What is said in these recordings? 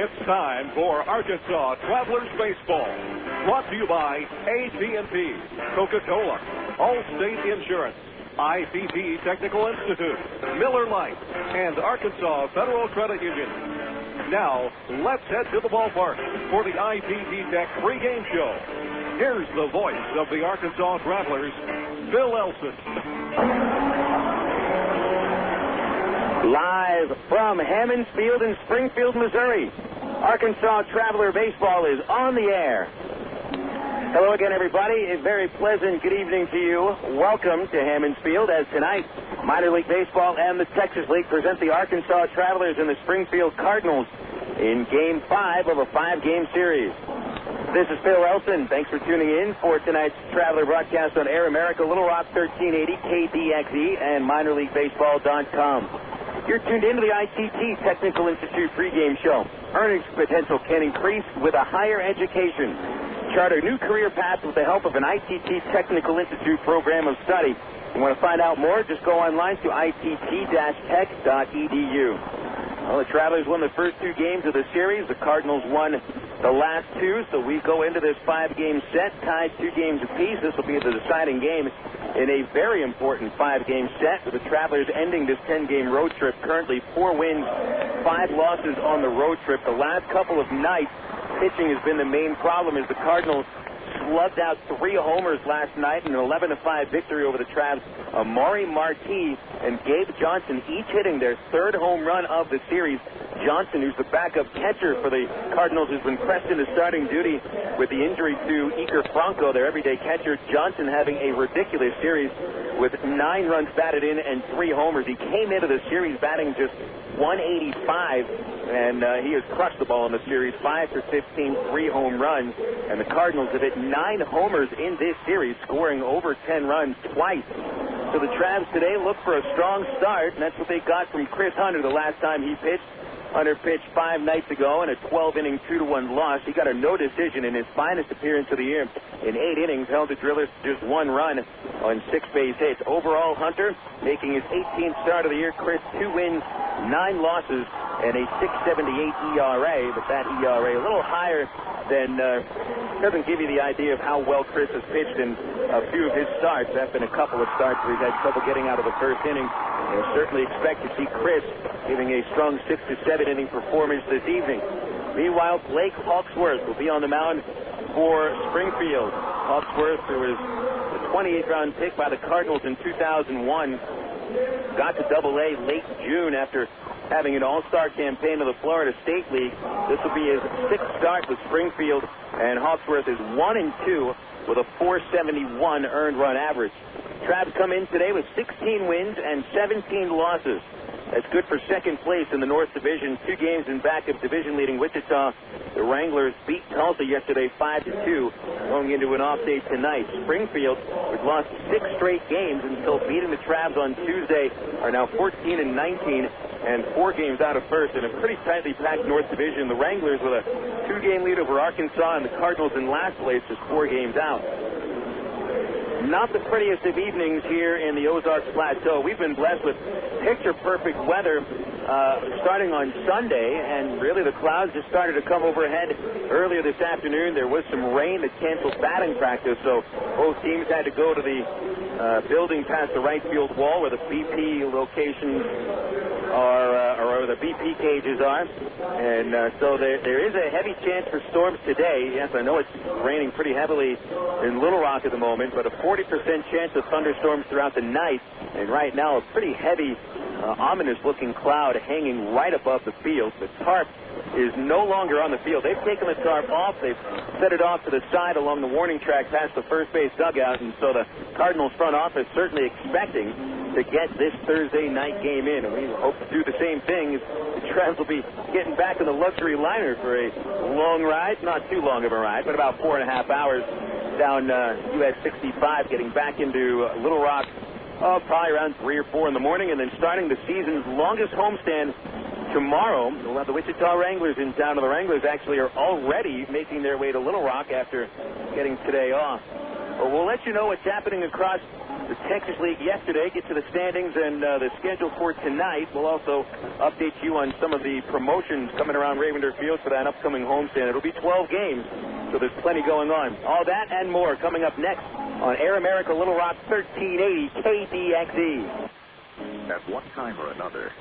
It's time for Arkansas Travelers Baseball. Brought to you by AT&T, Coca-Cola, Allstate Insurance, IPT Technical Institute, Miller Lite, and Arkansas Federal Credit Union. Now, let's head to the ballpark for the IPT Tech pregame show. Here's the voice of the Arkansas Travelers, Bill Elson. Live from Hammons Field in Springfield, Missouri, Arkansas Traveler Baseball is on the air. Hello again, everybody. A very pleasant good evening to you. Welcome to Hammons Field as tonight, Minor League Baseball and the Texas League present the Arkansas Travelers and the Springfield Cardinals in Game 5 of a 5-game series. This is Phil Elson. Thanks for tuning in for tonight's Traveler broadcast on Air America, Little Rock 1380, KDXE, and MinorLeagueBaseball.com. You're tuned into the ITT Technical Institute pregame show. Earnings potential can increase with a higher education. Chart a new career path with the help of an ITT Technical Institute program of study. You want to find out more? Just go online to itt-tech.edu. Well, the Travelers won the first 2 games of the series. The Cardinals won the last 2, so we go into this 5-game set, tied 2 games apiece. This will be the deciding game in a very important 5-game set, with the Travelers ending this 10-game road trip. Currently 4 wins, 5 losses on the road trip. The last couple of nights, pitching has been the main problem as the Cardinals slugged out 3 homers last night in an 11-5 victory over the Travs. Amari Marti and Gabe Johnson each hitting their 3rd home run of the series. Johnson, who's the backup catcher for the Cardinals, has been pressed into starting duty with the injury to Iker Franco, their everyday catcher. Johnson having a ridiculous series with 9 runs batted in and 3 homers. He came into the series batting just 185, and he has crushed the ball in the series. 5 for 15, 3 home runs, and the Cardinals have hit 9 homers in this series, scoring over 10 runs twice. So the Travs today look for a strong start, and that's what they got from Chris Hunter the last time he pitched. Hunter pitched 5 nights ago in a 12-inning 2-1 loss. He got a no decision in his finest appearance of the year. In 8 innings, held the Drillers just 1 run on 6 base hits. Overall, Hunter making his 18th start of the year. Chris, 2 wins, 9 losses, and a 6.78 ERA. But that ERA a little higher than doesn't give you the idea of how well Chris has pitched in a few of his starts. There have been a couple of starts where he's had trouble getting out of the first inning. You'll certainly expect to see Chris giving a strong 6 to 7 inning performance this evening. Meanwhile, Blake Hawksworth will be on the mound for Springfield. Hawksworth, who was the 28th round pick by the Cardinals in 2001, got to Double-A late June after having an all-star campaign of the Florida State League. This will be his 6th start with Springfield, and Hawksworth is 1-2 with a 471 earned run average. Travs come in today with 16 wins and 17 losses. That's good for second place in the North Division. 2 games in back of division-leading Wichita. The Wranglers beat Tulsa yesterday 5-2, going into an off day tonight. Springfield, which lost 6 straight games until beating the Travs on Tuesday, are now 14-19 and 4 games out of first in a pretty tightly packed North Division. The Wranglers with a 2-game lead over Arkansas, and the Cardinals in last place, just 4 games out. Not the prettiest of evenings here in the Ozarks Plateau. We've been blessed with picture-perfect weather starting on Sunday, and really the clouds just started to come overhead earlier this afternoon. There was some rain that canceled batting practice, so both teams had to go to the building past the right field wall where the BP locations are, or the BP cages are, and so there is a heavy chance for storms today. Yes, I know it's raining pretty heavily in Little Rock at the moment, but a 40% chance of thunderstorms throughout the night, and right now a pretty heavy, ominous-looking cloud hanging right above the field. The tarp is no longer on the field. They've taken the tarp off. They've set it off to the side along the warning track past the first base dugout, and so the Cardinals front office certainly expecting to get this Thursday night game in, and we hope to do the same thing. The Travs will be getting back in the luxury liner for a long ride, not too long of a ride, but about 4.5 hours down US 65, getting back into Little Rock probably around 3 or 4 in the morning, and then starting the season's longest homestand tomorrow. We'll have the Wichita Wranglers in town, and the Wranglers actually are already making their way to Little Rock after getting today off. But we'll let you know what's happening across the Texas League yesterday. Get to the standings and the schedule for tonight. We'll also update you on some of the promotions coming around Ravender Field for that upcoming homestand. It'll be 12 games, so there's plenty going on. All that and more coming up next on Air America Little Rock 1380 KDXE. At one time or another,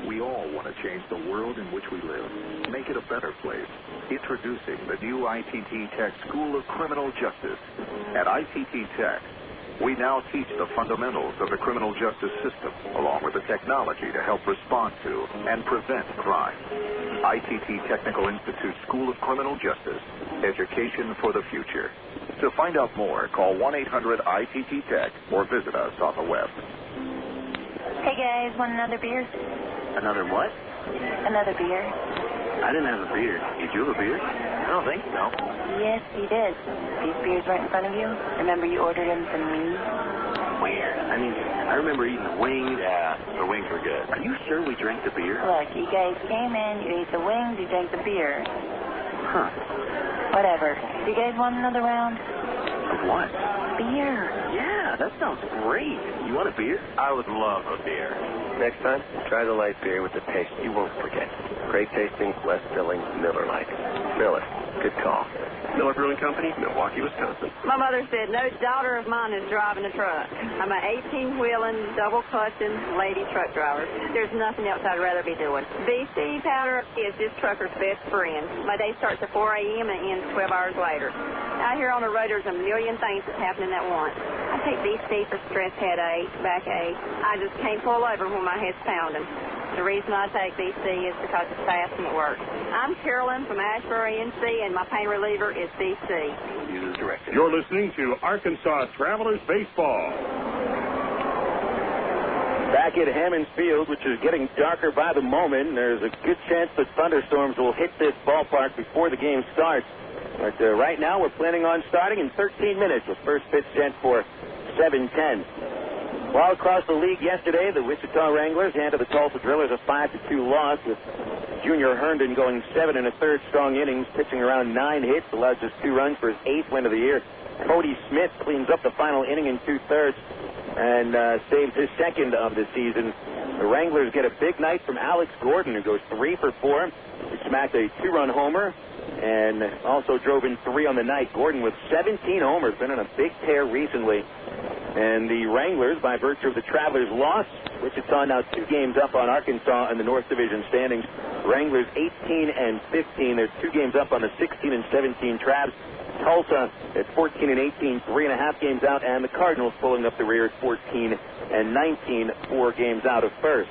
we all want to change the world in which we live, make it a better place. Introducing the new ITT Tech School of Criminal Justice. At ITT Tech, we now teach the fundamentals of the criminal justice system, along with the technology to help respond to and prevent crime. ITT Technical Institute School of Criminal Justice, education for the future. To find out more, call 1-800-ITT-TECH or visit us on the web. Hey guys, want another beer? Another what? Another beer. I didn't have a beer. Did you have a beer? I don't think so. Yes, you did. These beers right in front of you. Remember you ordered them from me? Where? I mean, I remember eating the wings. Yeah, the wings were good. Are you sure we drank the beer? Look, you guys came in, you ate the wings, you drank the beer. Huh. Whatever. Do you guys want another round? Of what? Beer. Yeah, that sounds great. You want a beer? I would love a beer. Next time, try the light beer with the taste you won't forget. Great tasting, less filling, Miller Lite. Miller, good call. Miller Brewing Company, Milwaukee, Wisconsin. My mother said no daughter of mine is driving a truck. I'm an 18-wheeling, double-clutching lady truck driver. There's nothing else I'd rather be doing. BC powder is this trucker's best friend. My day starts at 4 a.m. and ends 12 hours later. Out here on the road, there's a million things that's happening at once. I take BC for stress, headache, backache. I just can't pull over when my head's pounding. The reason I take BC is because it's fast and it works. I'm Carolyn from Asheboro, NC, and my pain reliever is BC. Use directed. You're listening to Arkansas Travelers Baseball. Back at Hammons Field, which is getting darker by the moment. There's a good chance that thunderstorms will hit this ballpark before the game starts. But right now, we're planning on starting in 13 minutes with first pitch set for 7:10. While across the league yesterday, the Wichita Wranglers handed the Tulsa Drillers a 5-2 loss, with Junior Herndon going 7 1/3 strong innings, pitching around 9 hits, allowed just 2 runs for his 8th win of the year. Cody Smith cleans up the final inning in 2/3 and saves his 2nd of the season. The Wranglers get a big night from Alex Gordon, who goes 3 for 4. He smacked a 2-run homer and also drove in 3 on the night. Gordon with 17 homers, been on a big tear recently. And the Wranglers, by virtue of the Travelers' loss, Wichita now 2 games up on Arkansas in the North Division standings. Wranglers 18 and 15. They're 2 games up on the 16 and 17 Travs. Tulsa at 14 and 18, 3.5 games out, and the Cardinals pulling up the rear at 14 and 19, 4 games out of first.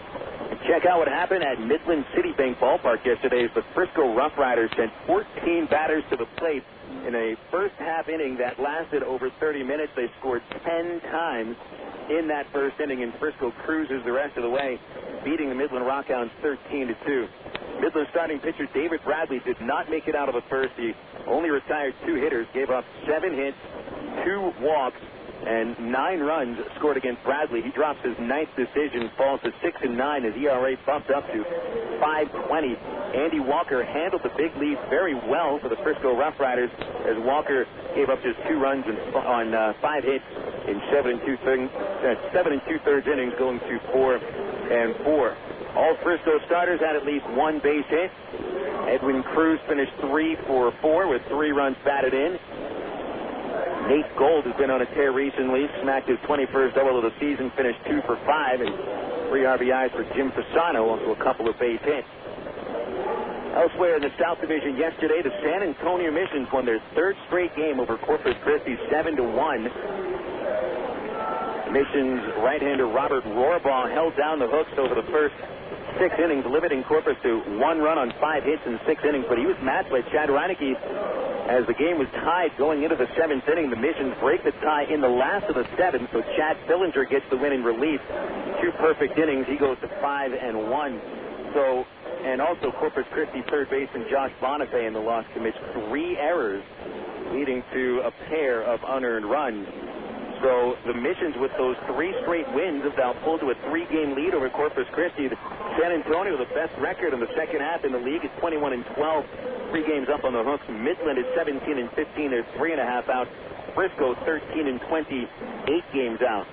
And check out what happened at Midland City Bank Ballpark yesterday as the Frisco Rough Riders sent 14 batters to the plate in a first half inning that lasted over 30 minutes. They scored 10 times in that first inning, and Frisco cruises the rest of the way, beating the Midland Rockhounds 13-2. Midland starting pitcher David Bradley did not make it out of the first. He only retired 2 hitters, gave up 7 hits, 2 walks, and 9 runs scored against Bradley. He drops his 9th decision, falls to 6-9. His ERA bumped up to 5.20. Andy Walker handled the big lead very well for the Frisco Rough Riders, as Walker gave up just 2 runs on 5 hits in 7 2/3 innings, going to 4-4. All Frisco starters had at least 1 base hit. Edwin Cruz finished 3 for 4 with 3 runs batted in. Nate Gold has been on a tear recently, smacked his 21st double of the season, finished 2 for 5, and 3 RBIs for Jim Fasano, also a couple of base hits. Elsewhere in the South Division yesterday, the San Antonio Missions won their 3rd straight game over Corpus Christi, 7-1. Missions right-hander Robert Rohrbaugh held down the hooks over the first 6 innings, limiting Corpus to 1 run on 5 hits in 6 innings, but he was matched by Chad Reineke. As the game was tied going into the 7th inning, the Missions break the tie in the last of the 7th, so Chad Fillinger gets the win in relief. 2 perfect innings. He goes to 5-1. So, and also Corpus Christi third baseman Josh Bonifay in the loss commits 3 errors, leading to a pair of unearned runs. So the Missions, with those 3 straight wins, have now pulled to a 3-game lead over Corpus Christi. San Antonio, the best record in the second half in the league, is 21-12, 3 games up on the hooks. Midland is 17-15, they're 3.5 out. Frisco 13-20, 8 games out.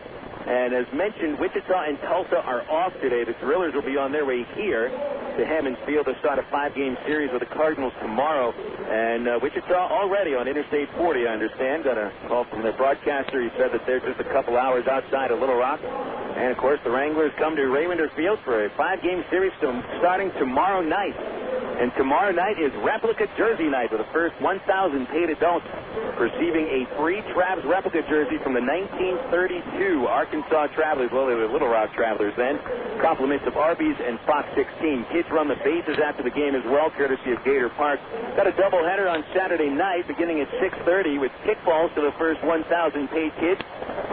And as mentioned, Wichita and Tulsa are off today. The Drillers will be on their way here to Hammons Field to start a 5-game series with the Cardinals tomorrow. And Wichita already on Interstate 40, I understand. Got a call from their broadcaster. He said that they're just a couple hours outside of Little Rock. And, of course, the Wranglers come to Raywinder Field for a 5-game series starting tomorrow night. And tomorrow night is replica jersey night with the first 1,000 paid adults receiving a free Travs replica jersey from the 1932 Arkansas Travelers. Well, they were Little Rock Travelers then. Compliments of Arby's and Fox 16. Kids run the bases after the game as well, courtesy of Gator Park. Got a doubleheader on Saturday night beginning at 6:30 with kickballs to the first 1,000 paid kids.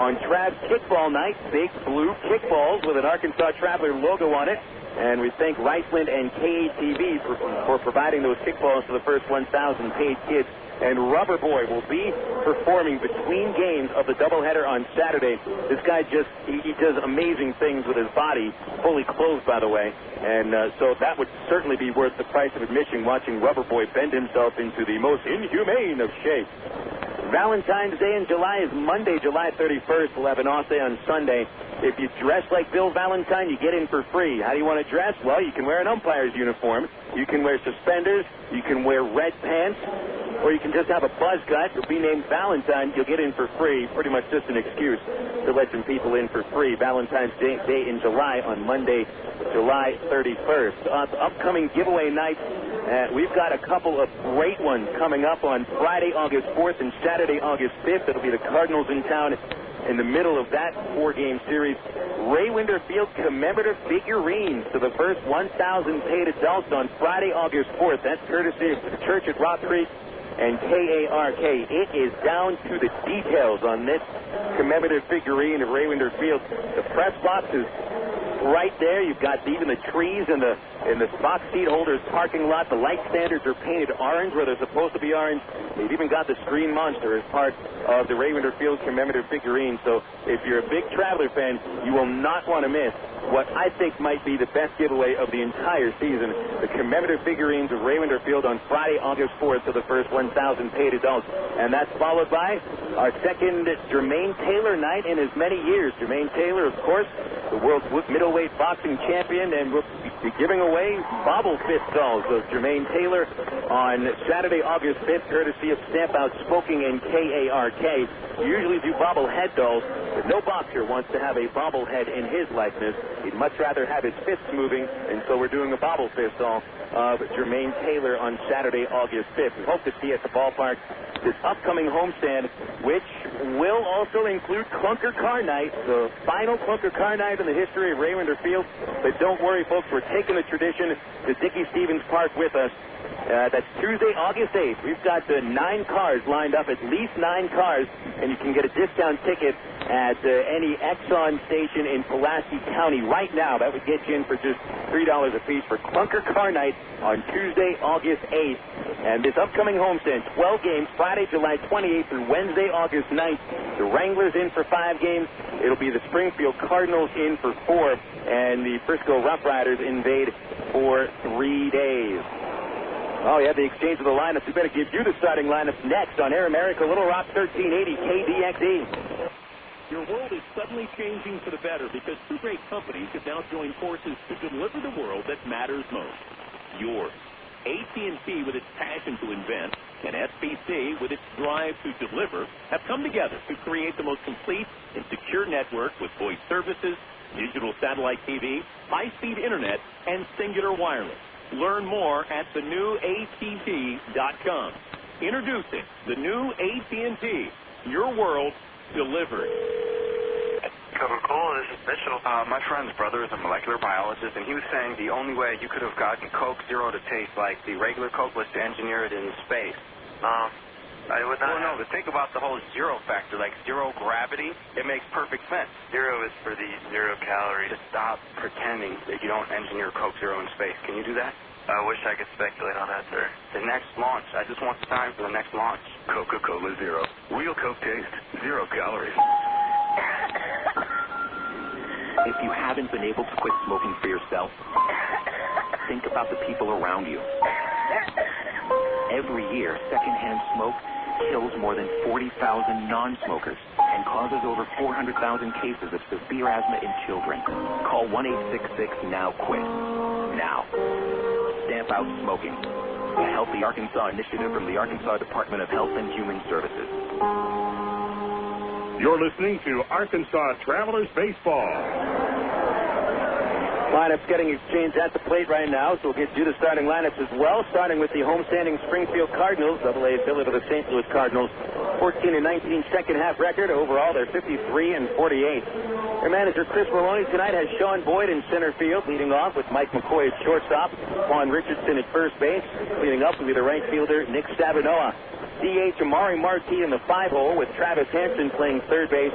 On Travs Kickball Night, big blue kickballs with an Arkansas Traveler logo on it. And we thank Riceland and KATV for providing those kickballs to the first 1,000 paid kids. And Rubber Boy will be performing between games of the doubleheader on Saturday. This guy he does amazing things with his body, fully clothed, by the way. And so that would certainly be worth the price of admission, watching Rubber Boy bend himself into the most inhumane of shapes. Valentine's Day in July is Monday, July 31st. We'll have an off day on Sunday. If you dress like Bill Valentine, you get in for free. How do you want to dress? Well, you can wear an umpire's uniform. You can wear suspenders. You can wear red pants. Or you can just have a buzz cut. You'll be named Valentine. You'll get in for free. Pretty much just an excuse to let some people in for free. Valentine's Day in July on Monday, July 31st. Upcoming giveaway nights. We've got a couple of great ones coming up on Friday, August 4th and Saturday, August 5th. It'll be the Cardinals in town in the middle of that 4-game series. Raywinder Field commemorative figurines to the first 1,000 paid adults on Friday, August 4th. That's courtesy of the Church at Rock Creek and KARK. It is down to the details on this commemorative figurine of Raywinder Field. The press box is right there. You've got even the trees in the box seat holders parking lot. The light standards are painted orange where they're supposed to be orange. They've even got the screen monster as part of the Raywinder Field commemorative figurine. So if you're a big Traveler fan, you will not want to miss what I think might be the best giveaway of the entire season. The commemorative figurines of Raywinder Field on Friday, August 4th to the first 1,000 paid adults. And that's followed by our second Jermaine Taylor night in as many years. Jermaine Taylor, of course, the world's middleweight boxing champion, and we'll be giving away bobble fist dolls of Jermaine Taylor on Saturday, August 5th, courtesy of Stamp Out Smoking and KARK. We usually do bobblehead dolls, but no boxer wants to have a bobblehead in his likeness. He'd much rather have his fists moving, and so we're doing a bobble fist doll of Jermaine Taylor on Saturday, August 5th. We hope to see you at the ballpark this upcoming homestand, which will also include Clunker Car Night, the final Clunker Car Night in the history of Raywinder Field. But don't worry, folks, we're taking the tradition to Dickie Stevens Park with us. That's Tuesday, August 8th. We've got 9 cars lined up, at least 9 cars, and you can get a discount ticket at any Exxon station in Pulaski County right now. That would get you in for just $3 a piece for Clunker Car Night on Tuesday, August 8th. And this upcoming homestand, 12 games, Friday, July 28th through Wednesday, August 9th. The Wranglers in for 5 games. It'll be the Springfield Cardinals in for 4, and the Frisco Rough Riders invade for 3 days. Oh, yeah, the exchange of the lineups. We better give you the starting lineups next on Air America, Little Rock 1380 KDXE. Your world is suddenly changing for the better because 2 great companies have now joined forces to deliver the world that matters most. Yours. AT&T, with its passion to invent, and SBC, with its drive to deliver, have come together to create the most complete and secure network with voice services, digital satellite TV, high-speed internet, and singular wireless. Learn more at thenewatt.com. Introducing the new AT&T. Your world delivered. Coca-Cola, this is Mitchell. My friend's brother is a molecular biologist, and he was saying the only way you could have gotten Coke Zero to taste like the regular Coke was to engineer it in space. I would not. Well, no, but think about the whole zero factor, like zero gravity. It makes perfect sense. Zero is for the 0 calories. Just stop pretending that you don't engineer Coke Zero in space. Can you do that? I wish I could speculate on that, sir. The next launch. I just want the time for the next launch. Coca-Cola Zero. Real Coke taste, 0 calories. If you haven't been able to quit smoking for yourself, think about the people around you. Every year, secondhand smoke kills more than 40,000 non-smokers and causes over 400,000 cases of severe asthma in children. Call 1-866-NOW-QUIT. Now. Stamp out smoking. A Healthy Arkansas initiative from the Arkansas Department of Health and Human Services. You're listening to Arkansas Travelers Baseball. Lineups getting exchanged at the plate right now, so we'll get you the starting lineups as well, starting with the homestanding Springfield Cardinals, AA affiliate of the St. Louis Cardinals. 14-19 second-half record. Overall, they're 53-48. Their manager, Chris Maloney, tonight has Sean Boyd in center field, leading off with Mike McCoy at shortstop, Juan Richardson at first base. Leading up will be the right fielder, Nick Stavinoha. DH Amari Marti in the 5-hole with Travis Hansen playing third base,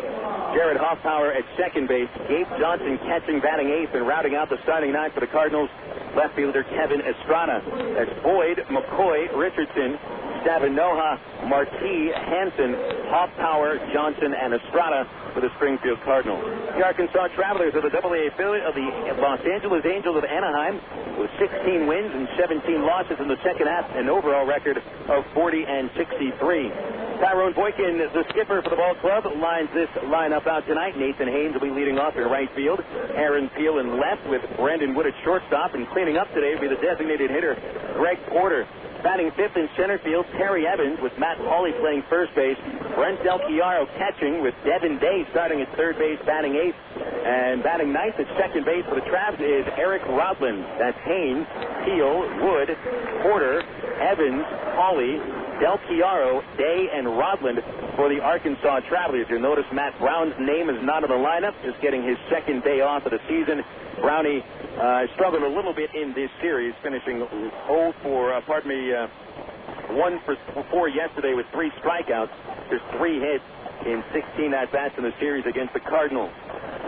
Jarrett Hoffpauir at second base, Gabe Johnson catching, batting eighth, and rounding out the starting nine for the Cardinals, left fielder Kevin Estrada. That's Boyd, McCoy, Richardson, Stavinoha, Marti, Hansen, Hoffpauir, Johnson, and Estrada for the Springfield Cardinals. The Arkansas Travelers are the AA affiliate of the Los Angeles Angels of Anaheim with 16 wins and 17 losses in the second half, an overall record of 40-63. Tyrone Boykin, the skipper for the ball club, lines this lineup out tonight. Nathan Haynes will be leading off in right field. Aaron Peel in left with Brandon Wood at shortstop, and cleaning up today will be the designated hitter, Greg Porter. Batting fifth in center field, Terry Evans with Matt Hawley playing first base. Brent Del Chiaro catching with Devin Day starting at third base, batting eighth. And batting ninth at second base for the Travs is Eric Rodland. That's Haynes, Peel, Wood, Porter, Evans, Hawley, Del Chiaro, Day, and Rodland for the Arkansas Travelers. You'll notice Matt Brown's name is not in the lineup, just getting his second day off of the season. Brownie struggled a little bit in this series, finishing 1 for 4 yesterday with 3 strikeouts. There's 3 hits in 16 at-bats in the series against the Cardinals.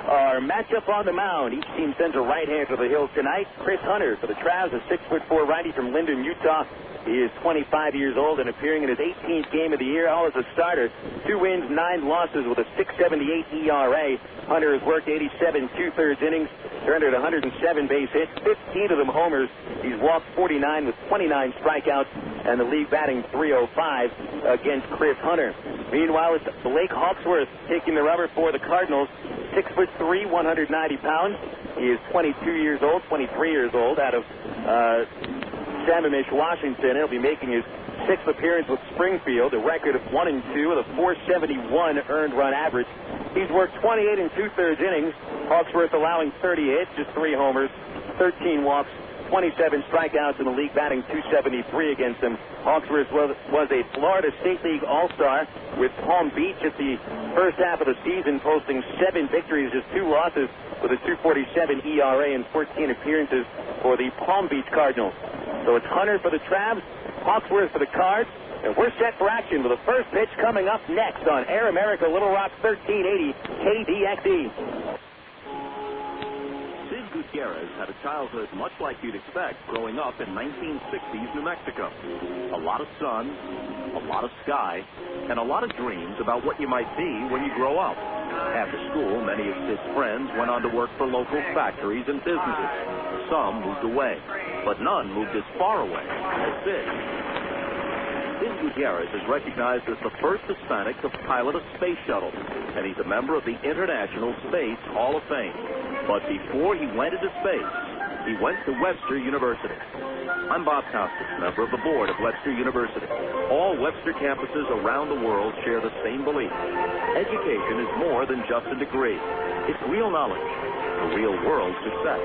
Our matchup on the mound, each team sends a right-hander to the hill tonight. Chris Hunter for the Travs, a 6'4" righty from Linden, Utah. He is 25 years old and appearing in his 18th game of the year, all as a starter. 2 wins, 9 losses with a 6.78 ERA. Hunter has worked 87 2/3 innings, turned at 107 base hits, 15 of them homers. He's walked 49 with 29 strikeouts, and the league batting .305 against Chris Hunter. Meanwhile, it's Blake Hawksworth taking the rubber for the Cardinals. 6'3", 190 pounds. He is 22 years old, 23 years old, out of Sammamish, Washington. He'll be making his 6th appearance with Springfield, a record of 1-2 with a .471 earned run average. He's worked 28 2/3 innings. Hawksworth allowing 30 hits, just 3 homers, 13 walks, 27 strikeouts in the league, batting .273 against him. Hawksworth was a Florida State League All-Star with Palm Beach at the first half of the season, posting 7 victories, just 2 losses, with a .247 ERA and 14 appearances for the Palm Beach Cardinals. So it's Hunter for the Travs, Hawksworth for the Cards, and we're set for action with the first pitch coming up next on Air America Little Rock 1380 KDXE. Sid Gutierrez had a childhood much like you'd expect growing up in 1960s New Mexico. A lot of sun, a lot of sky, and a lot of dreams about what you might be when you grow up. After school, many of Sid's friends went on to work for local factories and businesses. Some moved away, but none moved as far away as Sid. Sid Gutierrez is recognized as the first Hispanic to pilot a space shuttle, and he's a member of the International Space Hall of Fame. But before he went into space, he went to Webster University. I'm Bob Costas, member of the board of Webster University. All Webster campuses around the world share the same belief. Education is more than just a degree. It's real knowledge, for real world success.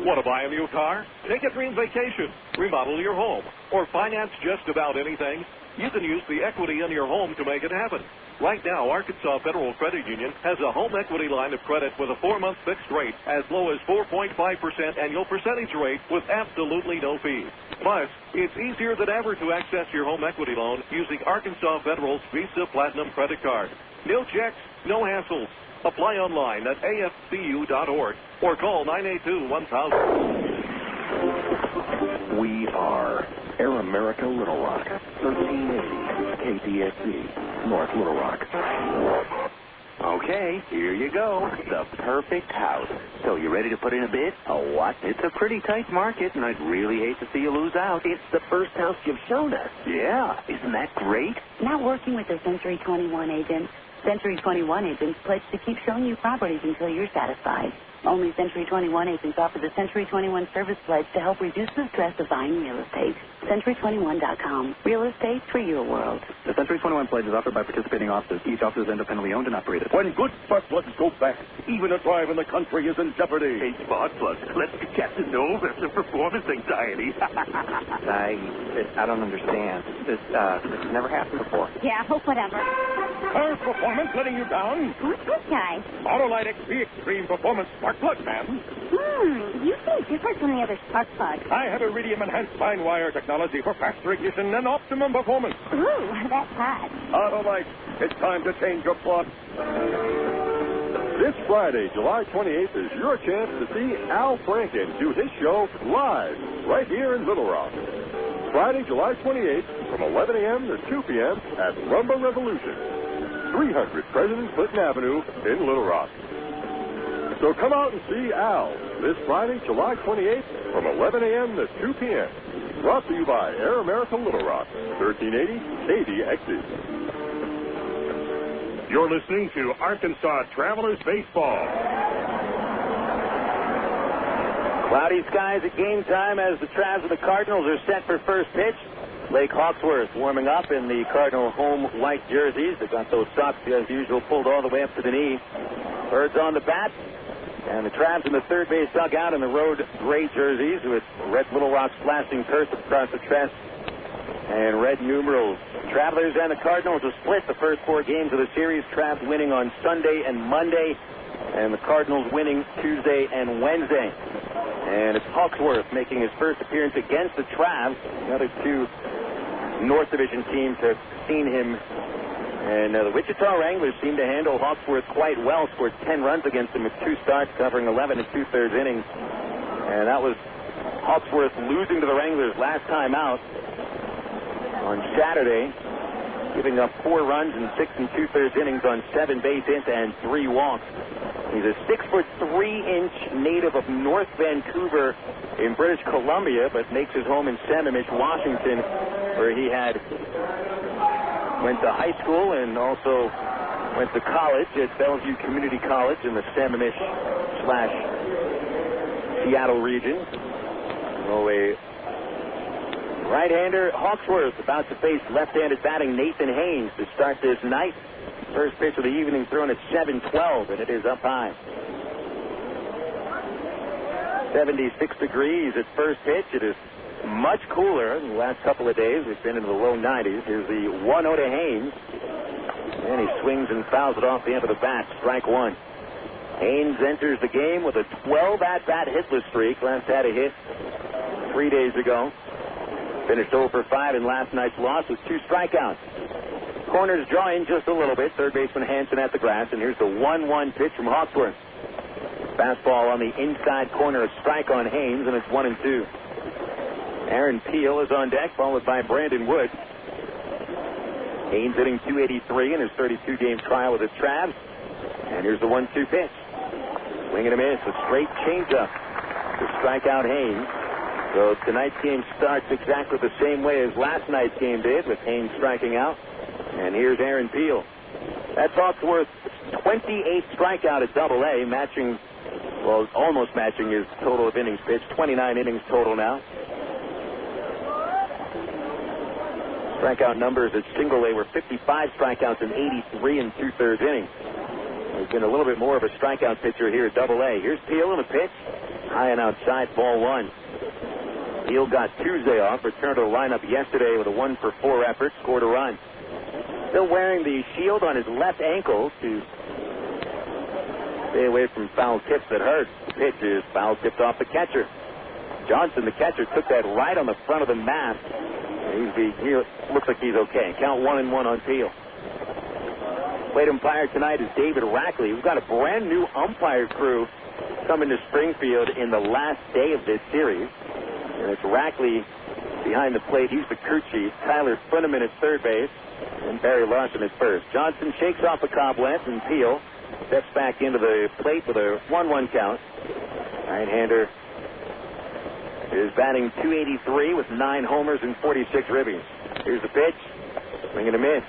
Want to buy a new car? Take a dream vacation, remodel your home, or finance just about anything? You can use the equity in your home to make it happen. Right now, Arkansas Federal Credit Union has a home equity line of credit with a 4-month fixed rate as low as 4.5% annual percentage rate with absolutely no fees. Plus, it's easier than ever to access your home equity loan using Arkansas Federal's Visa Platinum credit card. No checks, no hassles. Apply online at afcu.org or call 982-1000. We are Air America Little Rock, 1380 KDXE, North Little Rock. Okay, here you go. The perfect house. So you ready to put in a bid? Oh, what? It's a pretty tight market, and I'd really hate to see you lose out. It's the first house you've shown us. Yeah, isn't that great? Now working with the Century 21 agent. Century 21 agents pledge to keep showing you properties until you're satisfied. Only Century 21 agents offer the Century 21 service pledge to help reduce the stress of buying real estate. Century21.com. Real estate for your world. The Century 21 pledge is offered by participating offices. Each office is independently owned and operated. When good spark plugs go back, even a drive in the country is in jeopardy. Hey, spark plugs, let's get Captain Knowles have some performance anxiety. I don't understand. This never happened before. Yeah, whatever. Car's performance letting you down? Who's this guy? Autolite XP Extreme Performance Spark Plug, ma'am. You seem different from the other spark plugs. I have iridium-enhanced fine wire technology for faster ignition and optimum performance. Ooh, that's hot. Autolite, it's time to change your plug. This Friday, July 28th, is your chance to see Al Franken do his show live right here in Little Rock. Friday, July 28th, from 11 a.m. to 2 p.m. at Rumba Revolution, 300 President Clinton Avenue in Little Rock. So come out and see Al this Friday, July 28th, from 11 a.m. to 2 p.m. Brought to you by Air America Little Rock, 1380 KDXE. You're listening to Arkansas Travelers Baseball. Cloudy skies at game time as the Travs of the Cardinals are set for first pitch. Lake Hawksworth warming up in the Cardinal home white jerseys. They've got those socks, as usual, pulled all the way up to the knee. Birds on the bat. And the Travs in the third base dugout in the road gray jerseys with red Little Rock flashing cursive across the chest and red numerals. Travelers and the Cardinals have split the first 4 games of the series. Travs winning on Sunday and Monday, and the Cardinals winning Tuesday and Wednesday. And it's Hawksworth making his first appearance against the Travs. The other 2 North Division teams have seen him. And the Wichita Wranglers seem to handle Hawksworth quite well. Scored 10 runs against him with 2 starts, covering 11 2/3 innings. And that was Hawksworth losing to the Wranglers last time out on Saturday, giving up 4 runs in 6 2/3 innings on 7 base hits and 3 walks. He's a 6'3" native of North Vancouver in British Columbia, but makes his home in Sammamish, Washington, where he went to high school and also went to college at Bellevue Community College in the Sammamish/Seattle region. So a right-hander, Hawksworth, about to face left-handed batting Nathan Haynes to start this night. First pitch of the evening thrown at 7:12, and it is up high. 76 degrees at first pitch. It is much cooler in the last couple of days. We've been into the low 90s. Here's the 1-0 to Haynes. And he swings and fouls it off the end of the bat. Strike 1. Haynes enters the game with a 12 at-bat hitless streak. Last had a hit 3 days ago. Finished 0 for 5 in last night's loss with 2 strikeouts. Corners draw in just a little bit. Third baseman Hansen at the grass. And here's the 1-1 pitch from Hawksworth. Fastball on the inside corner. A strike on Haynes, and it's 1-2. Aaron Peel is on deck, followed by Brandon Wood. Haynes hitting .283 in his 32-game trial with the Travs. And here's the 1-2 pitch. Swing and a miss. A straight changeup to strike out Haynes. So tonight's game starts exactly the same way as last night's game did, with Haynes striking out. And here's Aaron Peel. That's Hawksworth's 28th strikeout at Double-A, matching, well, almost matching his total of innings pitched. 29 innings total now. Strikeout numbers at Single-A were 55 strikeouts and 83 2/3 innings. He's been a little bit more of a strikeout pitcher here at Double-A. Here's Peel in the pitch. High and outside, ball 1. Peel got Tuesday off, returned to the lineup yesterday with a 1-for-4 effort, scored a run. Still wearing the shield on his left ankle to stay away from foul tips that hurt. The pitch is foul tipped off the catcher. Johnson, the catcher, took that right on the front of the mask. He looks like he's okay. Count 1-1 on Peel. Plate umpire tonight is David Rackley. We've got a brand new umpire crew coming to Springfield in the last day of this series. And it's Rackley behind the plate. He's the crew chief. Tyler Funneman at third base. And Barry Larson at first. Johnson shakes off the cobwebs, and Peel steps back into the plate with a 1-1 count. Right-hander is batting .283 with 9 homers and 46 ribbies. Here's the pitch. Swinging him in.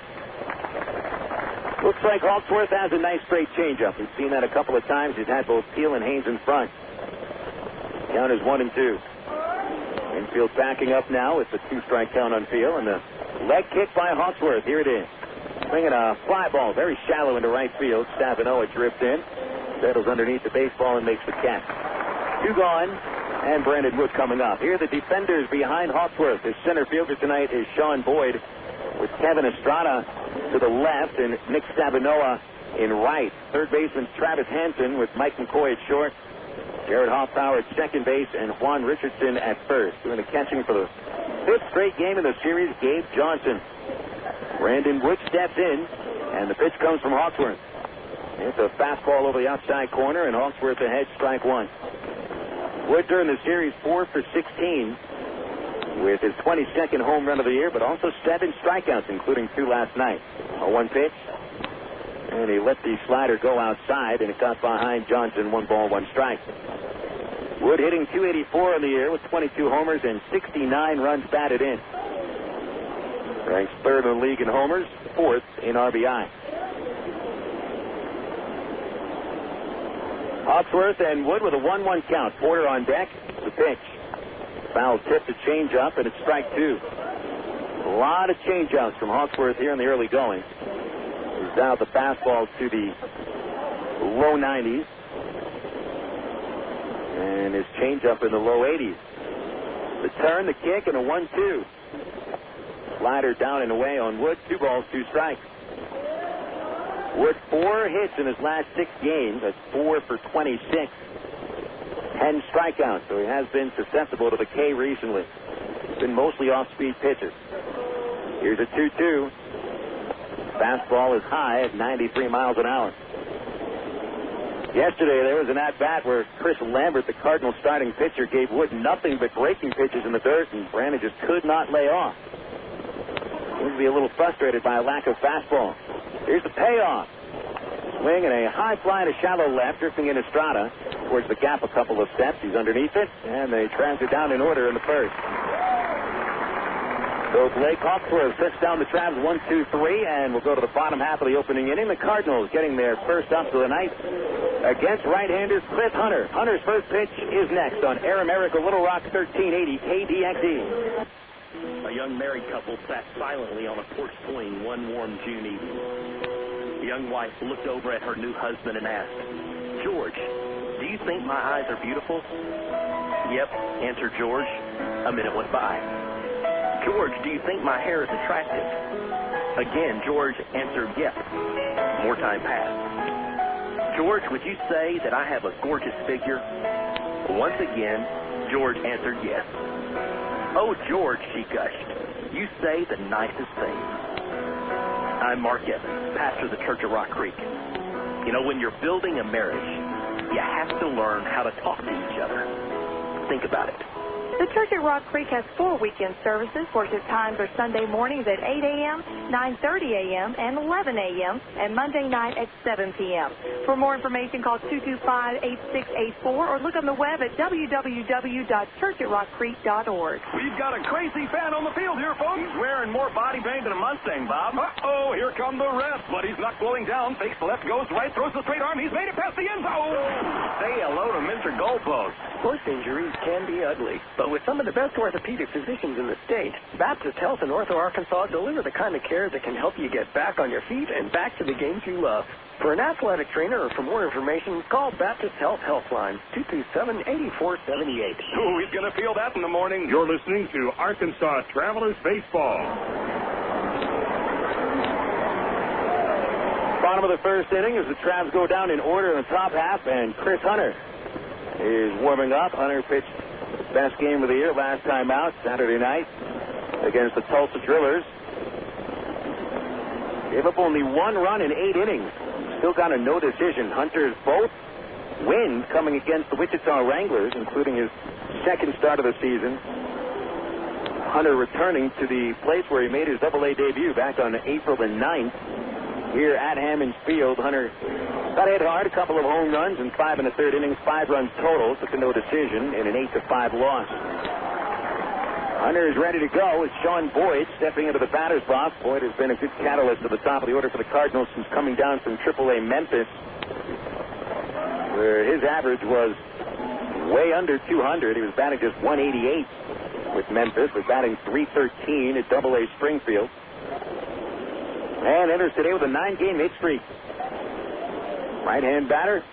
Looks like Hawksworth has a nice straight changeup. We've seen that a couple of times. He's had both Peel and Haynes in front. Count is 1-2. Infield backing up now with the 2-strike count on Peel, and the leg kick by Hawksworth. Here it is. Swinging a fly ball very shallow into right field. Stavinoha drifts in, settles underneath the baseball and makes the catch. 2 gone, and Brandon Wood coming up. Here are the defenders behind Hawksworth. His center fielder tonight is Sean Boyd, with Kevin Estrada to the left and Nick Stavinoha in right. Third baseman Travis Hansen with Mike McCoy at short. Jarrett Hoffpauir at second base and Juan Richardson at first. Doing the catching for the 5th straight game in the series, Gabe Johnson. Brandon Wood steps in, and the pitch comes from Hawksworth. It's a fastball over the outside corner, and Hawksworth ahead, strike 1. Wood during the series 4 for 16 with his 22nd home run of the year, but also 7 strikeouts, including 2 last night. A 1 pitch, and he let the slider go outside, and it got behind Johnson. 1 ball, 1 strike. Wood hitting .284 in the year with 22 homers and 69 runs batted in. Ranks 3rd in the league in homers, 4th in RBI. Hawksworth and Wood with a 1-1 count. Porter on deck. The pitch. Foul tip to change up, and it's strike 2. A lot of change-outs from Hawksworth here in the early going. He's down the fastball to the low 90s. And his change-up in the low 80s. The turn, the kick, and a 1-2. Slider down and away on Wood. 2 balls, 2 strikes. Wood 4 hits in his last 6 games. That's 4 for 26. 10 strikeouts, so he has been susceptible to the K recently. It's been mostly off-speed pitches. Here's a 2-2. Fastball is high at 93 miles an hour. Yesterday, there was an at-bat where Chris Lambert, the Cardinals starting pitcher, gave Wood nothing but breaking pitches in the dirt, and Brandon just could not lay off. Seems to be a little frustrated by a lack of fastball. Here's the payoff. Swing and a high fly to shallow left, drifting in Estrada towards the gap a couple of steps. He's underneath it, and they transfer down in order in the first. So Blake Hawksworth sets down the Travs 1-2-3, and we'll go to the bottom half of the opening inning. The Cardinals getting their first up of the night against right-hander Cliff Hunter. Hunter's first pitch is next on Air America Little Rock 1380 KDXE. A young married couple sat silently on a porch swing one warm June evening. The young wife looked over at her new husband and asked, "George, do you think my eyes are beautiful?" "Yep," answered George. A minute went by. "George, do you think my hair is attractive?" Again, George answered yes. More time passed. "George, would you say that I have a gorgeous figure?" Once again, George answered yes. "Oh, George," she gushed, "you say the nicest things." I'm Mark Evans, pastor of the Church of Rock Creek. You know, when you're building a marriage, you have to learn how to talk to each other. Think about it. The Church at Rock Creek has 4 weekend services. Worship times are Sunday mornings at 8 a.m., 9:30 a.m., and 11 a.m., and Monday night at 7 p.m. For more information, call 225-8684 or look on the web at www.churchatrockcreek.org. We've got a crazy fan on the field here, folks. He's wearing more body paint than a Mustang, Bob. Uh-oh, here come the refs, but he's not slowing down. Fakes the left, goes right, throws the straight arm. He's made it past the end zone. Say hello to Mr. Goalpost. Sports injuries can be ugly, but with some of the best orthopedic physicians in the state, Baptist Health in Ortho, Arkansas deliver the kind of care that can help you get back on your feet and back to the games you love. For an athletic trainer or for more information, call Baptist Health Helpline, 227-8478. Oh, he's going to feel that in the morning. You're listening to Arkansas Travelers Baseball. Bottom of the first inning as the Travs go down in order in the top half, and Chris Hunter is warming up. Hunter pitched his best game of the year last time out, Saturday night, against the Tulsa Drillers. Gave up only 1 run in 8 innings. Still got a no decision. Hunter's both wins coming against the Wichita Wranglers, including his second start of the season. Hunter returning to the place where he made his AA debut back on April the 9th. Here at Hammons Field, Hunter Got hit hard, a couple of home runs in 5 1/3 innings, 5 runs total. Took a no decision in an 8-5 loss. Hunter is ready to go with Sean Boyd stepping into the batter's box. Boyd has been a good catalyst at the top of the order for the Cardinals since coming down from AAA Memphis, where his average was way under 200. He was batting just 188 with Memphis, was batting 313 at AA Springfield. And enters today with a 9-game hit streak. Right-hand batter.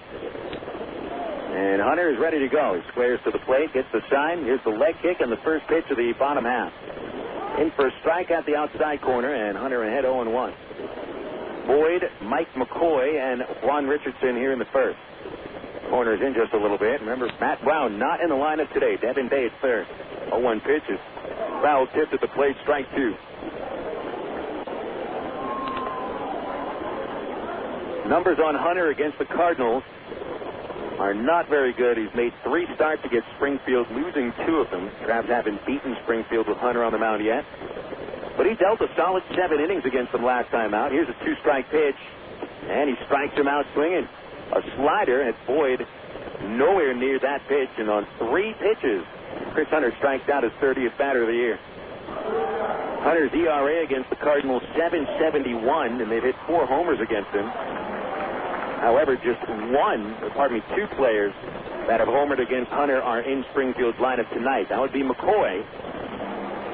And Hunter is ready to go. He squares to the plate, gets the sign. Here's the leg kick and the first pitch of the bottom half. In for a strike at the outside corner, and Hunter ahead 0-1. Boyd, Mike McCoy, and Juan Richardson here in the first. Corner's in just a little bit. Remember, Matt Brown not in the lineup today. Devin Day at third. 0-1 pitches. Foul tipped at the plate, strike 2. Numbers on Hunter against the Cardinals are not very good. He's made 3 starts against Springfield, losing 2 of them. Travs haven't beaten Springfield with Hunter on the mound yet. But he dealt a solid 7 innings against them last time out. Here's a 2-strike pitch, and he strikes him out swinging. A slider at Boyd, nowhere near that pitch, and on 3 pitches, Chris Hunter strikes out his 30th batter of the year. Hunter's ERA against the Cardinals, 7.71, and they've hit 4 homers against him. However, just 2 players that have homered against Hunter are in Springfield's lineup tonight. That would be McCoy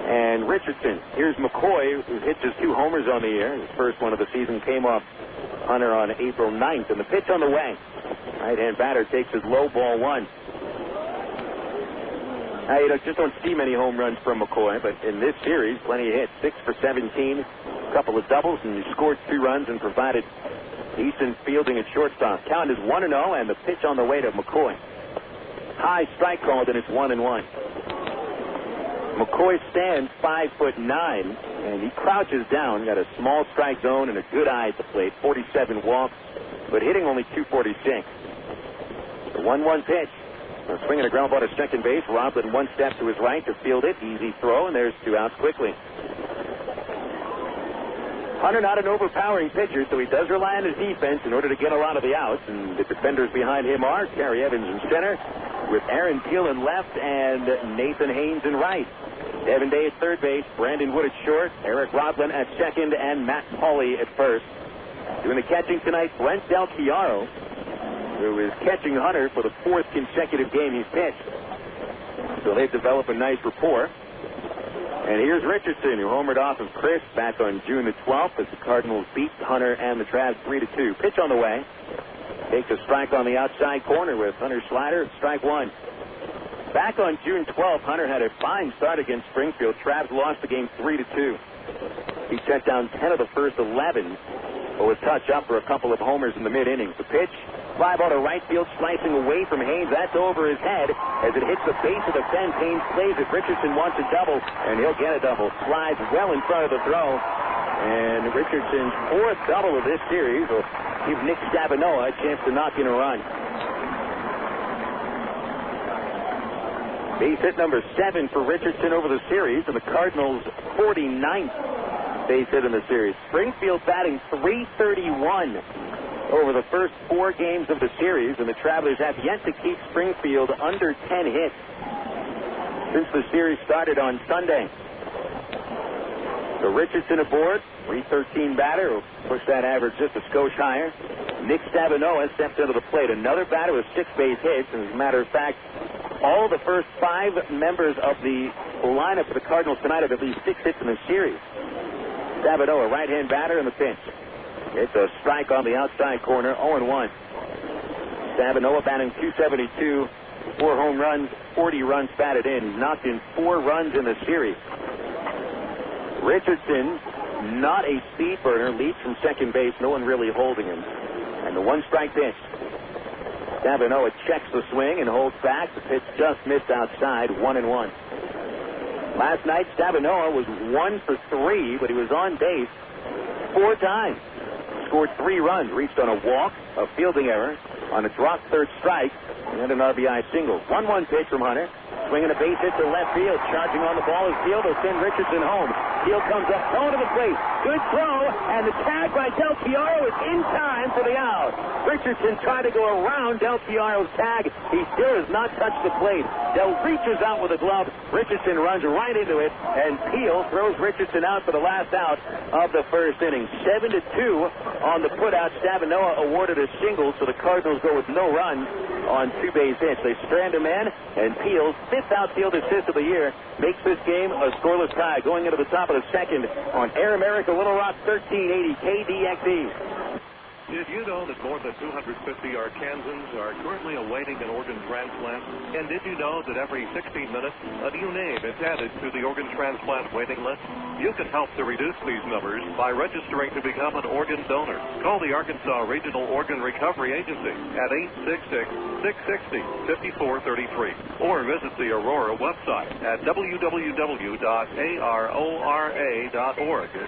and Richardson. Here's McCoy, who hit just 2 homers on the year. His first one of the season came off Hunter on April 9th. And the pitch on the way. Right-hand batter takes his low ball 1. Now, you just don't see many home runs from McCoy, but in this series, plenty of hits. 6 for 17, a couple of doubles, and he scored 2 runs and provided decent fielding at shortstop. Count is 1-0, and the pitch on the way to McCoy. High strike called, and it's 1-1. McCoy stands 5'9", and he crouches down. Got a small strike zone and a good eye at the plate. 47 walks, but hitting only 246. The 1-1 pitch. Swinging a ground ball to second base. Roblin 1 step to his right to field it. Easy throw, and there's 2 outs quickly. Hunter not an overpowering pitcher, so he does rely on his defense in order to get a lot of the outs. And the defenders behind him are Terry Evans in center, with Aaron Peel in left and Nathan Haynes in right. Devin Day at third base, Brandon Wood at short, Eric Roblin at second, and Matt Pauley at first. Doing the catching tonight, Brent Del Chiaro, who is catching Hunter for the 4th consecutive game he's pitched. So they've developed a nice rapport. And here's Richardson, who homered off of Chris back on June the 12th as the Cardinals beat Hunter and the Travs 3-2. Pitch on the way. Takes a strike on the outside corner with Hunter's slider. Strike 1. Back on June 12th, Hunter had a fine start against Springfield. Travs lost the game 3-2. He set down 10 of the first 11, but was touched up for a couple of homers in the mid-innings. The pitch, fly ball to right field, slicing away from Haynes. That's over his head as it hits the base of the fence. Haynes plays it. Richardson wants a double, and he'll get a double. Slides well in front of the throw. And Richardson's 4th double of this series will give Nick Stavinoha a chance to knock in a run. Base hit number 7 for Richardson over the series, and the Cardinals' 49th base hit in the series. Springfield batting .331 over the first 4 games of the series, and the Travelers have yet to keep Springfield under 10 hits since the series started on Sunday. So Richardson aboard, 313 batter, will push that average just a skosh higher. Nick Stavinoha steps into the plate, another batter with 6 base hits, and as a matter of fact, all the first 5 members of the lineup for the Cardinals tonight have at least 6 hits in the series. Stavinoha, right-hand batter, in the pinch. It's a strike on the outside corner, 0-1. Stavinoha batting .272, 4 home runs, 40 runs batted in. He's knocked in 4 runs in the series. Richardson, not a speed burner, leads from second base, no one really holding him. And the 1-strike pitch. Stavinoha checks the swing and holds back. The pitch just missed outside, 1-1. Last night, Stavinoha was 1 for 3, but he was on base 4 times. Scored 3 runs, reached on a walk, a fielding error, on a dropped 3rd strike, and an RBI single. 1-1 pitch from Hunter. Swinging a base hit to left field. Charging on the ball is Field. Will send Richardson home. Field comes up, throwing to the plate. Good throw, and the tag by Del Chiaro is in time for the out. Richardson tried to go around Del Chiaro's tag. He still has not touched the plate. Del reaches out with a glove. Richardson runs right into it, and Peel throws Richardson out for the last out of the first inning. 7-2 on the putout. Stavinoha awarded a single, so the Cardinals go with no runs on 2 base hits. They strand a man, and Peel's 5th outfield assist of the year makes this game a scoreless tie. Going into the top of the second on Air America Little Rock 1380 KDXE. Did you know that more than 250 Arkansans are currently awaiting an organ transplant? And did you know that every 16 minutes, a new name is added to the organ transplant waiting list? You can help to reduce these numbers by registering to become an organ donor. Call the Arkansas Regional Organ Recovery Agency at 866-660-5433 or visit the Aurora website at www.arora.org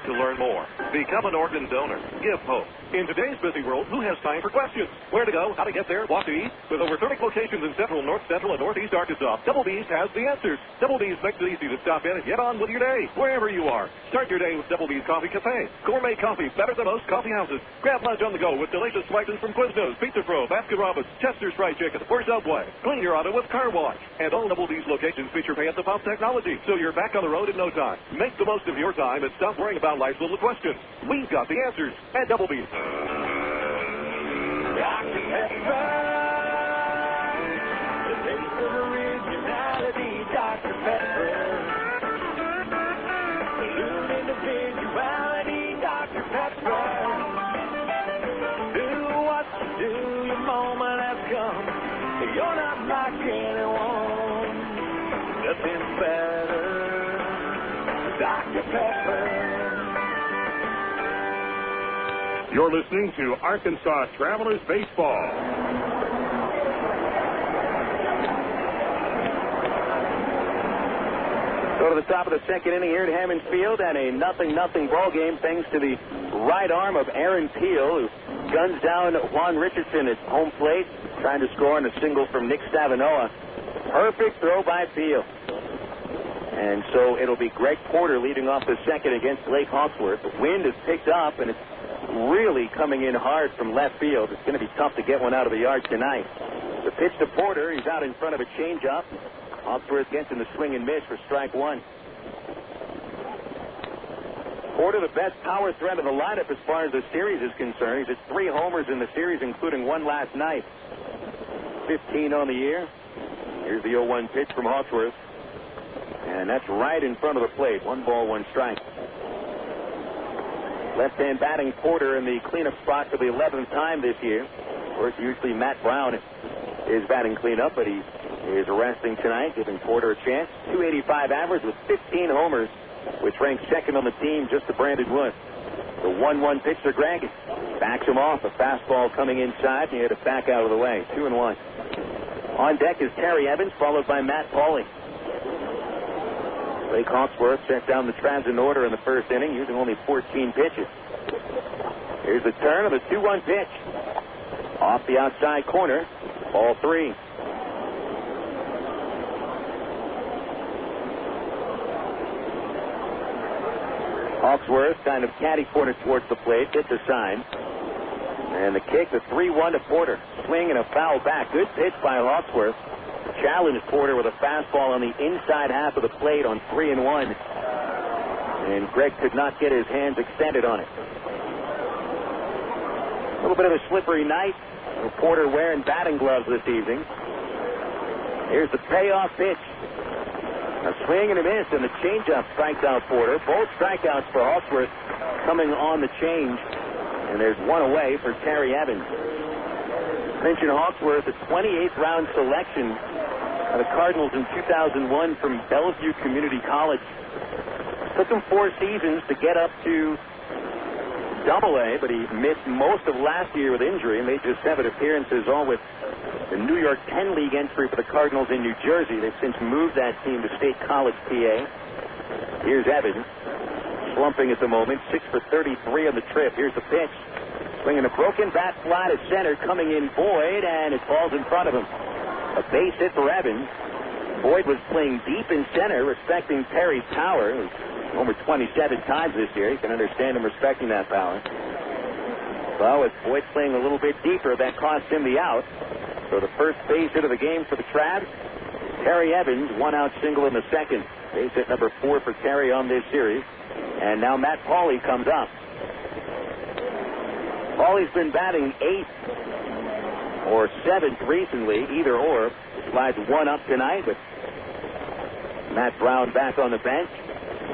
to learn more. Become an organ donor. Give hope. In today's busy world, who has time for questions? Where to go, how to get there, what to eat? With over 30 locations in central, north central, and northeast Arkansas, Double B's has the answers. Double B's makes it easy to stop in and get on with your day, wherever you are. Start your day with Double B's Coffee Cafe. Gourmet coffee, better than most coffee houses. Grab lunch on the go with delicious slices from Quiznos, Pizza Pro, Baskin-Robbins, Chester's Fried Chicken, or Subway. Clean your auto with Car Wash. And all Double B's locations feature pay-at-the-pump technology, so you're back on the road in no time. Make the most of your time and stop worrying about life's little questions. We've got the answers at Double B's. Dr. Pepper, the taste of originality, Dr. Pepper. True individuality, Dr. Pepper. Do what you do, your moment has come. You're not like anyone. Nothing better, Dr. Pepper. You're listening to Arkansas Travelers Baseball. Go to the top of the second inning here at Hammond Field, and a 0-0 ball game thanks to the right arm of Aaron Peel, who guns down Juan Richardson at home plate, trying to score on a single from Nick Stavinoha. Perfect throw by Peel. And so it'll be Greg Porter leading off the second against Blake Hawksworth. The wind has picked up, and it's really coming in hard from left field. It's going to be tough to get one out of the yard tonight. The pitch to Porter. He's out in front of a changeup. Hawksworth gets in the swing and miss for strike one. Porter, the best power threat of the lineup as far as the series is concerned. He's at 3 homers in the series, including one last night. 15 on the year. Here's the 0-1 pitch from Hawksworth. And that's right in front of the plate. 1 ball, 1 strike. Left-hand batting Porter in the cleanup spot for the 11th time this year. Of course, usually Matt Brown is batting cleanup, but he is resting tonight, giving Porter a chance. .285 average with 15 homers, which ranks second on the team just to Brandon Wood. The 1-1 pitch to Greg. Backs him off. A fastball coming inside, and he had to back out of the way. 2-1. On deck is Terry Evans, followed by Matt Pauley. Blake Hawksworth sent down the Travs in order in the first inning, using only 14 pitches. Here's the turn of the 2-1 pitch. Off the outside corner, ball 3. Hawksworth kind of catty-corner towards the plate, gets a sign. And the kick, the 3-1 to Porter. Swing and a foul back. Good pitch by Hawksworth. Challenged Porter with a fastball on the inside half of the plate on 3-1. And Greg could not get his hands extended on it. A little bit of a slippery night. Porter wearing batting gloves this evening. Here's the payoff pitch. A swing and a miss, and the changeup strikes out Porter. Both strikeouts for Hawksworth coming on the change. And there's one away for Terry Evans. Mention Hawksworth, a 28th round selection of the Cardinals in 2001 from Bellevue Community College. Took him 4 seasons to get up to Double-A, but he missed most of last year with injury, made just 7 appearances, all with the New York 10 League entry for the Cardinals in New Jersey. They've since moved that team to State College, PA. Here's Evans, slumping at the moment, 6 for 33 on the trip. Here's the pitch. Swinging a broken bat fly to center, coming in Boyd, and it falls in front of him. A base hit for Evans. Boyd was playing deep in center, respecting Perry's power. He's over 27 times this year. You can understand him respecting that power. Well, with Boyd playing a little bit deeper, that cost him the out. So the first base hit of the game for the Travs. Terry Evans, one out single in the second. Base hit number 4 for Terry on this series. And now Matt Pauley comes up. Pauley's been batting 8th or 7th recently, either or. Slides one up tonight with Matt Brown back on the bench.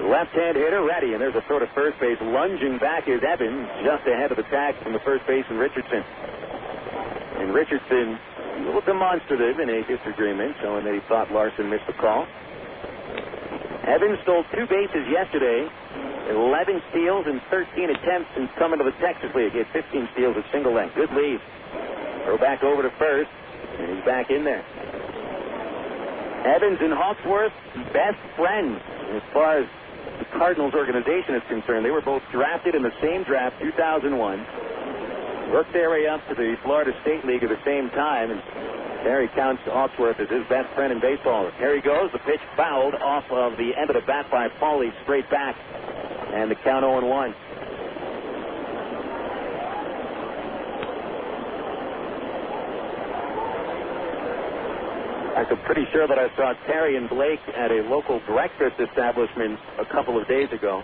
Left-hand hitter ready, and there's a throw to first base. Lunging back is Evans, just ahead of the tag from the first baseman, Richardson. And Richardson, a little demonstrative in a disagreement, showing that he thought Larson missed the call. Evans stole 2 bases yesterday, 11 steals and 13 attempts since coming to the Texas League. He had 15 steals at single length. Good lead. Throw back over to first, and he's back in there. Evans and Hawksworth, best friends as far as the Cardinals organization is concerned. They were both drafted in the same draft, 2001. Worked their way up to the Florida State League at the same time, and Terry counts Hawksworth as his best friend in baseball. Here he goes. The pitch fouled off of the end of the bat by Pauley, straight back, and the count 0-1. I'm pretty sure that I saw Terry and Blake at a local breakfast establishment a couple of days ago.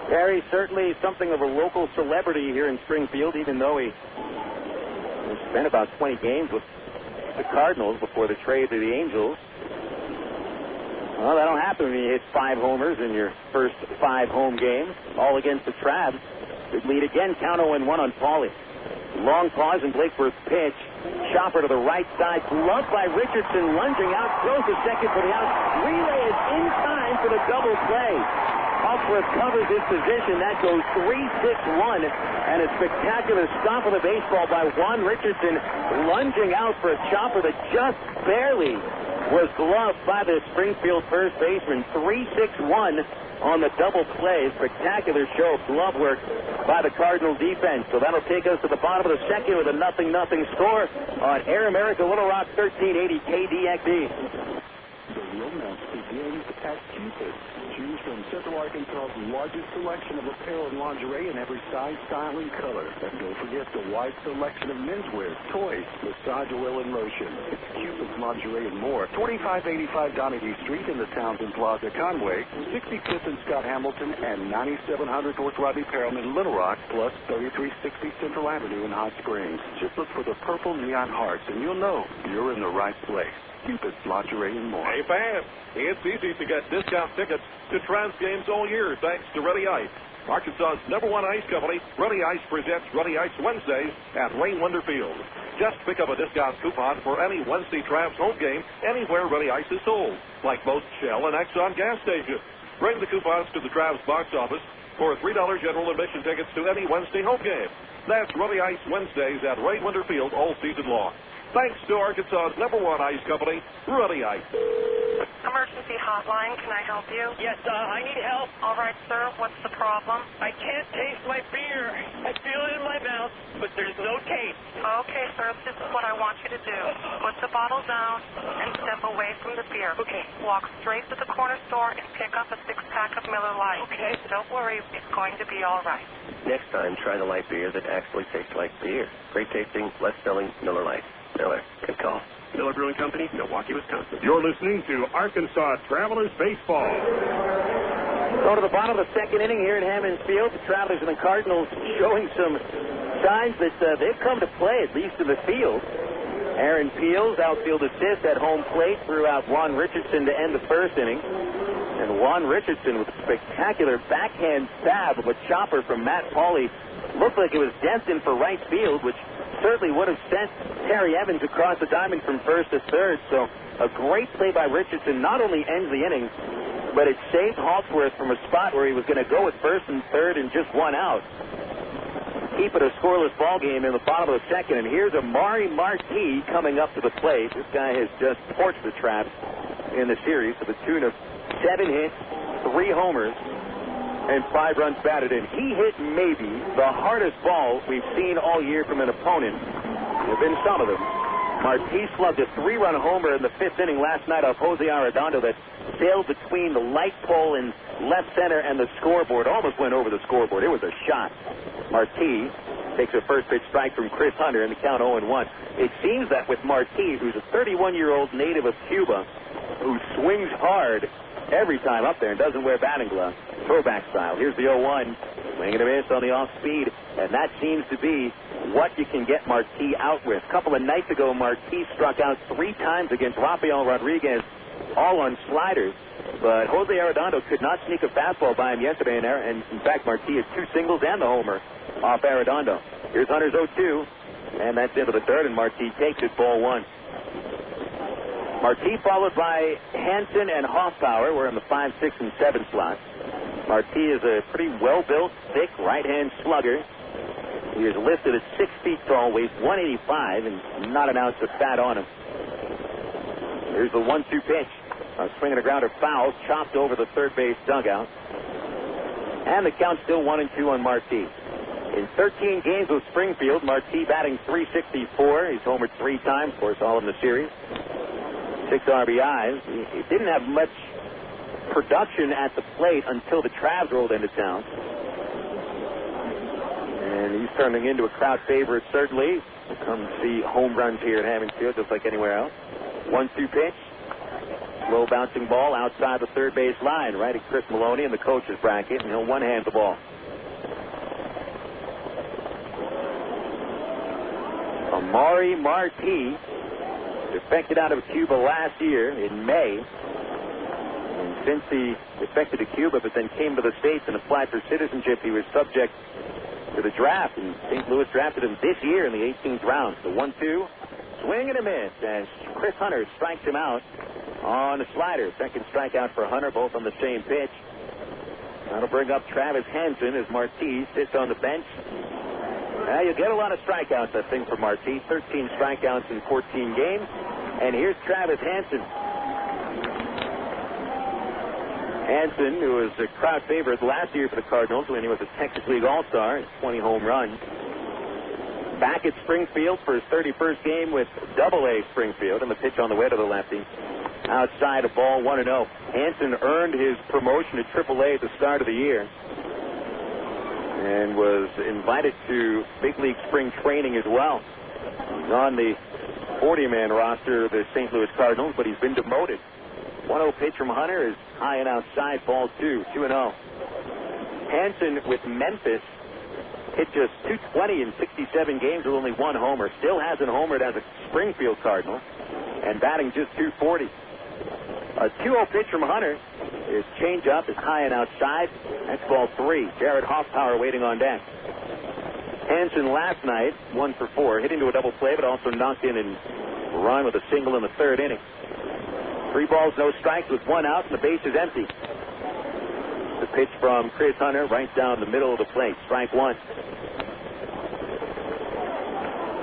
Terry certainly something of a local celebrity here in Springfield, even though he spent about 20 games with the Cardinals before the trade to the Angels. Well, that'll happen when you hit 5 homers in your first 5 home games, all against the Travs. Good lead again, count 0-1 on Pauley. Long pause in Blakeworth's pitch. Chopper to the right side, gloved by Richardson, lunging out, throws a second for the out. Relay is in time for the double play. Hawksworth covers his position. That goes 3-6-1, and a spectacular stop of the baseball by Juan Richardson, lunging out for a chopper that just barely was gloved by the Springfield first baseman. 3-6-1 on the double play. Spectacular show of glove work by the Cardinal defense. So that'll take us to the bottom of the second with a 0-0 score on Air America Little Rock 1380 KDXE. The romance begins at Cupid. Choose from Central Arkansas's largest selection of apparel and lingerie in every size, style, and color. And don't forget the wide selection of menswear, toys, massage oil, and lotion. It's Cupid's Lingerie and more. 2585 Donahue Street in the Townsend Plaza, Conway, 65th and Scott Hamilton, and 9700 North Rodney Perelman in Little Rock, plus 3360 Central Avenue in Hot Springs. Just look for the purple neon hearts, and you'll know you're in the right place. Cupid's Lingerie and more. Hey, fans, it's easy to get discount tickets to Travs games all year thanks to Ready Ice. Arkansas's #1 ice company, Ready Ice presents Ready Ice Wednesdays at Wayne Wonder Field. Just pick up a discount coupon for any Wednesday Travs home game anywhere Ready Ice is sold, like most Shell and Exxon gas stations. Bring the coupons to the Travs box office for $3 general admission tickets to any Wednesday home game. That's Ready Ice Wednesdays at Wayne Wonder Field all season long. Thanks to Arkansas's #1 ice company, Ready Ice. Emergency hotline, can I help you? Yes, I need help. All right, sir, what's the problem? I can't taste my beer. I feel it in my mouth, but there's no taste. Okay, sir, this is what I want you to do. Put the bottle down and step away from the beer. Okay. Walk straight to the corner store and pick up a 6-pack of Miller Lite. Okay. Don't worry, it's going to be all right. Next time, try the light beer that actually tastes like beer. Great tasting, less selling Miller Lite. Miller, good call. Miller Brewing Company, Milwaukee, Wisconsin. You're listening to Arkansas Travelers Baseball. Go to the bottom of the second inning here at Hammons Field. The Travelers and the Cardinals showing some signs that they've come to play, at least in the field. Aaron Peels, outfield assist at home plate, threw out Juan Richardson to end the first inning. And Juan Richardson with a spectacular backhand stab of a chopper from Matt Pauley. Looked like it was destined for right field, which certainly would have sent Terry Evans across the diamond from first to third. So a great play by Richardson not only ends the inning, but it saved Hawksworth from a spot where he was going to go at first and third and just one out. Keep it a scoreless ball game in the bottom of the second. And here's Amari Marti coming up to the plate. This guy has just torched the Travs in the series to the tune of 7 hits, 3 homers, and 5 runs batted in. He hit maybe the hardest ball we've seen all year from an opponent. There have been some of them. Marti slugged a 3-run homer in the 5th inning last night off Jose Arredondo that sailed between the light pole in left center and the scoreboard. Almost went over the scoreboard. It was a shot. Marti takes a first pitch strike from Chris Hunter in the count 0-1. It seems that with Marti, who's a 31-year-old native of Cuba, who swings hard every time up there and doesn't wear batting gloves, throwback style. Here's the 0-1. Swing and a miss on the off speed, and that seems to be what you can get Marti out with. A couple of nights ago, Marti struck out 3 times against Rafael Rodriguez, all on sliders, but Jose Arredondo could not sneak a fastball by him yesterday, and in fact, Marti had 2 singles and the homer off Arredondo. Here's Hunter's 0-2, and that's into the third, and Marti takes it, ball 1. Marti followed by Hansen and Hoffpauir. We're in the 5, 6, and 7 slots. Marti is a pretty well-built, thick right-hand slugger. He is listed at 6 feet tall, weighs 185, and not an ounce of fat on him. Here's the 1-2 pitch. A swing and a grounder foul, chopped over the third base dugout. And the count still 1-2 on Marti. In 13 games with Springfield, Marti batting .364. He's homered 3 times, of course, all in the series. 6 RBIs. He didn't have much production at the plate until the Travs rolled into town. And he's turning into a crowd favorite, certainly. Come see home runs here at Hammond Field, just like anywhere else. 1-2 pitch. Low bouncing ball outside the third base line, right at Chris Maloney in the coach's bracket, and he'll one-hand the ball. Amari Marti defected out of Cuba last year in May. And since he defected to Cuba but then came to the States and applied for citizenship, he was subject to the draft. And St. Louis drafted him this year in the 18th round. The 1-2, swing and a miss as Chris Hunter strikes him out on a slider. Second strikeout for Hunter, both on the same pitch. That'll bring up Travis Hansen as Marti sits on the bench. You get a lot of strikeouts, I think, for Marti. 13 strikeouts in 14 games. And here's Travis Hansen. Hansen, who was a crowd favorite last year for the Cardinals when he was a Texas League All-Star, 20 home runs. Back at Springfield for his 31st game with Double-A Springfield, and the pitch on the way to the lefty. Outside a ball, 1-0. Hansen earned his promotion to Triple-A at the start of the year and was invited to big league spring training as well. He's on the 40-man roster of the St. Louis Cardinals, but he's been demoted. 1-0 pitch from Hunter is high and outside, ball 2, 2-0. Hansen with Memphis hit just .220 in 67 games with only 1 homer. Still hasn't homered as a Springfield Cardinal, and batting just .240. A 2-0 pitch from Hunter. His changeup is high and outside. That's ball 3. Jarrett Hoffpauir waiting on deck. Hansen last night, 1 for 4, hit into a double play, but also knocked in and run with a single in the 3rd inning. 3 balls, no strikes with 1 out, and the base is empty. The pitch from Chris Hunter right down the middle of the plate. Strike 1.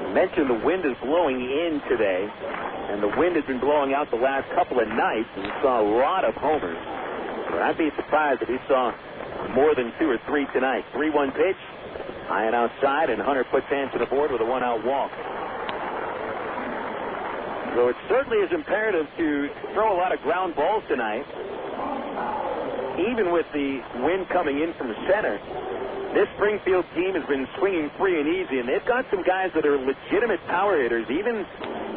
I mentioned the wind is blowing in today, and the wind has been blowing out the last couple of nights, and we saw a lot of homers. But I'd be surprised if we saw more than 2 or 3 tonight. 3-1 pitch, high and outside, and Hunter puts Hansen aboard with a 1-out walk. So it certainly is imperative to throw a lot of ground balls tonight. Even with the wind coming in from center, this Springfield team has been swinging free and easy, and they've got some guys that are legitimate power hitters. Even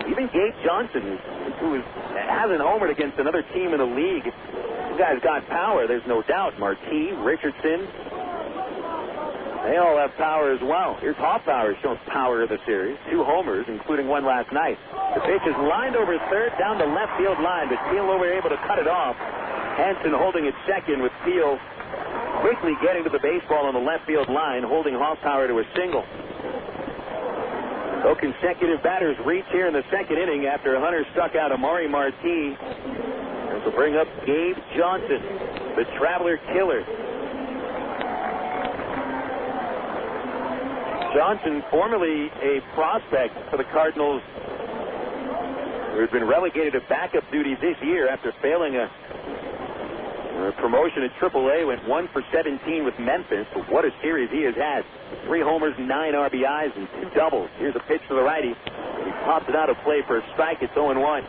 Gabe Johnson, who hasn't homered against another team in the league. This guy's got power, there's no doubt. Marti, Richardson, they all have power as well. Here's Hoffpauir showing power of the series. 2 homers, including 1 last night. The pitch is lined over third down the left field line, but Peel over able to cut it off. Hansen holding at second with Peel quickly getting to the baseball on the left field line, holding Hoffpauir to a single. So consecutive batters reach here in the 2nd inning after Hunter struck out Amari Marti. This will bring up Gabe Johnson, the Traveler killer. Johnson, formerly a prospect for the Cardinals, who had been relegated to backup duty this year after failing a promotion at Triple-A, went 1 for 17 with Memphis. But what a series he has had. 3 homers, 9 RBIs, and 2 doubles. Here's a pitch to the righty. He popped it out of play for a strike. It's 0-1.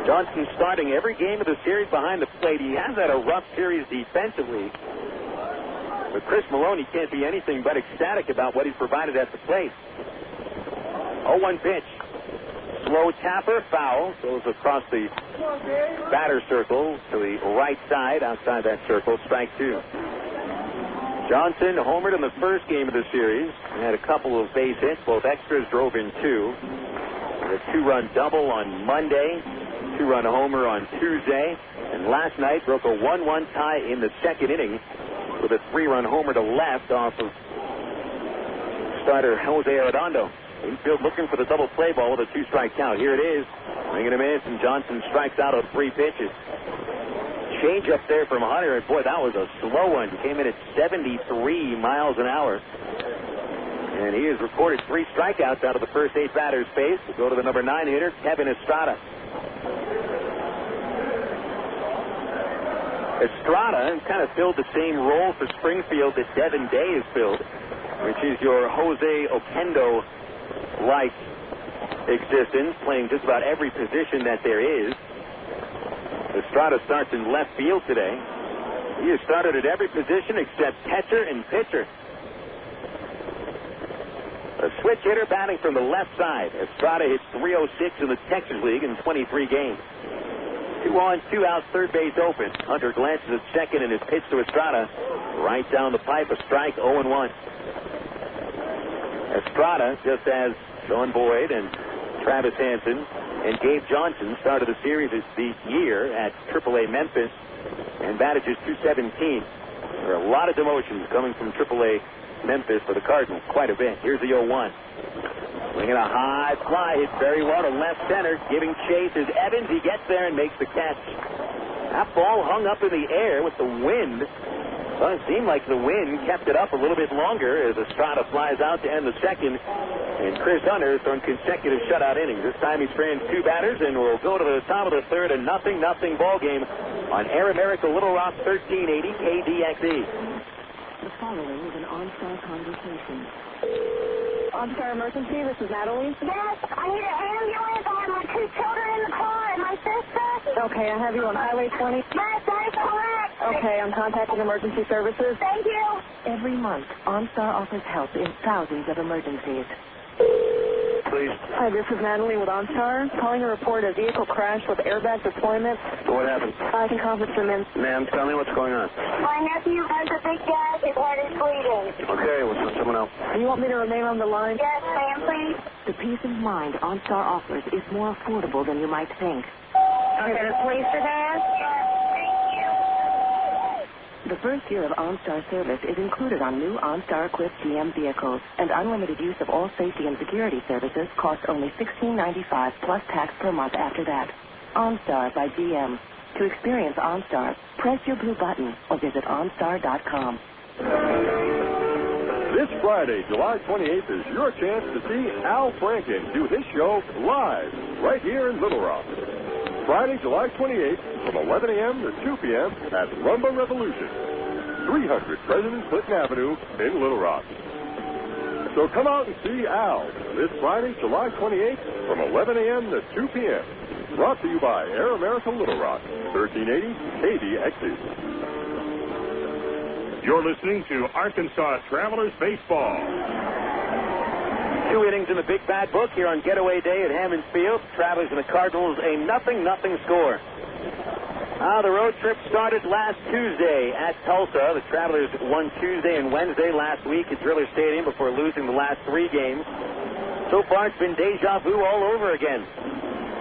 Johnson starting every game of the series behind the plate. He has had a rough series defensively. But Chris Maloney can't be anything but ecstatic about what he's provided at the plate. 0-1 pitch. Slow tapper, foul. Goes across the batter circle to the right side, outside that circle. Strike two. Johnson homered in the first game of the series. He had a couple of base hits. Both extras drove in two. A 2-run double on Monday. 2-run homer on Tuesday. And last night broke a 1-1 tie in the second inning with a 3-run homer to left off of starter Jose Arredondo. Infield looking for the double play ball with a 2-strike count. Here it is. Bringing him in, and Johnson strikes out on 3 pitches. Change up there from Hunter, and boy, that was a slow one. Came in at 73 miles an hour. And he has recorded 3 strikeouts out of the first 8 batters faced. We'll go to the number 9 hitter, Kevin Estrada. Estrada kind of filled the same role for Springfield that Devin Day has filled, which is your Jose Oquendo-like existence, playing just about every position that there is. Estrada starts in left field today. He has started at every position except catcher and pitcher. A switch hitter batting from the left side. Estrada hits .306 in the Texas League in 23 games. 2 on, 2 out, third base open. Hunter glances at second and his pitch to Estrada. Right down the pipe, a strike, 0-1. Estrada, just as Sean Boyd and Travis Hansen and Gabe Johnson started the series the year at AAA Memphis, and batted just .217. There are a lot of demotions coming from AAA Memphis for the Cardinals, quite a bit. Here's the 0-1. Swinging a high fly, hits very well to left center. Giving chase is Evans. He gets there and makes the catch. That ball hung up in the air with the wind. Well, it seemed like the wind kept it up a little bit longer as Estrada flies out to end the second. And Chris Hunter has thrown consecutive shutout innings. This time he's spraying 2 batters, and we'll go to the top of the third, a 0-0 ball game on Air America Little Rock 1380 KDXE. The following is an on-star conversation. On-star emergency, this is Natalie. Yes, I need an ambulance. I have my 2 children in the car and my sister. Okay, I have you on Highway 20. Yes, that is correct. Okay, I'm contacting emergency services. Thank you. Every month, OnStar offers help in thousands of emergencies. Please. Hi, this is Natalie with OnStar. Calling to report a vehicle crash with airbag deployment. What happened? I can conference them in. Ma'am, tell me what's going on. My nephew has a big gag. His head is bleeding. Okay, we'll send someone else. You want me to remain on the line? Yes, ma'am, please. The peace of mind OnStar offers is more affordable than you might think. Okay, the police for that? Yes, thank you. The first year of OnStar service is included on new OnStar-equipped GM vehicles, and unlimited use of all safety and security services costs only $16.95 plus tax per month after that. OnStar by GM. To experience OnStar, press your blue button or visit OnStar.com. This Friday, July 28th, is your chance to see Al Franken do his show live right here in Little Rock. Friday, July 28th, from 11 a.m. to 2 p.m. at Rumba Revolution, 300 President Clinton Avenue in Little Rock. So come out and see Al this Friday, July 28th, from 11 a.m. to 2 p.m. Brought to you by Air America Little Rock, 1380 KDXE. You're listening to Arkansas Travelers Baseball. 2 innings in the big bad book here on Getaway Day at Hammons Field. Travelers and the Cardinals, a 0-0 score. The road trip started last Tuesday at Tulsa. The Travelers won Tuesday and Wednesday last week at Driller Stadium before losing the last 3 games. So far, it's been deja vu all over again,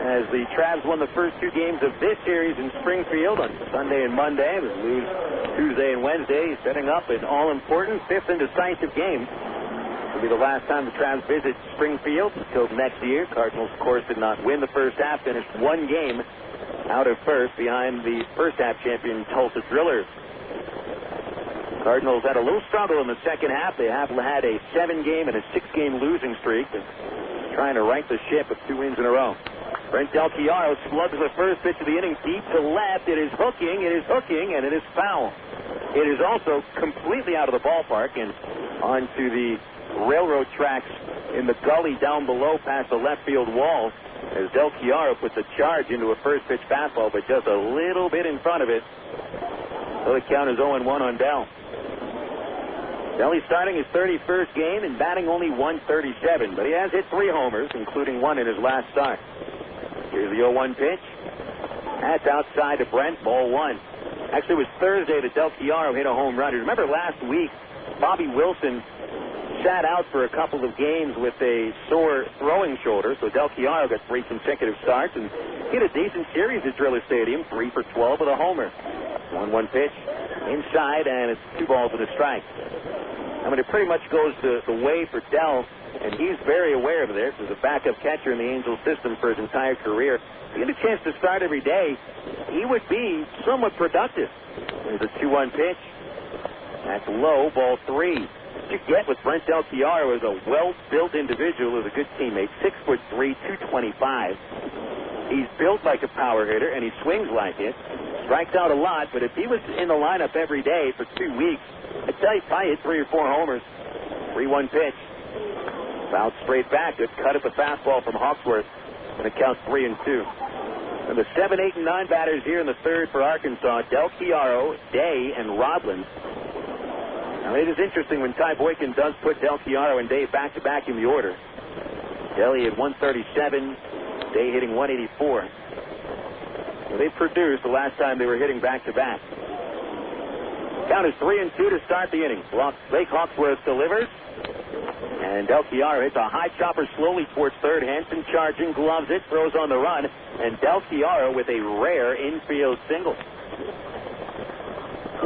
as the Travs won the first 2 games of this series in Springfield on Sunday and Monday. They lose Tuesday and Wednesday, setting up an all-important 5th and decisive game. Will be the last time the Travs visit Springfield until next year. Cardinals, of course, did not win the first half, finished 1 game out of first behind the first half champion Tulsa Drillers. Cardinals had a little struggle in the second half. They have had a 7-game and a 6-game losing streak, and trying to right the ship with 2 wins in a row. Brent Del Chiaro slugs the first pitch of the inning deep to left. It is hooking, and it is foul. It is also completely out of the ballpark and onto the railroad tracks in the gully down below past the left field wall as Del Chiaro puts a charge into a first pitch fastball, but just a little bit in front of it. So the count is 0-1 on Del. Del's starting his 31st game and batting only .137, but he has hit 3 homers, including 1 in his last start. Here's the 0-1 pitch. That's outside to Brent, ball 1. Actually, it was Thursday that Del Chiaro hit a home run. Remember last week, Bobby Wilson sat out for a couple of games with a sore throwing shoulder, so Del Chiaro got 3 consecutive starts and hit a decent series at Driller Stadium, 3 for 12 with a homer. 1-1 pitch inside, and it's 2 balls and a strike. I mean, it pretty much goes the way for Del, and he's very aware of this as a backup catcher in the Angels system for his entire career. If he had a chance to start every day, he would be somewhat productive. There's a 2-1 pitch. That's low, ball 3. What you get with Brent Del Chiaro is a well-built individual who's a good teammate, 6'3", 225. He's built like a power hitter, and he swings like it. Strikes out a lot, but if he was in the lineup every day for 2 weeks, I'd tell you, probably hit 3 or 4 homers. 3-1 pitch. Fouled straight back. Good cut at the fastball from Hawksworth. And it counts 3-2. And the 7, 8, and 9 batters here in the third for Arkansas, Del Chiaro, Day, and Rodland. Now, it is interesting when Ty Boykin does put Del Chiaro and Day back-to-back in the order. Del hit 137, Day hitting 184. Well, they produced the last time they were hitting back-to-back. Count is 3-2 to start the inning. Blake Hawksworth delivers, and Del Chiaro hits a high chopper slowly towards third. Hansen charging, gloves it, throws on the run, and Del Chiaro with a rare infield single.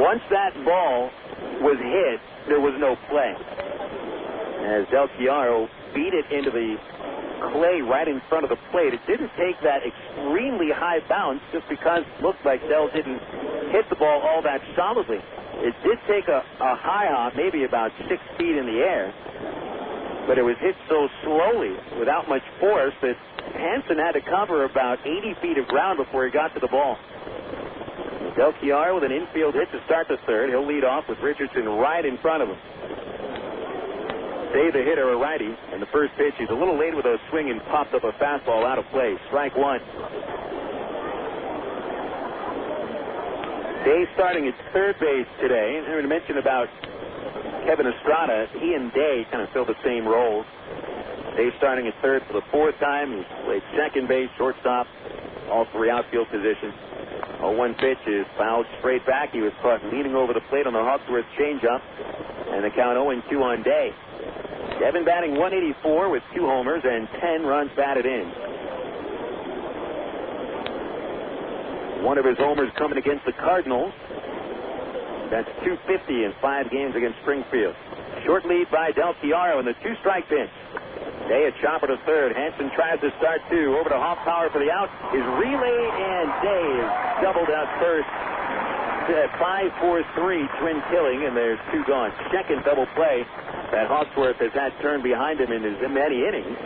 Once that ball was hit, there was no play, as Del Chiaro beat it into the clay right in front of the plate. It didn't take that extremely high bounce just because it looked like Del didn't hit the ball all that solidly. It did take a high hop, maybe about 6 feet in the air, but it was hit so slowly without much force that Hansen had to cover about 80 feet of ground before he got to the ball. Del Chiaro with an infield hit to start the third. He'll lead off with Richardson right in front of him. Day, the hitter, a righty, and the first pitch, he's a little late with a swing and popped up a fastball out of play. Strike 1. Day starting at third base today. And I'm going to mention about Kevin Estrada. He and Day kind of fill the same roles. Day starting at third for the 4th time. He's played second base, shortstop, all 3 outfield positions. 0-1 pitch is fouled straight back. He was caught leaning over the plate on the Hawksworth changeup. And the count 0-2 on Day. Kevin batting 184 with 2 homers and 10 runs batted in. One of his homers coming against the Cardinals. That's 250 in 5 games against Springfield. Short lead by Del Chiaro in the 2-strike pitch. Day a chopper to third. Hansen tries to start 2. Over to Hoffpauir for the out. His relay, and Day is doubled out first. 5-4-3 twin killing, and there's 2 gone. Second double play that Hawksworth has had turned behind him in his many innings.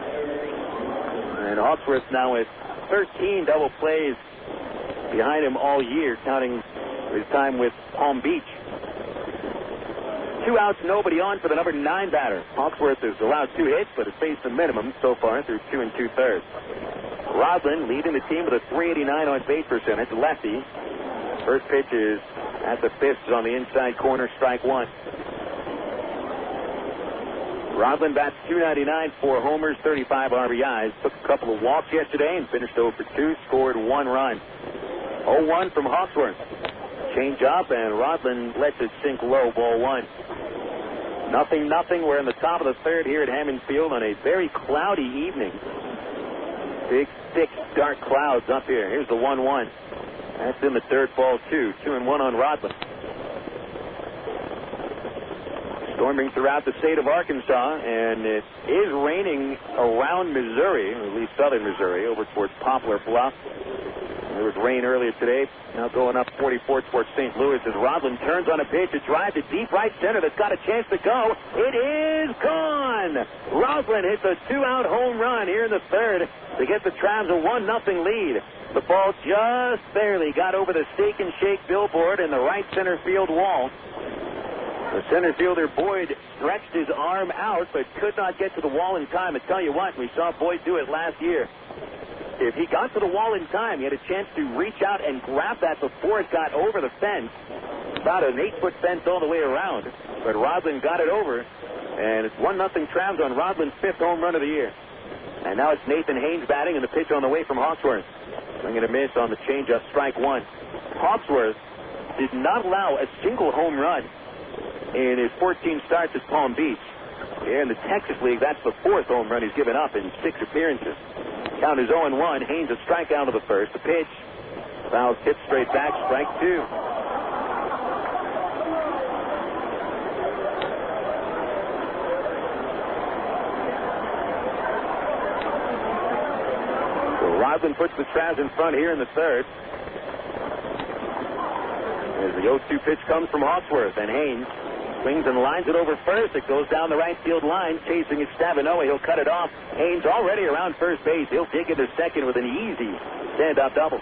And Hawksworth now with 13 double plays behind him all year, counting his time with Palm Beach. 2 outs, nobody on for the number 9 batter. Hawksworth has allowed 2 hits, but has faced the minimum so far through 2 2/3. Rodland leading the team with a .389 on base percentage, lefty. First pitch is at the fists on the inside corner, strike 1. Rodland bats .299, 4 homers, 35 RBIs. Took a couple of walks yesterday and finished 0 for 2, scored 1 run. 0-1 from Hawksworth. Change up, and Rodland lets it sink low, ball 1. 0-0. We're in the top of the third here at Hammond Field on a very cloudy evening. Big, thick, dark clouds up here. Here's the 1-1. That's in the third, ball 2. 2-1 on Rodland. Storming throughout the state of Arkansas, and it is raining around Missouri, or at least southern Missouri, over towards Poplar Bluff. There was rain earlier today. Now going up 44 towards St. Louis as Rodlin turns on a pitch. A drive to deep right center that's got a chance to go. It is gone. Rodlin hits a 2-out home run here in the third to get the Travs a 1-0 lead. The ball just barely got over the Steak and Shake billboard in the right center field wall. The center fielder Boyd stretched his arm out but could not get to the wall in time. I tell you what, we saw Boyd do it last year. If he got to the wall in time, he had a chance to reach out and grab that before it got over the fence. About an 8-foot fence all the way around. But Rodlin got it over, and it's 1-0 Travs on Rodlin's 5th home run of the year. And now it's Nathan Haynes batting, and the pitch on the way from Hawksworth. Swing and a miss on the changeup, strike one. Hawksworth did not allow a single home run in his 14 starts at Palm Beach. Here in the Texas League, that's the 4th home run he's given up in 6 appearances. Count is 0-1. Haynes a strikeout of the first. The pitch. Fouls hit straight back. Strike two. So Rodlin puts the Travs in front here in the third. As the 0-2 pitch comes from Hawksworth, and Haynes swings and lines it over first. It goes down the right field line. Chasing it Stavinoha. He'll cut it off. Haynes already around first base. He'll dig into second with an easy stand-up double.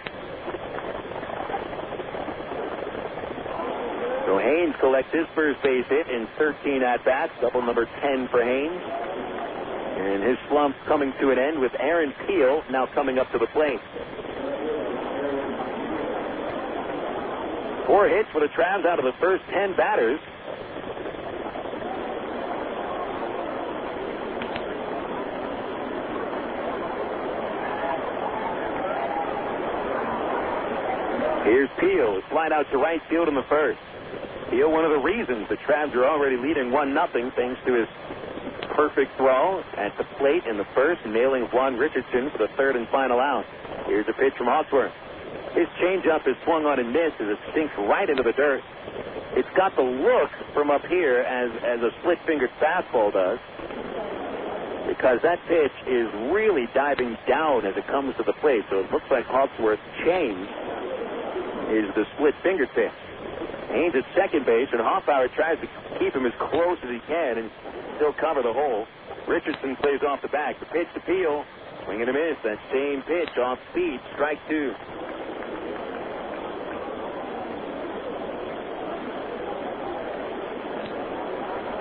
So Haynes collects his first base hit in 13 at-bats. Double number 10 for Haynes. And his slump coming to an end with Aaron Peel now coming up to the plate. 4 hits for the Travs out of the first 10 batters. Here's Peel. Slide out to right field in the first. Peel, one of the reasons the Travs are already leading 1-0 thanks to his perfect throw at the plate in the first, nailing Juan Richardson for the third and final out. Here's a pitch from Hawksworth. His changeup is swung on and missed as it sinks right into the dirt. It's got the look from up here as a split-fingered fastball does, because that pitch is really diving down as it comes to the plate. So it looks like Hawksworth's change is the split-fingered pitch. Haynes at second base, and Hoffpauir tries to keep him as close as he can and still cover the hole. Richardson plays off the back. The pitch to Peel. Swing and a miss. That same pitch off speed. Strike two.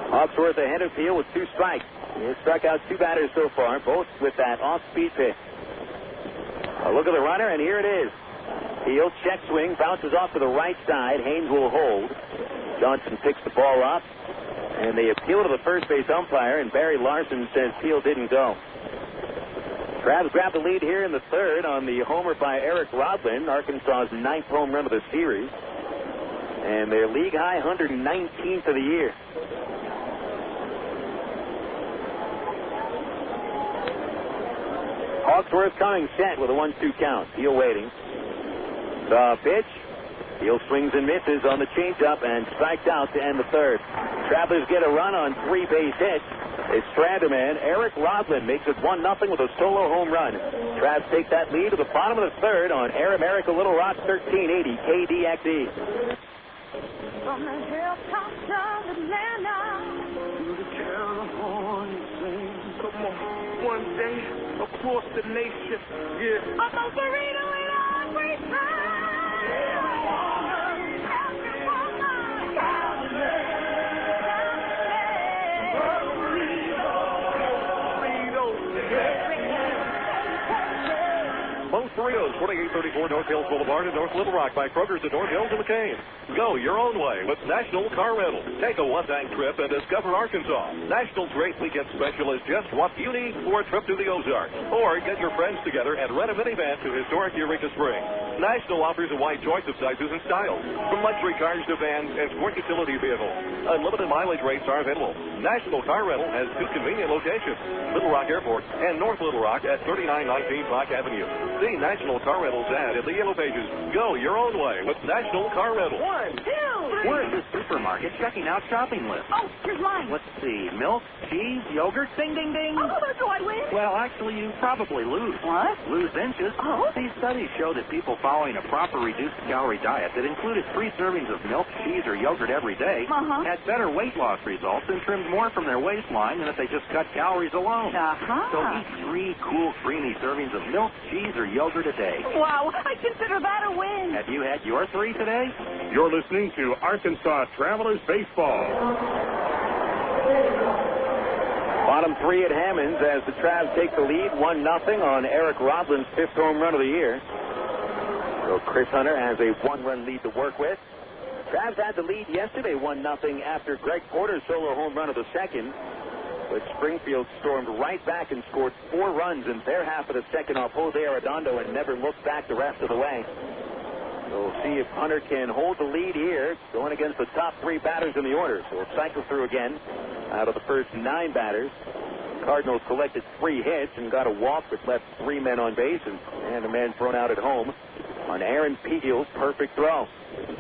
Hawksworth ahead of Peel with 2 strikes. He has struck out 2 batters so far, both with that off-speed pitch. A look at the runner, and here it is. Peel, check swing, bounces off to the right side. Haynes will hold. Johnson picks the ball up, and they appeal to the first base umpire, and Barry Larson says Peel didn't go. Travs grab the lead here in the third on the homer by Eric Rodlin, Arkansas's 9th home run of the series, and their league-high 119th of the year. Hawksworth coming set with a 1-2 count. Peel waiting. The pitch. Peel swings and misses on the changeup and strikes out to end the third. Travelers get a run on 3 base hits. It's Stranderman. Eric Rodlin makes it 1-0 with a solo home run. Travs take that lead to the bottom of the third on Air America Little Rock 1380 KDXE. From the hilltops of Atlanta to the California sing. Come on, one day across the nation, yeah. I'm a burrito in every time. Most Burritos, 2834 North Hills Boulevard in North Little Rock by Kroger's at North Hills and McCain. Go your own way with National Car Rental. Take a one-night trip and discover Arkansas. National's great weekend special is just what you need for a trip to the Ozarks. Or get your friends together and rent a minivan to historic Eureka Springs. National offers a wide choice of sizes and styles, from luxury cars to vans and sport utility vehicles. Unlimited mileage rates are available. National Car Rental has 2 convenient locations, Little Rock Airport and North Little Rock at 3919 Park Avenue. See National Car Rental's ad in the yellow pages. Go your own way with National Car Rental. 1, 2, 3. We're at the supermarket checking out shopping lists. Oh, here's mine. Let's see. Milk, cheese, yogurt, ding, ding, ding. Oh, do I win? Well, actually, you probably lose. What? Lose inches. Oh? These studies show that people following a proper reduced-calorie diet that included 3 servings of milk, cheese, or yogurt every day had better weight loss results and trimmed more from their waistline than if they just cut calories alone. So eat 3 cool, creamy servings of milk, cheese, or yogurt a day. Wow, I consider that a win. Have you had your 3 today? You're listening to Arkansas Travelers Baseball. Bottom 3 at Hammonds as the Travs take the lead 1-0 on Eric Rodlin's 5th home run of the year. So Chris Hunter has a 1-run lead to work with. Travs had the lead yesterday 1-0 after Greg Porter's solo home run of the 2nd. But Springfield stormed right back and scored 4 runs in their half of the 2nd off Jose Arredondo and never looked back the rest of the way. So we'll see if Hunter can hold the lead here going against the top 3 batters in the order. So we'll cycle through again. Out of the first 9 batters, Cardinals collected 3 hits and got a walk, but left 3 men on base and a man thrown out at home on Aaron Peel's perfect throw.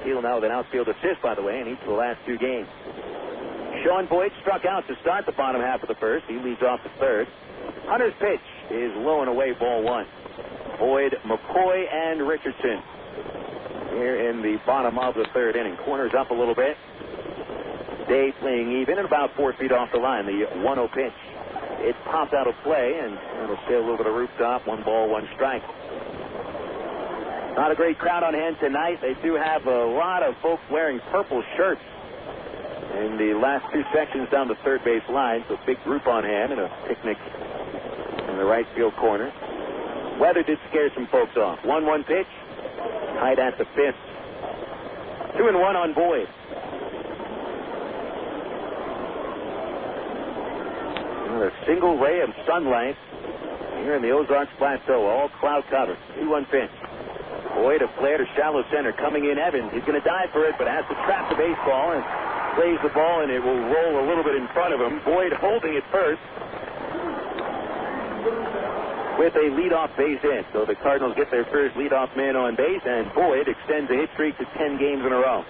Peel now with an outfield assist, by the way, in each of the last 2 games. Sean Boyd struck out to start the bottom half of the first. He leads off the 3rd. Hunter's pitch is low and away, ball 1. Boyd, McCoy, and Richardson here in the bottom of the 3rd inning. Corners up a little bit. Day playing even and about 4 feet off the line. The 1-0 pitch. It popped out of play and it'll sail over the rooftop. 1 ball, 1 strike. Not a great crowd on hand tonight. They do have a lot of folks wearing purple shirts in the last 2 sections down the third base line. So big group on hand and a picnic in the right field corner. Weather did scare some folks off. 1-1 pitch. Tied at the 5th. 2-1 on Boyd. A single ray of sunlight here in the Ozarks Plateau, all cloud cover. 2-1 pitch. Boyd, a flare to shallow center, coming in Evans. He's going to dive for it, but has to trap the baseball and plays the ball, and it will roll a little bit in front of him. Boyd holding it first with a leadoff base hit. So the Cardinals get their first leadoff man on base, and Boyd extends a hit streak to 10 games in a row.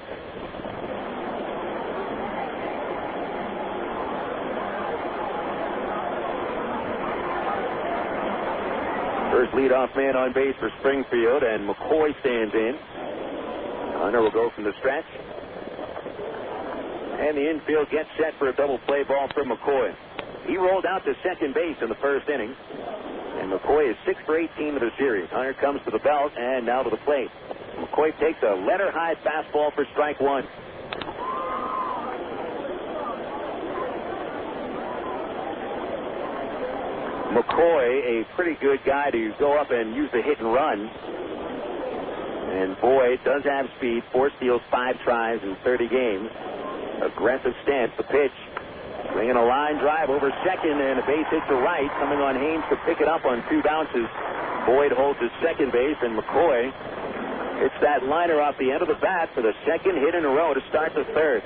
First leadoff man on base for Springfield, and McCoy stands in. Hunter will go from the stretch. And the infield gets set for a double play ball from McCoy. He rolled out to second base in the first inning. And McCoy is 6 for 18 of the series. Hunter comes to the belt and now to the plate. McCoy takes a letter-high fastball for strike 1. McCoy, a pretty good guy to go up and use the hit and run. And Boyd does have speed. 4 steals, 5 tries in 30 games. Aggressive stance. The pitch. Swinging a line drive over second and a base hit to right. Coming on Haynes to pick it up on 2 bounces. Boyd holds his second base, and McCoy hits that liner off the end of the bat for the 2nd hit in a row to start the 3rd.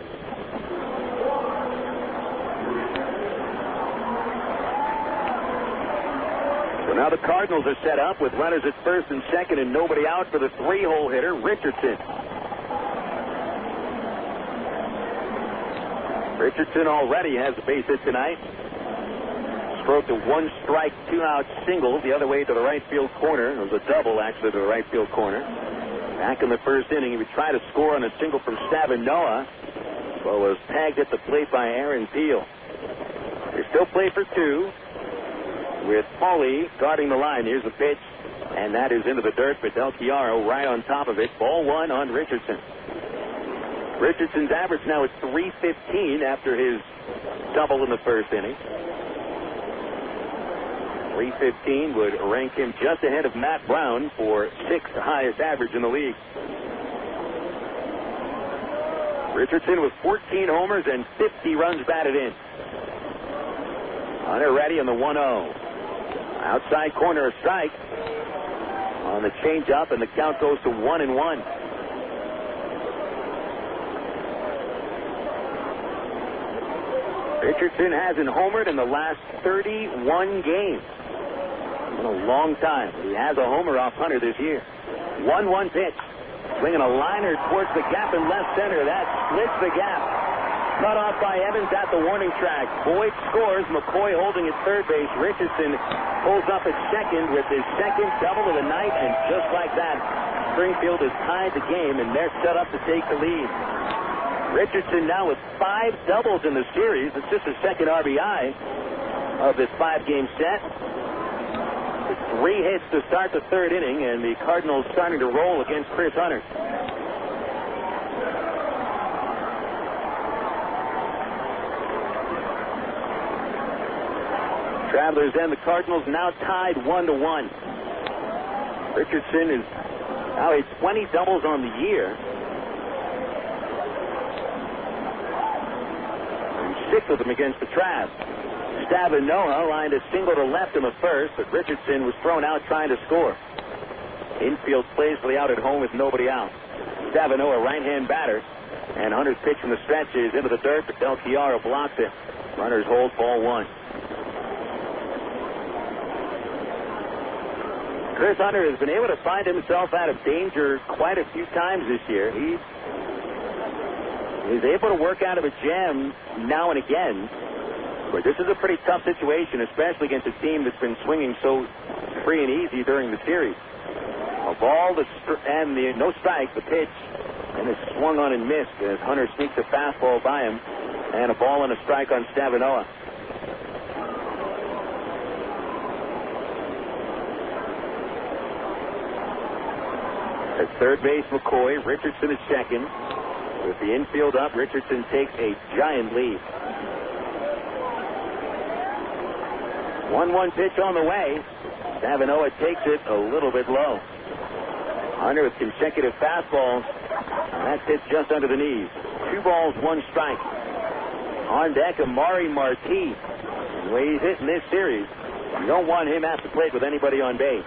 So now the Cardinals are set up with runners at first and second and nobody out for the 3-hole hitter, Richardson. Richardson already has a base hit tonight. Stroked a 1-strike, 2-out single the other way to the right field corner. It was a double, actually, to the right field corner. Back in the first inning, he would try to score on a single from Stavinoha, but was tagged at the plate by Aaron Peel. They still play for 2 with Pauly guarding the line. Here's the pitch, and that is into the dirt, but Del Chiaro right on top of it. Ball 1 on Richardson. Richardson's average now is .315 after his double in the first inning. .315 would rank him just ahead of Matt Brown for 6th highest average in the league. Richardson with 14 homers and 50 runs batted in. Hunter ready on the 1-0. Outside corner, a strike on the changeup, and the count goes to 1-1. Richardson hasn't homered in the last 31 games. In a long time. He has a homer off Hunter this year. 1-1 pitch. Swinging a liner towards the gap in left center. That splits the gap. cut off by Evans at the warning track. Boyd scores. McCoy holding at third base. Richardson pulls up at second with his second double of the night, and just like that, Springfield has tied the game, and they're set up to take the lead. Richardson now with 5 doubles in the series. It's just his second RBI of this 5-game set. 3 hits to start the third inning, and the Cardinals starting to roll against Chris Hunter. Travelers and the Cardinals now tied 1-1. Richardson is now hit 20 doubles on the year. And 6 of them against the Travs. Stavinoha lined a single to left in the first, but Richardson was thrown out trying to score. Infield plays for the out at home with nobody out. Stavinoha, right-hand batter, and Hunter's pitch from the stretch is into the dirt, but Del Chiaro blocks it. Runners hold, ball 1. Chris Hunter has been able to find himself out of danger quite a few times this year. He's able to work out of a jam now and again. But this is a pretty tough situation, especially against a team that's been swinging so free and easy during the series. A ball and no strike, the pitch, and it's swung on and missed as Hunter sneaks a fastball by him, and a ball and a strike on Stavinoha. At third base, McCoy. Richardson is second. With the infield up, Richardson takes a giant lead. 1-1 pitch on the way. Stavinoha takes it a little bit low. Hunter with consecutive fastballs. That's hit just under the knees. 2 balls, 1 strike. On deck, Amari Marti. The way he's hitting this series, you don't want him at the plate with anybody on base.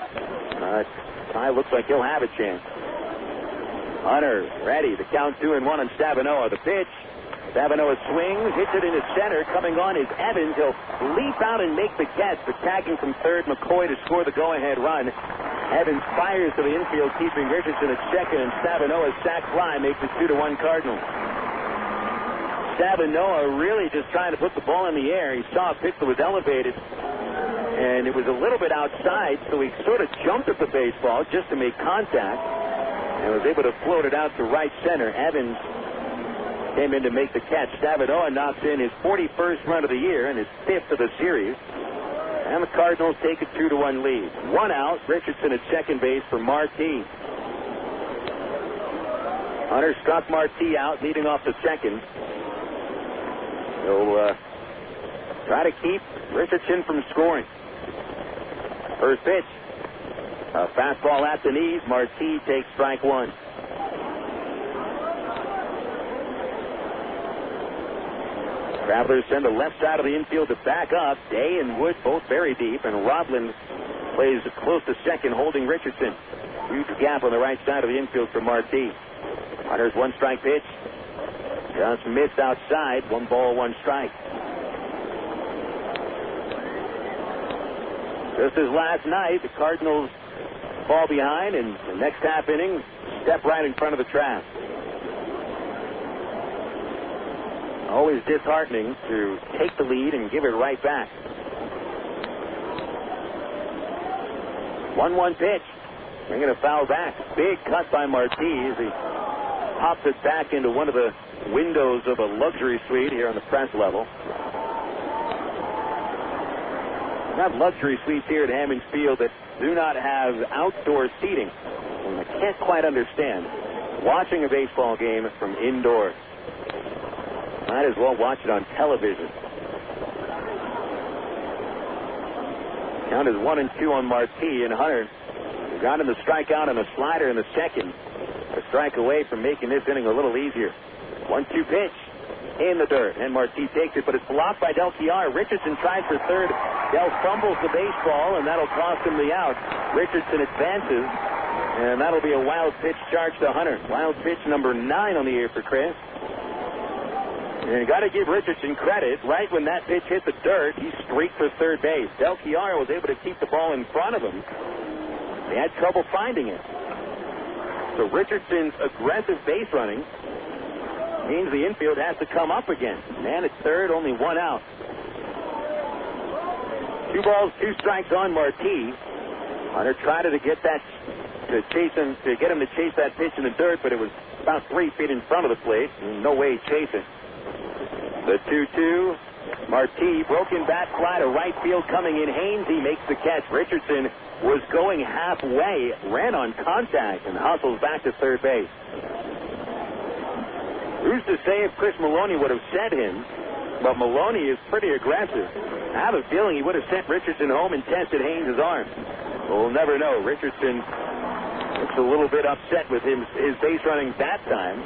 Ty looks like he'll have a chance. Hunter ready. The count 2-1 on Stavinoha. The pitch. Stavinoha swings, hits it into center. Coming on is Evans. He'll leap out and make the catch. Attacking from third, McCoy to score the go-ahead run. Evans fires to the infield, keeping Richardson at second, and Stavinoha's sac fly makes it 2-1 Cardinals. Stavinoha really just trying to put the ball in the air. He saw a pitch that was elevated, and it was a little bit outside, so he sort of jumped at the baseball just to make contact, and was able to float it out to right center. Evans came in to make the catch. Stavinoha knocks in his 41st run of the year and his 5th of the series. And the Cardinals take a 2-1 lead. 1 out. Richardson at second base for Marti. Hunter struck Marti out, leading off the second. He'll try to keep Richardson from scoring. First pitch. A fastball at the knees. Marti takes strike 1. Travelers send the left side of the infield to back up. Day and Wood both very deep, and Rodland plays close to second, holding Richardson. Huge gap on the right side of the infield for Marti. Hunter's 1-strike pitch. Just missed outside. 1 ball, 1 strike. Just as last night, the Cardinals fall behind, and the next half inning, step right in front of the trap. Always disheartening to take the lead and give it right back. 1-1 pitch. Bringing a foul back. Big cut by Marti as he pops it back into one of the windows of a luxury suite here on the press level. We have luxury suites here at Hammons Field that do not have outdoor seating. And I can't quite understand watching a baseball game from indoors. Might as well watch it on television. Count is 1-2 on Marti, and Hunter got him the strikeout and a slider in the second. A strike away from making this inning a little easier. 1-2 pitch in the dirt, and Marti takes it, but it's blocked by Del Chiaro. Richardson tries for third. Del fumbles the baseball, and that'll cost him the out. Richardson advances, and that'll be a wild pitch charge to Hunter. Wild pitch number 9 on the year for Chris. And you got to give Richardson credit. Right when that pitch hit the dirt, he streaked for third base. Del Chiaro was able to keep the ball in front of him. They had trouble finding it. So Richardson's aggressive base running means the infield has to come up again. Man at third, only one out. 2 balls, 2 strikes on Marti. Hunter tried to get that to get him to chase that pitch in the dirt, but it was about 3 feet in front of the plate. No way he'd chase it. The 2-2. Marti, broken bat fly to right field coming in. Haynes, he makes the catch. Richardson was going halfway, ran on contact, and hustles back to third base. Who's to say if Chris Maloney would have sent him, but Maloney is pretty aggressive. I have a feeling he would have sent Richardson home and tested Haynes' arm. We'll never know. Richardson looks a little bit upset with his base running that time.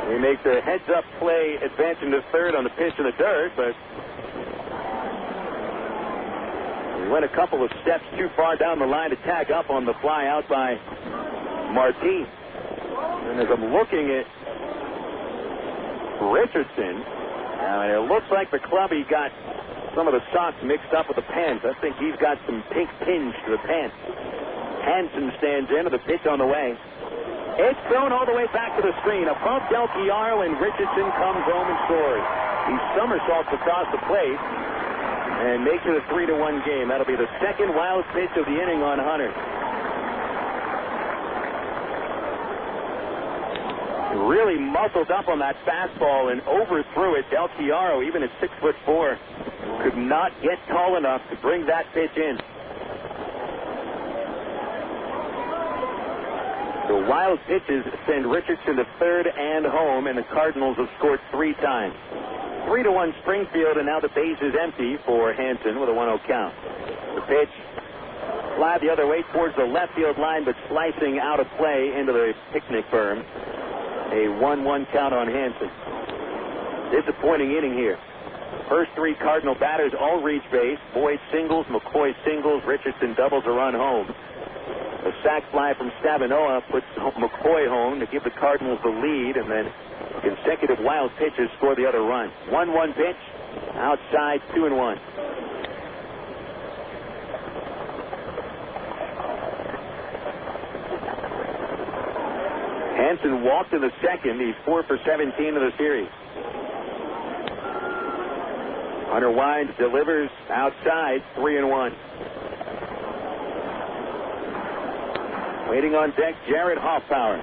He makes a heads-up play advancing to third on the pitch in the dirt, but he went a couple of steps too far down the line to tag up on the fly out by Marti. And as I'm looking at Richardson, it looks like the clubby got some of the socks mixed up with the pants. I think he's got some pink tinge to the pants. Hansen stands in with the pitch on the way. It's thrown all the way back to the screen. Above Del Chiaro, and Richardson comes home and scores. He somersaults across the plate and makes it a 3-1 game. That'll be the second wild pitch of the inning on Hunter. Really muscled up on that fastball and overthrew it. Del Chiaro, even at 6'4", could not get tall enough to bring that pitch in. The wild pitches send Richardson to third and home, and the Cardinals have scored 3 times. 3-1 Springfield, and now the base is empty for Hansen with a 1-0 count. The pitch fly the other way towards the left field line, but slicing out of play into the picnic berm. A 1-1 count on Hansen. Disappointing inning here. First 3 Cardinal batters all reach base. Boyd singles, McCoy singles, Richardson doubles a run home. A sac fly from Stavinoha puts McCoy home to give the Cardinals the lead, and then consecutive wild pitches score the other run. 1-1 pitch, outside, 2-1. Hansen walked in the second. He's 4 for 17 of the series. Hunter winds, delivers, outside, 3-1. Waiting on deck, Jarrett Hoffpauir.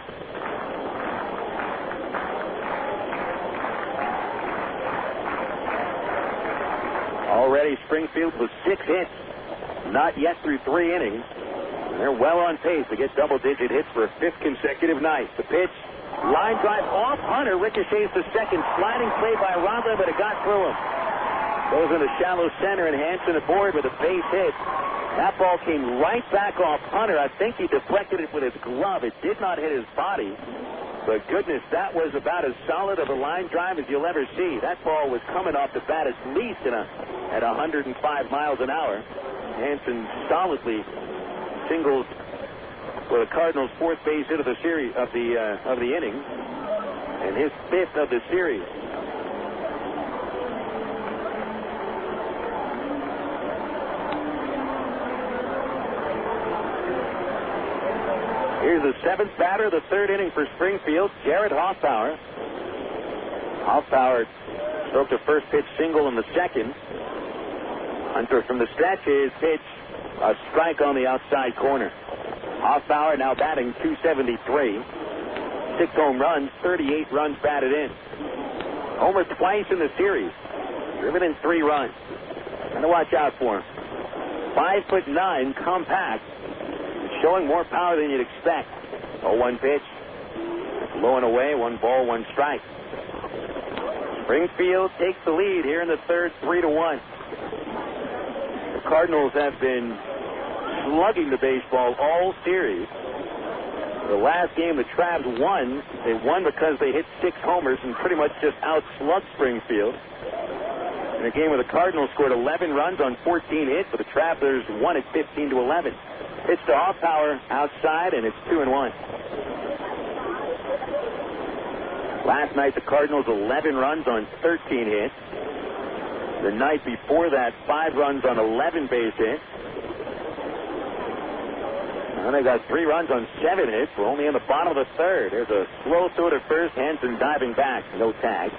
Already Springfield with 6 hits. Not yet through 3 innings. They're well on pace to get double-digit hits for a 5th consecutive night. The pitch, line drive off Hunter, ricochets to second. Sliding play by Ronda, but it got through him. Goes in the shallow center, and Hansen aboard with a base hit. That ball came right back off Hunter. I think he deflected it with his glove. It did not hit his body. But goodness, that was about as solid of a line drive as you'll ever see. That ball was coming off the bat at least at 105 miles an hour. Hansen solidly singles for the Cardinals' 4th base hit of the series of the inning, and his 5th of the series. Here's the 7th batter of the 3rd inning for Springfield, Jarrett Hoffpauir. Hoffpauir stroked a first pitch single in the 2nd. Hunter from the stretch, his pitch, a strike on the outside corner. Hoffpauir now batting .273. 6 home runs, 38 runs batted in. Homer twice in the series. Driven in 3 runs. Got to watch out for him. 5'9", compact. Showing more power than you'd expect. 0-1 pitch. Low and away, 1 ball, 1 strike. Springfield takes the lead here in the 3rd, 3-1. The Cardinals have been slugging the baseball all series. The last game the Travs won. They won because they hit 6 homers and pretty much just outslugged Springfield. In a game where the Cardinals scored 11 runs on 14 hits, but the Travelers won at 15-11. Pitch to Hoffpauir outside, and it's 2-1. Last night, the Cardinals 11 runs on 13 hits. The night before that, 5 runs on 11 base hits. And they got 3 runs on 7 hits. We're only in the bottom of the third. There's a slow throw to first. Hansen diving back. No tag.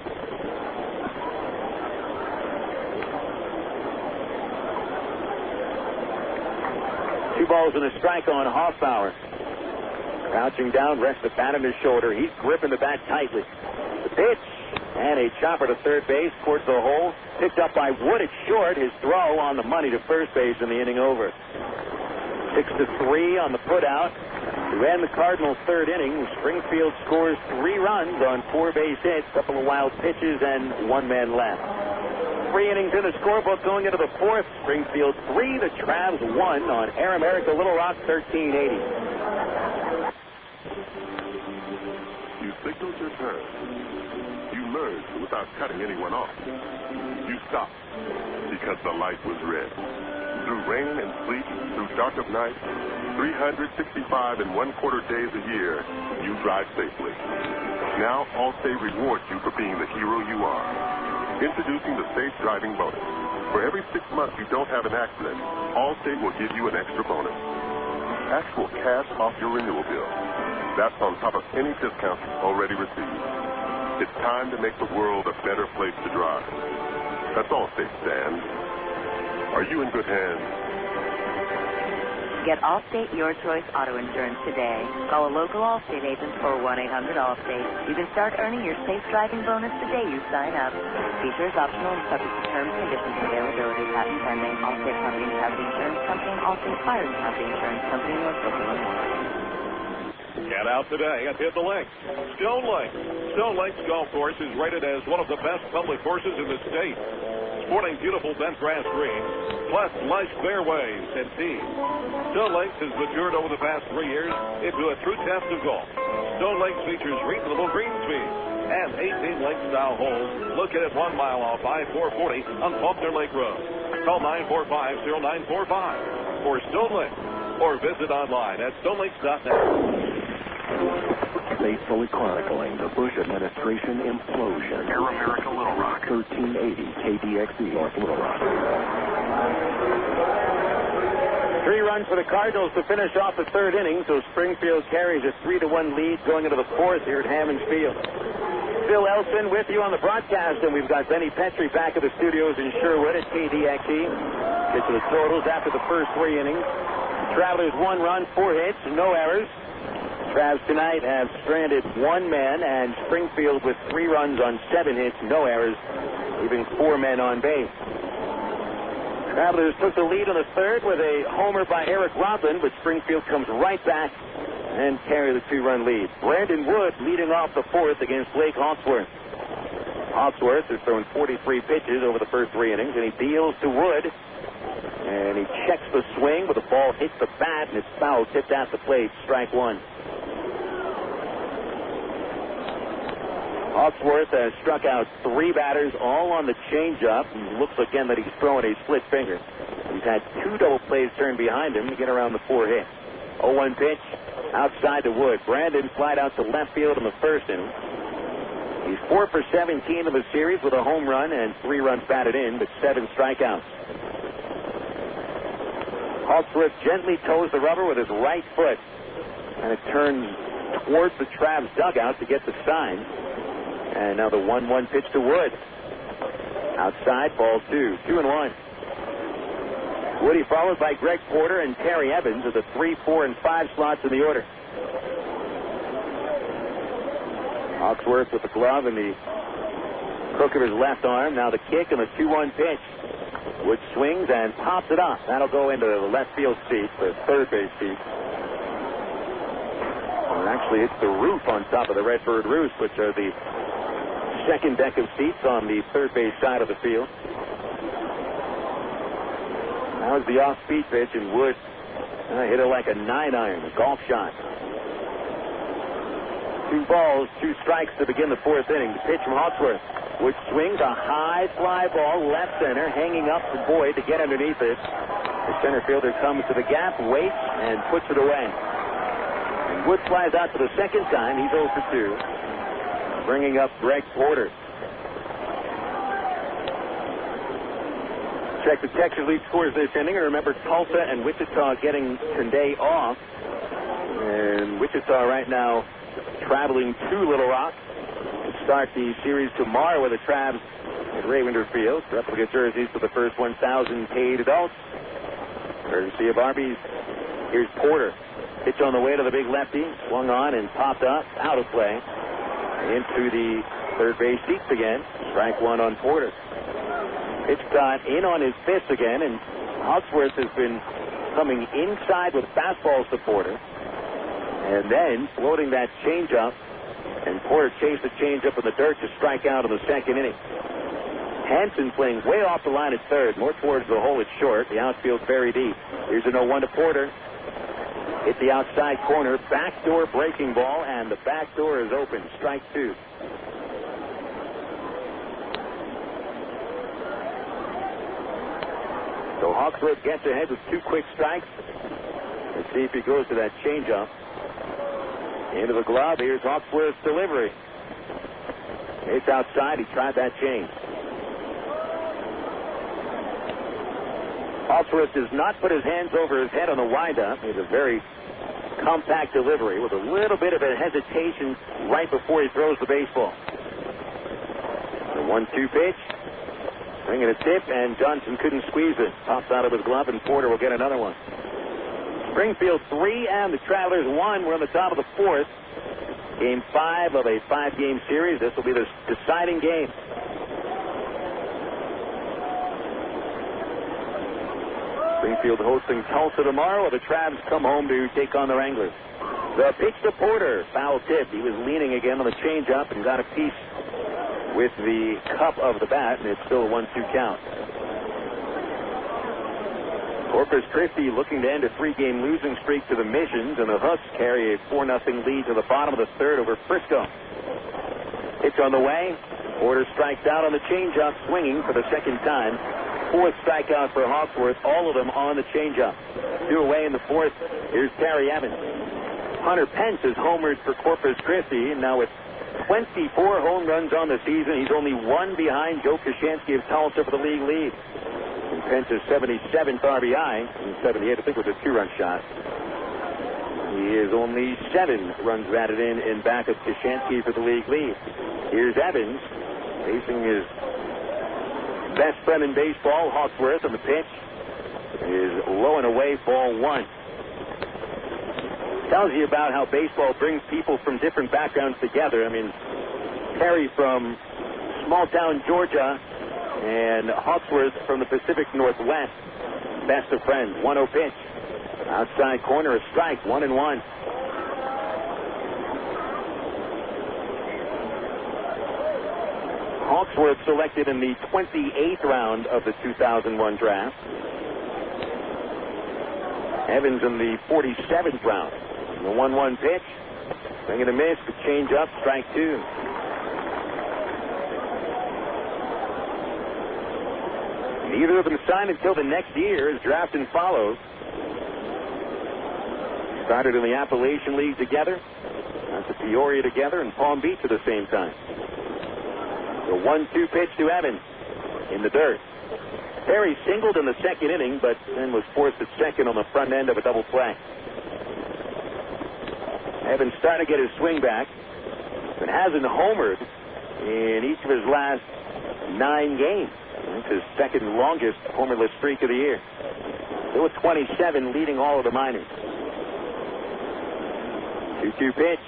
Two balls and a strike on Hoffpauir. Crouching down, rests the bat on his shoulder. He's gripping the bat tightly. The pitch. And a chopper to third base towards the hole. Picked up by Wood at short. His throw on the money to first base in the inning over. 6-3 on the putout. To end the Cardinals' third inning, Springfield scores 3 runs on 4 base hits, a couple of wild pitches, and 1 man left. 3 innings in the scorebook going into the fourth. Springfield 3, the Travs 1 on Air America Little Rock 1380. You signaled your turn. You merged without cutting anyone off. You stopped because the light was red. Through rain and sleet, through dark of night, 365 and 1/4 days a year, you drive safely. Now Allstate rewards you for being the hero you are. Introducing the Safe Driving Bonus. For every 6 months you don't have an accident, Allstate will give you an extra bonus. Actual cash off your renewal bill. That's on top of any discount you've already received. It's time to make the world a better place to drive. That's Allstate stands. Are you in good hands? Get Allstate Your Choice Auto Insurance today. Call a local Allstate agent or 1-800-ALLSTATE. You can start earning your safe driving bonus the day you sign up. Features optional and subject to terms, conditions, and availability. Patent pending. Allstate Company and Casualty Insurance Company. Allstate Fire and Casualty Insurance Company. Northbrook, Illinois. Get out today and hit the lake. Stone Lake. Stone Lake's golf course is rated as one of the best public courses in the state. Sporting beautiful bent grass greens, plus lush fairways and tees. Stone Lakes has matured over the past 3 years into a true test of golf. Stone Lakes features reasonable green speeds and 18 lake-style holes located 1 mile off I-440 on Faulkner Lake Road. Call 945-0945 for Stone Lake or visit online at stonelakes.net. Faithfully chronicling the Bush administration implosion. Air America Little Rock. 1380 KDXE North Little Rock. 3 runs for the Cardinals to finish off the third inning, so Springfield carries a 3-1 lead going into the fourth here at Hammond Field. Phil Elson with you on the broadcast, and we've got Benny Petrie back at the studios in Sherwood at KDXE. Get to the totals after the first 3 innings. Travelers 1 run, 4 hits, no errors. Travs tonight have stranded 1 man, and Springfield with 3 runs on 7 hits, no errors, leaving 4 men on base. Travelers took the lead in the third with a homer by Eric Rodlin, but Springfield comes right back and carry the 2-run lead. Brandon Wood leading off the fourth against Blake Hawksworth. Hawksworth has thrown 43 pitches over the first 3 innings, and he deals to Wood. And he checks the swing, but the ball hits the bat, and it's foul, tipped at the plate, strike 1. Hawksworth has struck out 3 batters, all on the changeup. It looks again that he's throwing a split finger. He's had 2 double plays turned behind him to get around the 4 hits. 0-1 pitch outside to Wood. Brandon flied out to left field in the first inning. He's 4 for 17 in the series with a home run and 3 runs batted in, but 7 strikeouts. Hawksworth gently toes the rubber with his right foot, and it turns towards the Travs dugout to get the sign. And now the 1-1 pitch to Wood. Outside, ball 2. 2-1. Woody followed by Greg Porter and Terry Evans at the 3, 4, and 5 slots in the order. Hawksworth with the glove and the crook of his left arm. Now the kick and the 2-1 pitch. Wood swings and pops it up. That'll go into the left field seat, the third base seat. Well, actually, it's the roof on top of the Redbird Roost, which are the second deck of seats on the third base side of the field. That was the off-speed pitch, and Wood hit it like a 9-iron, a golf shot. 2 balls, 2 strikes to begin the fourth inning. The pitch from Hawksworth. Wood swings a high fly ball left center, hanging up for Boyd to get underneath it. The center fielder comes to the gap, waits, and puts it away. And Wood flies out for the second time. He's 0 for 2. Bringing up Greg Porter. Check the Texas League scores this inning. And remember, Tulsa and Wichita getting today off. And Wichita right now traveling to Little Rock to start the series tomorrow with the Travs at Ravender Field. Replica jerseys for the first 1,000 paid adults. Courtesy of Arby's. Here's Porter. Pitch on the way to the big lefty. Swung on and popped up. Out of play. Into the third base seats again. Strike one on Porter. Pitch got in on his fist again, and Hawksworth has been coming inside with fastballs to Porter. And then floating that changeup. And Porter chased the changeup in the dirt to strike out in the second inning. Hansen playing way off the line at third, more towards the hole at short. The outfield very deep. Here's a 0-1 to Porter. Hit the outside corner, backdoor breaking ball, and the back door is open. Strike two. So Hawksworth gets ahead with two quick strikes. Let's see if he goes to that changeup. Into the glove. Here's Hawksworth's delivery. It's outside. He tried that change. Hawksworth does not put his hands over his head on the windup. It's a very compact delivery with a little bit of a hesitation right before he throws the baseball. The 1-2 pitch. Swinging a tip, and Johnson couldn't squeeze it. Pops out of his glove, and Porter will get another one. Springfield 3 and the Travelers 1. We're on the top of the fourth. Game 5 of a 5-game series. This will be the deciding game. Springfield hosting Tulsa tomorrow. The Travs come home to take on the Wranglers. The pitch to Porter. Foul tip. He was leaning again on the changeup and got a piece with the cup of the bat, and it's still a 1-2 count. Corpus Christi looking to end a 3-game losing streak to the Missions, and the Hooks carry a 4-0 lead to the bottom of the third over Frisco. Pitch on the way. Porter strikes out on the changeup, swinging for the second time. Fourth strikeout for Hawksworth, all of them on the changeup. 2 away in the fourth. Here's Terry Evans. Hunter Pence has homered for Corpus Christi, and now with 24 home runs on the season, he's only one behind Joe Kashansky of Tulsa for the league lead. And Pence's 77th RBI, and 78, I think, was a 2-run shot. He is only 7 runs batted in back of Kashansky for the league lead. Here's Evans facing his best friend in baseball, Hawksworth, on the pitch. Is low and away, ball 1. Tells you about how baseball brings people from different backgrounds together. I mean, Terry from small-town Georgia and Hawksworth from the Pacific Northwest. Best of friends. 1-0 pitch. Outside corner, a strike. 1-1. Hawksworth selected in the 28th round of the 2001 draft. Evans in the 47th round. The 1-1 pitch. Swing and a miss. The change up. Strike 2. Neither of them signed until the next year as draft and follow. Started in the Appalachian League together. Went to Peoria together and Palm Beach at the same time. The 1-2 pitch to Evans in the dirt. Terry singled in the second inning, but then was forced at second on the front end of a double play. Evans starting to get his swing back, but hasn't homered in each of his last 9 games. It's his second longest homerless streak of the year. Still at 27, leading all of the minors. 2-2 pitch.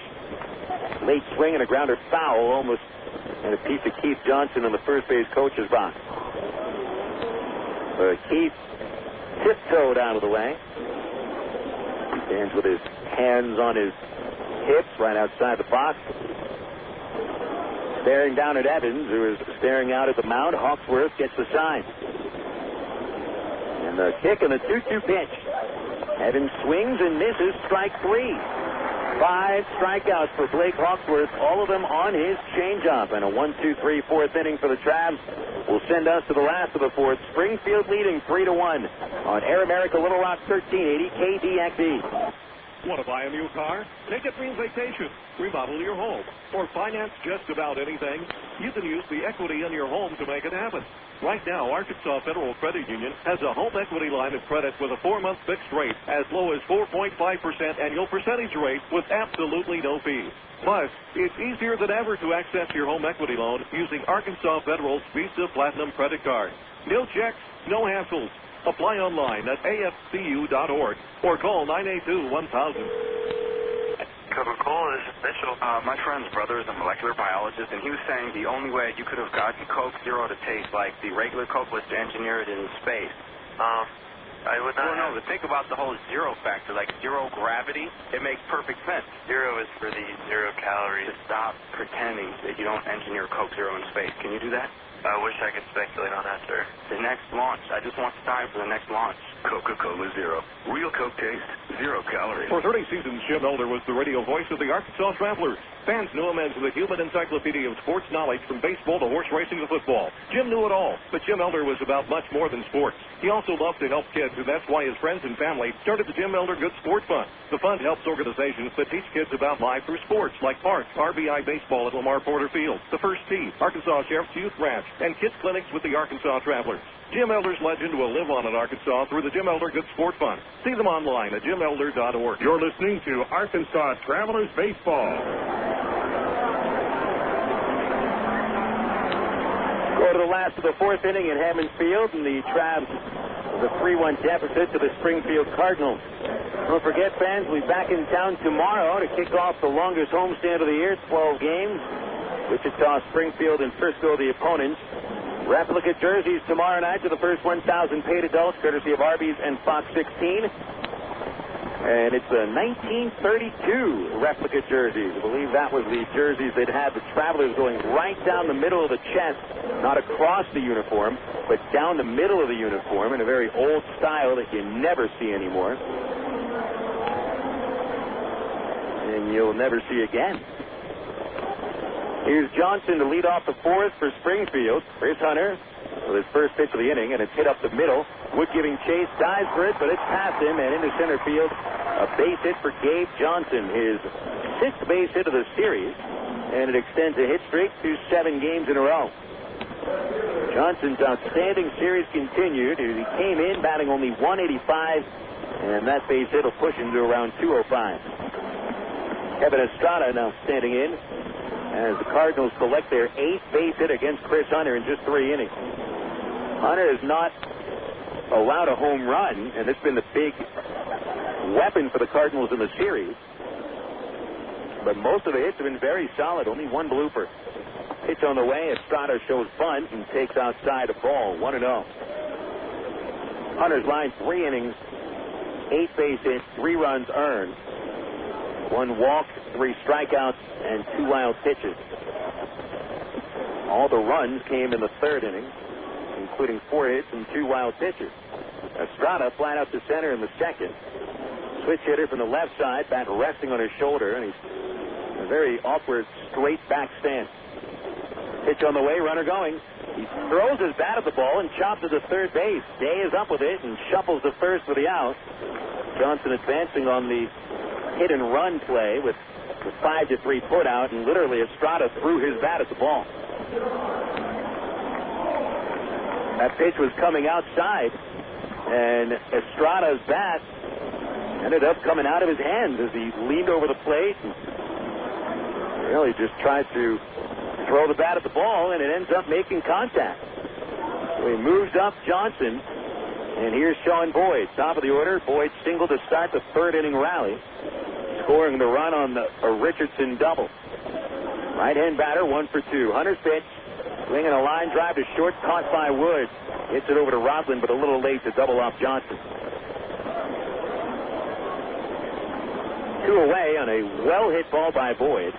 Late swing and a grounder foul, almost and a piece of Keith Johnson in the first base coach's box. Keith tiptoed out of the way. He stands with his hands on his hips right outside the box. Staring down at Evans, who is staring out at the mound. Hawksworth gets the sign. And the kick and the 2-2 pitch. Evans swings and misses. Strike 3. 5 strikeouts for Blake Hawksworth, all of them on his changeup. And a 1-2-3 fourth inning for the Travs will send us to the last of the fourth. Springfield leading 3-1 on Air America Little Rock 1380 KDXE. Want to buy a new car? Take a dream vacation, remodel your home, or finance just about anything? You can use the equity in your home to make it happen. Right now, Arkansas Federal Credit Union has a home equity line of credit with a 4-month fixed rate as low as 4.5% annual percentage rate with absolutely no fees. Plus, it's easier than ever to access your home equity loan using Arkansas Federal's Visa Platinum credit card. No checks, no hassles. Apply online at afcu.org or call 982-1000. Coca-Cola, this is Mitchell. My friend's brother is a molecular biologist, and he was saying the only way you could have gotten Coke Zero to taste like the regular Coke was to engineer it in space. I would not. Well, no, but think about the whole zero factor, like zero gravity. It makes perfect sense. Zero is for the 0 calories. Just stop pretending that you don't engineer Coke Zero in space. Can you do that? I wish I could speculate on that, sir. The next launch. I just want time for the next launch. Coca-Cola Zero. Real Coke taste, 0 calories. For 30 seasons, Jim Elder was the radio voice of the Arkansas Travelers. Fans knew him as the human encyclopedia of sports knowledge from baseball to horse racing to football. Jim knew it all, but Jim Elder was about much more than sports. He also loved to help kids, and that's why his friends and family started the Jim Elder Good Sport Fund. The fund helps organizations that teach kids about life through sports like parks, RBI Baseball at Lamar Porter Field, the First Tee, Arkansas Sheriff's Youth Ranch, and kids clinics with the Arkansas Travelers. Jim Elder's legend will live on in Arkansas through the Jim Elder Good Sport Fund. See them online at jimelder.org. You're listening to Arkansas Travelers Baseball. Go to the last of the fourth inning at Hammond Field, and the Travs with a 3-1 deficit to the Springfield Cardinals. Don't forget, fans, we'll be back in town tomorrow to kick off the longest homestand of the year, 12 games. Wichita, Springfield, and Frisco, the opponents. Replica jerseys tomorrow night to the first 1,000 paid adults, courtesy of Arby's and Fox 16. And it's a 1932 replica jerseys. I believe that was the jerseys that had the Travelers going right down the middle of the chest, not across the uniform, but down the middle of the uniform in a very old style that you never see anymore. And you'll never see again. Here's Johnson to lead off the fourth for Springfield. Chris Hunter with his first pitch of the inning, and it's hit up the middle. Wood giving chase, dives for it, but it's past him and into center field. A base hit for Gabe Johnson, his 6th base hit of the series, and it extends a hit streak to 7 games in a row. Johnson's outstanding series continued. He came in batting only 185, and that base hit will push him to around 205. Kevin Estrada now standing in as the Cardinals collect their 8th base hit against Chris Hunter in just 3 innings. Hunter has not allowed a home run, and it's been the big weapon for the Cardinals in the series. But most of the hits have been very solid, only 1 blooper. Pitch on the way, Estrada shows bunt and takes outside a ball, 1-0. Hunter's line 3 innings, 8 base hits, 3 runs earned. 1 walk, 3 strikeouts, and 2 wild pitches. All the runs came in the 3rd inning, including 4 hits and 2 wild pitches. Estrada flat out to center in the 2nd. Switch hitter from the left side, bat resting on his shoulder, and he's in a very awkward straight back stance. Pitch on the way, runner going. He throws his bat at the ball and chops it to third base. Day is up with it and shuffles to first for the out. Johnson advancing on the hit and run play with the 5-3 put out, and literally Estrada threw his bat at the ball. That pitch was coming outside, and Estrada's bat ended up coming out of his hands as he leaned over the plate and really just tried to throw the bat at the ball, and it ends up making contact. So he moves up Johnson, and here's Sean Boyd, top of the order. Boyd singled to start the 3rd inning rally, scoring the run on a Richardson double. Right-hand batter, 1 for 2. Hunter's pitch, swinging a line drive to short, caught by Wood. Hits it over to Rodland, but a little late to double off Johnson. 2 away on a well-hit ball by Boyd.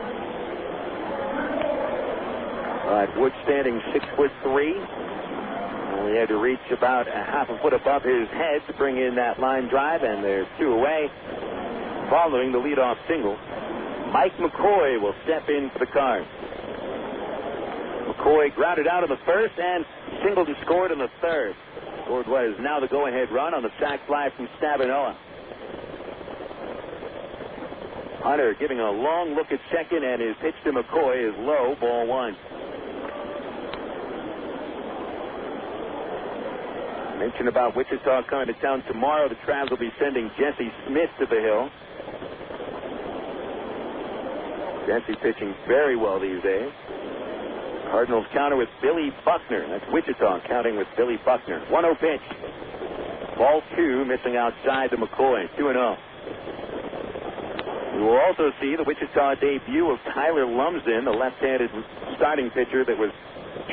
Wood standing 6'3". Only had to reach about a half a foot above his head to bring in that line drive, and there's 2 away. Following the leadoff single, Mike McCoy will step in for the Cards. McCoy grounded out in the 1st and singled and scored in the 3rd. Scored what is now the go-ahead run on the sac fly from Stavinoha. Hunter giving a long look at second, and his pitch to McCoy is low, ball 1. Mentioned about Wichita coming to town tomorrow. The Travs will be sending Jesse Smith to the Hill. Jesse pitching very well these days. Cardinals counter with Billy Buckner. That's Wichita counting with Billy Buckner. 1-0 pitch. Ball 2, missing outside to McCoy. 2-0. We will also see the Wichita debut of Tyler Lumsden, the left-handed starting pitcher that was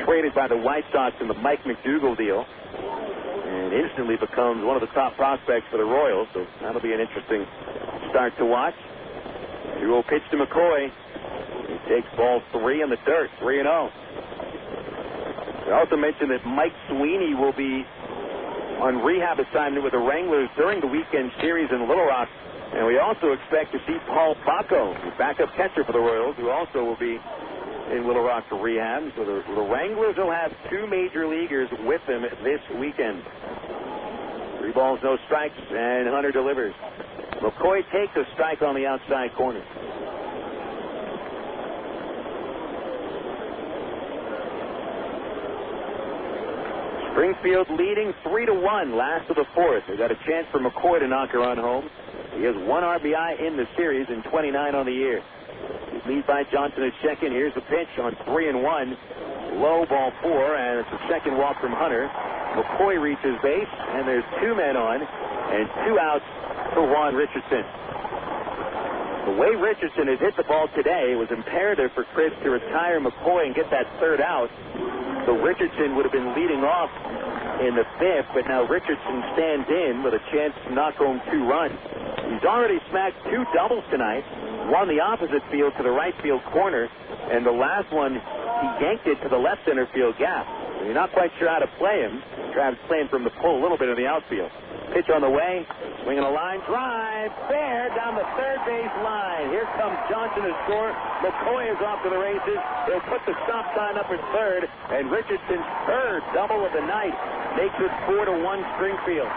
traded by the White Sox in the Mike McDougal deal, and instantly becomes one of the top prospects for the Royals. So that'll be an interesting start to watch. 2-0 pitch to McCoy. He takes ball 3 in the dirt. 3-0. We also mentioned that Mike Sweeney will be on rehab assignment with the Wranglers during the weekend series in Little Rock. And we also expect to see Paul Paco, the backup catcher for the Royals, who also will be in Little Rock for rehab. So the Wranglers will have 2 major leaguers with them this weekend. 3 balls, no strikes, and Hunter delivers. McCoy takes a strike on the outside corner. Springfield leading 3-1, last of the 4th. They got a chance for McCoy to knock her on home. He has 1 RBI in the series and 29 on the year. He's lead by Johnson at second. Here's the pitch on 3-1. Low, ball 4, and it's a second walk from Hunter. McCoy reaches base, and there's 2 men on and 2 outs for Juan Richardson. The way Richardson has hit the ball today, it was imperative for Chris to retire McCoy and get that 3rd out. So Richardson would have been leading off in the 5th, but now Richardson stands in with a chance to knock home 2 runs. He's already smacked 2 doubles tonight, one the opposite field to the right field corner, and the last one he yanked it to the left center field gap. So you're not quite sure how to play him. Travis playing from the pull a little bit in the outfield. Pitch on the way, swinging a line, drive, fair down the 3rd base line. Here comes Johnson to score. McCoy is off to the races. He'll put the stop sign up at 3rd, and Richardson's 3rd double of the night makes it 4-1 Springfield.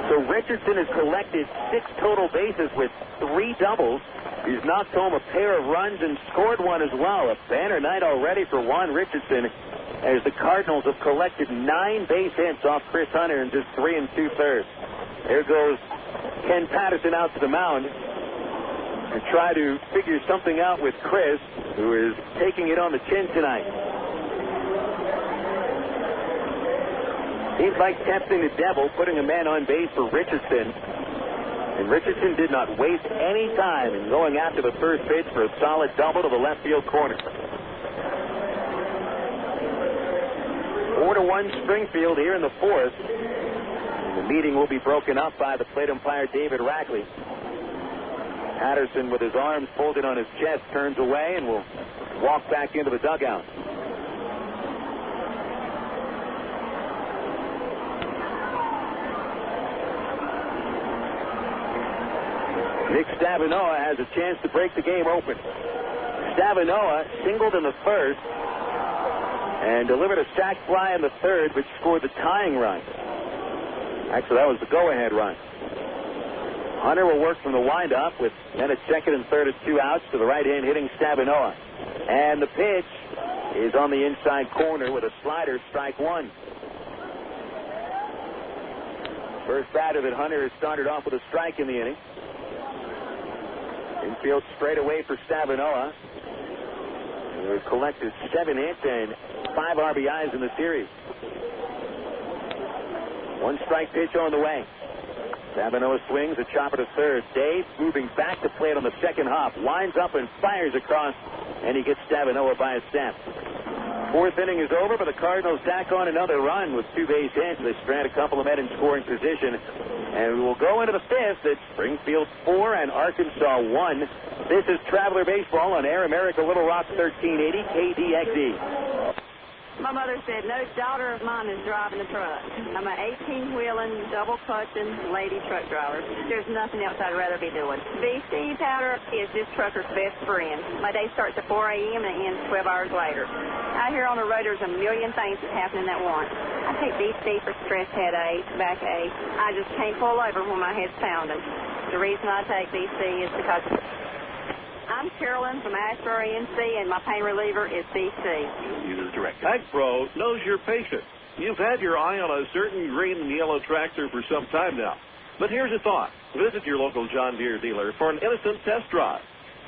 So Richardson has collected 6 total bases with 3 doubles. He's knocked home a pair of runs and scored 1 as well. A banner night already for Juan Richardson, as the Cardinals have collected 9 base hits off Chris Hunter in just 3 2/3. There goes Ken Patterson out to the mound to try to figure something out with Chris, who is taking it on the chin tonight. Seems like tempting the devil, putting a man on base for Richardson. And Richardson did not waste any time in going after the first pitch for a solid double to the left field corner. 4-1 Springfield here in the 4th. And the meeting will be broken up by the plate umpire David Rackley. Patterson, with his arms folded on his chest, turns away and will walk back into the dugout. Nick Stavinoha has a chance to break the game open. Stavinoha singled in the 1st and delivered a sac fly in the 3rd, which scored the tying run. Actually, that was the go-ahead run. Hunter will work from the windup with men at 2nd and 3rd at 2 outs to the right hand hitting Stavinoha. And the pitch is on the inside corner with a slider, strike 1. First batter that Hunter has started off with a strike in the inning. Infield straight away for Stavinoha. They've collected 7 hits and 5 RBIs in the series. 1 strike pitch on the way. Stavinoha swings a chopper to 3rd. Dave moving back to plate on the 2nd hop. Winds up and fires across, and he gets Stavinoha by a step. 4th inning is over, but the Cardinals tack on another run with 2 base hits. They strand a couple of men in scoring position. And we will go into the 5th at Springfield 4 and Arkansas 1. This is Traveler Baseball on Air America Little Rock 1380 KDXE. My mother said, no daughter of mine is driving a truck. I'm an 18-wheeling, double-clutching lady truck driver. There's nothing else I'd rather be doing. BC powder is this trucker's best friend. My day starts at 4 a.m. and ends 12 hours later. Out here on the road, there's a million things that's happening at once. I take BC for stress headaches, backache. I just can't pull over when my head's pounding. The reason I take BC is because I'm Carolyn from Ashbury, NC, and my pain reliever is BC. Use as directed. Ag Pro knows your patient. You've had your eye on a certain green and yellow tractor for some time now. But here's a thought. Visit your local John Deere dealer for an innocent test drive.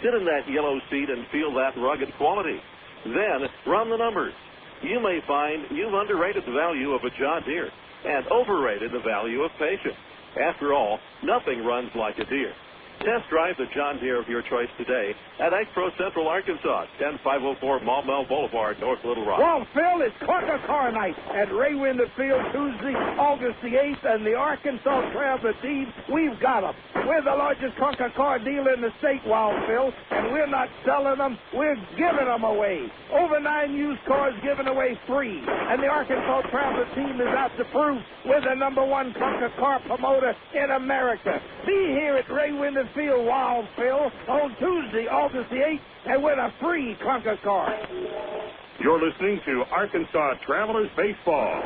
Sit in that yellow seat and feel that rugged quality. Then run the numbers. You may find you've underrated the value of a John Deere and overrated the value of patience. After all, nothing runs like a Deere. Test drive the John Deere of your choice today at Ag Pro Central Arkansas, 10504 Maumelle Boulevard, North Little Rock. Well, Phil, it's Clunker Car Night at Ray Winder Field Tuesday, August the 8th, and the Arkansas Traveler team, we've got them. We're the largest clunker car dealer in the state, Wild Phil, and we're not selling them, we're giving them away. Over 9 used cars given away free, and the Arkansas Traveler team is out to prove we're the #1 clunker car promoter in America. Be here at Ray Winder Field, Wild Phil, on Tuesday, August the 8th, and win a free clunker car. You're listening to Arkansas Travelers Baseball.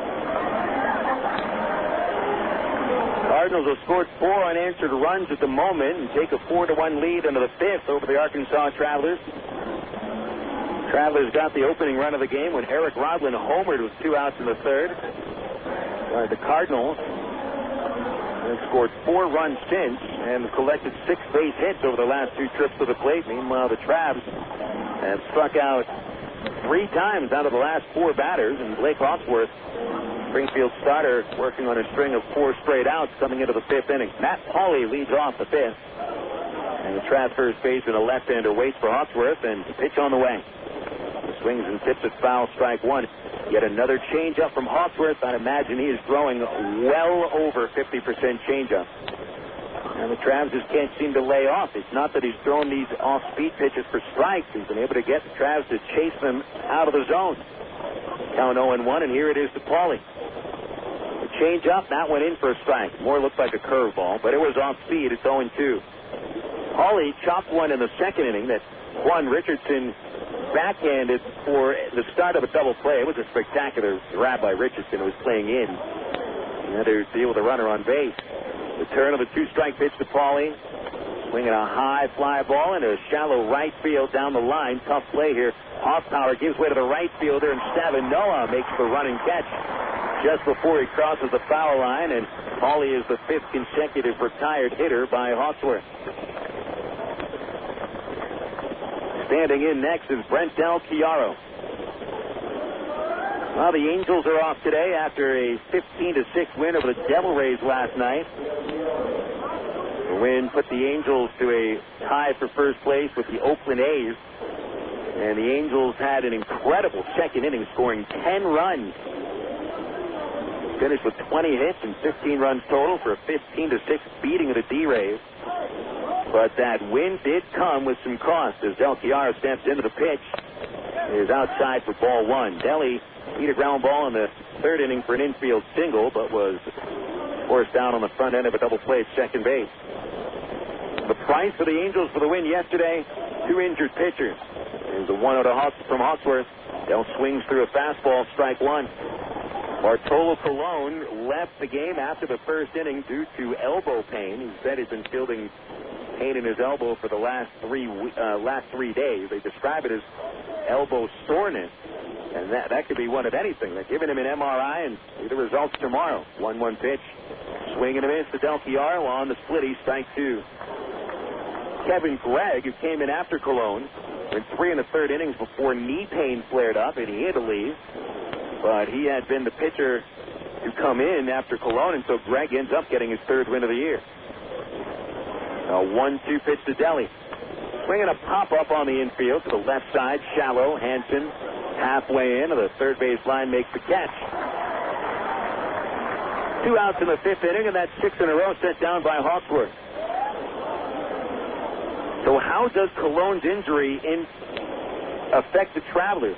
Cardinals have scored 4 unanswered runs at the moment and take a 4-1 lead into the 5th over the Arkansas Travelers. Travelers got the opening run of the game when Eric Rodlin homered with 2 outs in the 3rd. The Cardinals have scored 4 runs since and collected 6 base hits over the last 2 trips to the plate. Meanwhile, the Travs have struck out 3 times out of the last 4 batters, and Blake Hawksworth, Springfield starter, working on a string of 4 straight outs coming into the 5th inning. Matt Pauley leads off the 5th, and the Travs first baseman, a left-hander, waits for Hawksworth, and the pitch on the way. Swings and tips it foul, strike 1. Yet another changeup from Hawksworth. I'd imagine he is throwing well over 50% changeup. And the Travs just can't seem to lay off. It's not that he's thrown these off-speed pitches for strikes. He's been able to get the Travs to chase them out of the zone. Count 0-1, and here it is to Pauley. The changeup, that went in for a strike. More looked like a curveball, but it was off-speed. It's 0-2. Pauley chopped one in the 2nd inning that Juan Richardson backhanded for the start of a double play. It was a spectacular grab by Richardson, who was playing in. He had to deal with a runner on base. The turn of the 2-strike pitch to Pauley. Swinging a high fly ball into a shallow right field down the line. Tough play here. Hoffpauir gives way to the right fielder, and Stavinoha makes the running catch just before he crosses the foul line, and Pauley is the 5th consecutive retired hitter by Hawksworth. Standing in next is Brent Del Chiaro. Well, the Angels are off today after a 15-6 win over the Devil Rays last night. The win put the Angels to a tie for first place with the Oakland A's. And the Angels had an incredible 2nd inning, scoring 10 runs. Finished with 20 hits and 15 runs total for a 15-6 beating of the D-Rays. But that win did come with some cost as Del Chiaro steps into the pitch. He is outside for ball 1. Deli beat a ground ball in the 3rd inning for an infield single, but was forced down on the front end of a double play at second base. The price for the Angels for the win yesterday, 2 injured pitchers. There's a 1-0 from Hawksworth. Del swings through a fastball, strike 1. Bartolo Colon left the game after the 1st inning due to elbow pain. He said he's been fielding pain in his elbow for the last 3 days. They describe it as elbow soreness, and that could be one of anything. They're giving him an MRI and see the results tomorrow. 1-1 pitch, swing and a miss to Del Chiaro on the splitty, strike 2. Kevin Gregg, who came in after Colon, went 3 1/3 innings before knee pain flared up, and he had to leave. But he had been the pitcher to come in after Colon, and so Gregg ends up getting his 3rd win of the year. A 1-2 pitch to Deli. Swinging a pop-up on the infield to the left side, shallow. Hansen halfway in, the 3rd base line makes the catch. 2 outs in the 5th inning, and that's 6 in a row set down by Hawksworth. So how does Colon's injury affect the Travelers?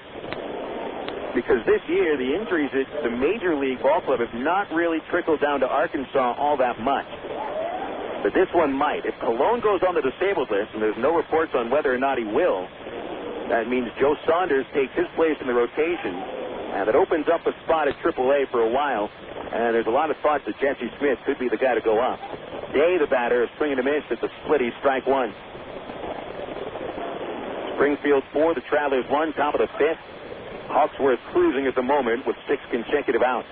Because this year, the injuries at the Major League ball club have not really trickled down to Arkansas all that much. But this one might. If Colon goes on the disabled list, and there's no reports on whether or not he will, that means Joe Saunders takes his place in the rotation, and that opens up a spot at AAA for a while. And there's a lot of thoughts that Jesse Smith could be the guy to go up. Day, the batter, is swinging a miss at the splitty, strike 1. Springfield 4, the Travelers 1, top of the 5th. Hawksworth cruising at the moment with 6 consecutive outs.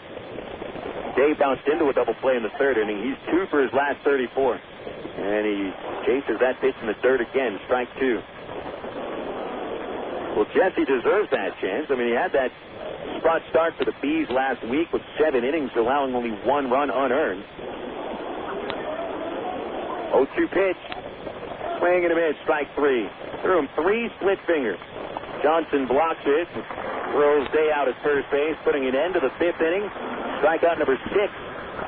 Dave bounced into a double play in the 3rd inning. He's 2 for his last 34. And he chases that pitch in the dirt again, strike 2. Well, Jesse deserves that chance. I mean, he had that spot start for the Bees last week with 7 innings, allowing only 1 run unearned. 0-2 pitch. Swing and a miss, strike 3. Threw him 3 split fingers. Johnson blocks it, throws Day out at first base, putting an end to the 5th inning. Strikeout number 6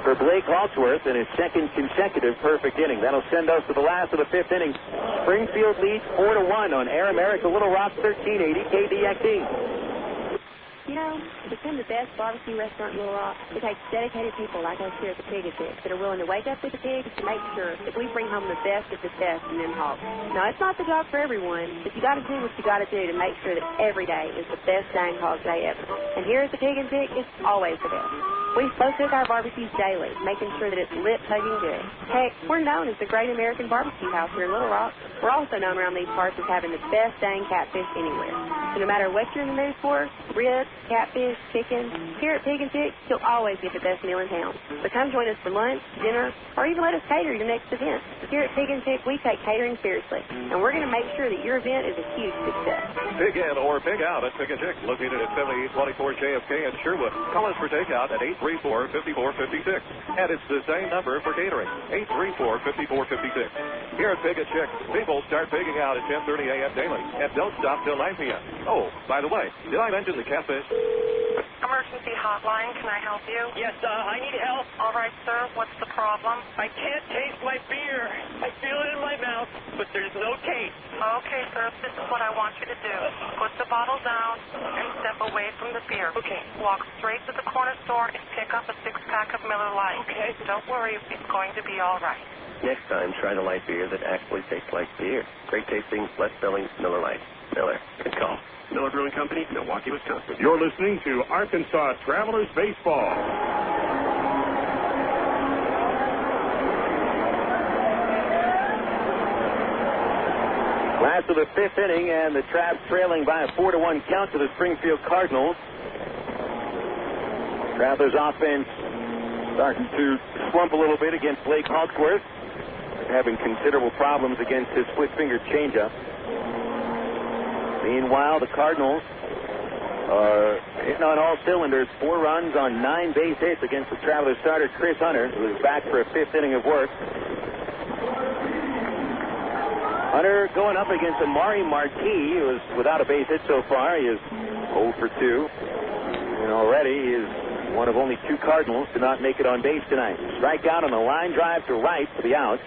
for Blake Hawksworth in his 2nd consecutive perfect inning. That'll send us to the last of the 5th inning. Springfield leads 4-1 on Air America Little Rock 1380 KDXE. You know, to become the best barbecue restaurant in Little Rock, it takes dedicated people like us here at the Pig and Pig that are willing to wake up with the pigs to make sure that we bring home the best of the best in them hogs. Now, it's not the job for everyone, but you got to do what you got to do to make sure that every day is the best dang hog day ever. And here at the Pig and Pig, it's always the best. We slow cook our barbecues daily, making sure that it's lip-hugging good. Heck, we're known as the Great American Barbecue House here in Little Rock. We're also known around these parts as having the best dang catfish anywhere. So no matter what you're in the mood for, ribs, catfish, chicken, here at Pig and Pig, you'll always get the best meal in town. So come join us for lunch, dinner, or even let us cater your next event. Here at Pig and Pig, we take catering seriously, and we're going to make sure that your event is a huge success. Pig in or pig out at Pig and Chick, located at 7824 JFK in Sherwood. Call us for takeout at 834-5456. And it's the same number for catering, 834-5456. Here at Pig and Chick, people start pigging out at 10:30 a.m. daily and don't stop till 9 p.m. Oh, by the way, did I mention the catfish? Emergency hotline, can I help you? Yes, I need help. All right, sir, what's the problem? I can't taste my beer. I feel it in my mouth, but there's no taste. Okay, sir, this is what I want you to do. Put the bottle down and step away from the beer. Okay. Walk straight to the corner store and pick up a 6-pack of Miller Lite. Okay. Don't worry, it's going to be all right. Next time, try the light beer that actually tastes like beer. Great tasting, less filling, Miller Lite. Miller, good call. Miller Brewing Company, Milwaukee, Wisconsin. You're listening to Arkansas Travelers Baseball. Last of the 5th inning, and the Travs trailing by a 4-1 count to the Springfield Cardinals. Travelers offense starting to slump a little bit against Blake Hawksworth, having considerable problems against his split-finger changeup. Meanwhile, the Cardinals are hitting on all cylinders. 4 runs on 9 base hits against the Travelers starter Chris Hunter, who is back for a 5th inning of work. Hunter going up against Amari Marquis, who is without a base hit so far. He is 0 for 2. And already he is one of only 2 Cardinals to not make it on base tonight. Strikeout on the line drive to right for the out.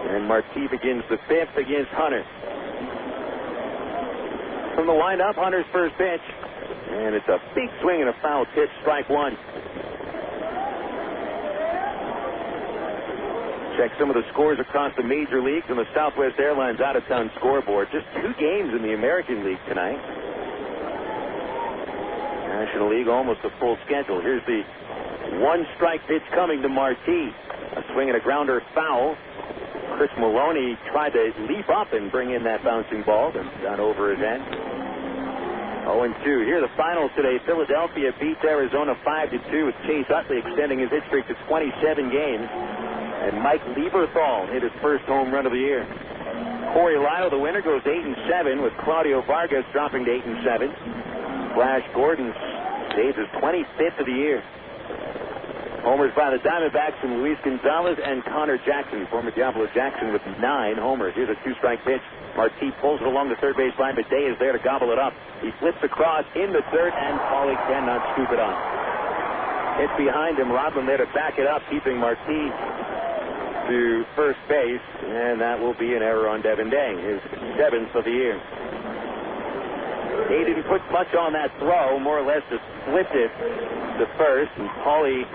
And Marquis begins the 5th against Hunter. From the windup, Hunter's first pitch. And it's a big swing and a foul pitch, strike 1. Check some of the scores across the major leagues on the Southwest Airlines out-of-town scoreboard. Just 2 games in the American League tonight. National League, almost a full schedule. Here's the 1-strike pitch coming to Marquis. A swing and a grounder foul. Chris Maloney tried to leap up and bring in that bouncing ball, but got over his head. 0-2. Here are the finals today. Philadelphia beats Arizona 5-2 with Chase Utley extending his hit streak to 27 games. And Mike Lieberthal hit his first home run of the year. Corey Lyle, the winner, goes 8-7 with Claudio Vargas dropping to 8-7. Flash Gordon saves his 25th of the year. Homers by the Diamondbacks from Luis Gonzalez and Connor Jackson. Former Diablo Jackson with 9 homers. Here's a 2-strike pitch. Marquis pulls it along the third base line, but Day is there to gobble it up. He flips across in the dirt, and Paulie cannot scoop it up. It's behind him. Rodman there to back it up, keeping Marquis to first base, and that will be an error on Devin Day, his 7th of the year. He didn't put much on that throw, more or less just flipped it to first, and Paulie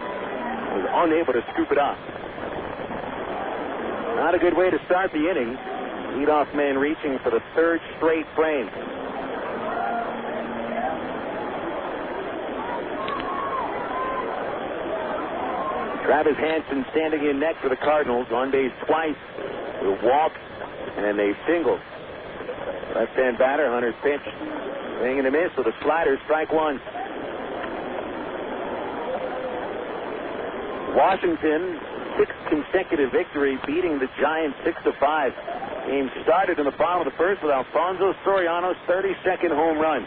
was unable to scoop it up. Not a good way to start the inning. Leadoff man reaching for the 3rd straight frame. Travis Hansen standing in next for the Cardinals. On base twice. With walk, and they single. Left-hand batter, Hunter's pitch. Swing and a miss with a slider, strike one. Washington, 6th consecutive victory, beating the Giants 6-5. Game started in the bottom of the first with Alfonso Soriano's 32nd home run.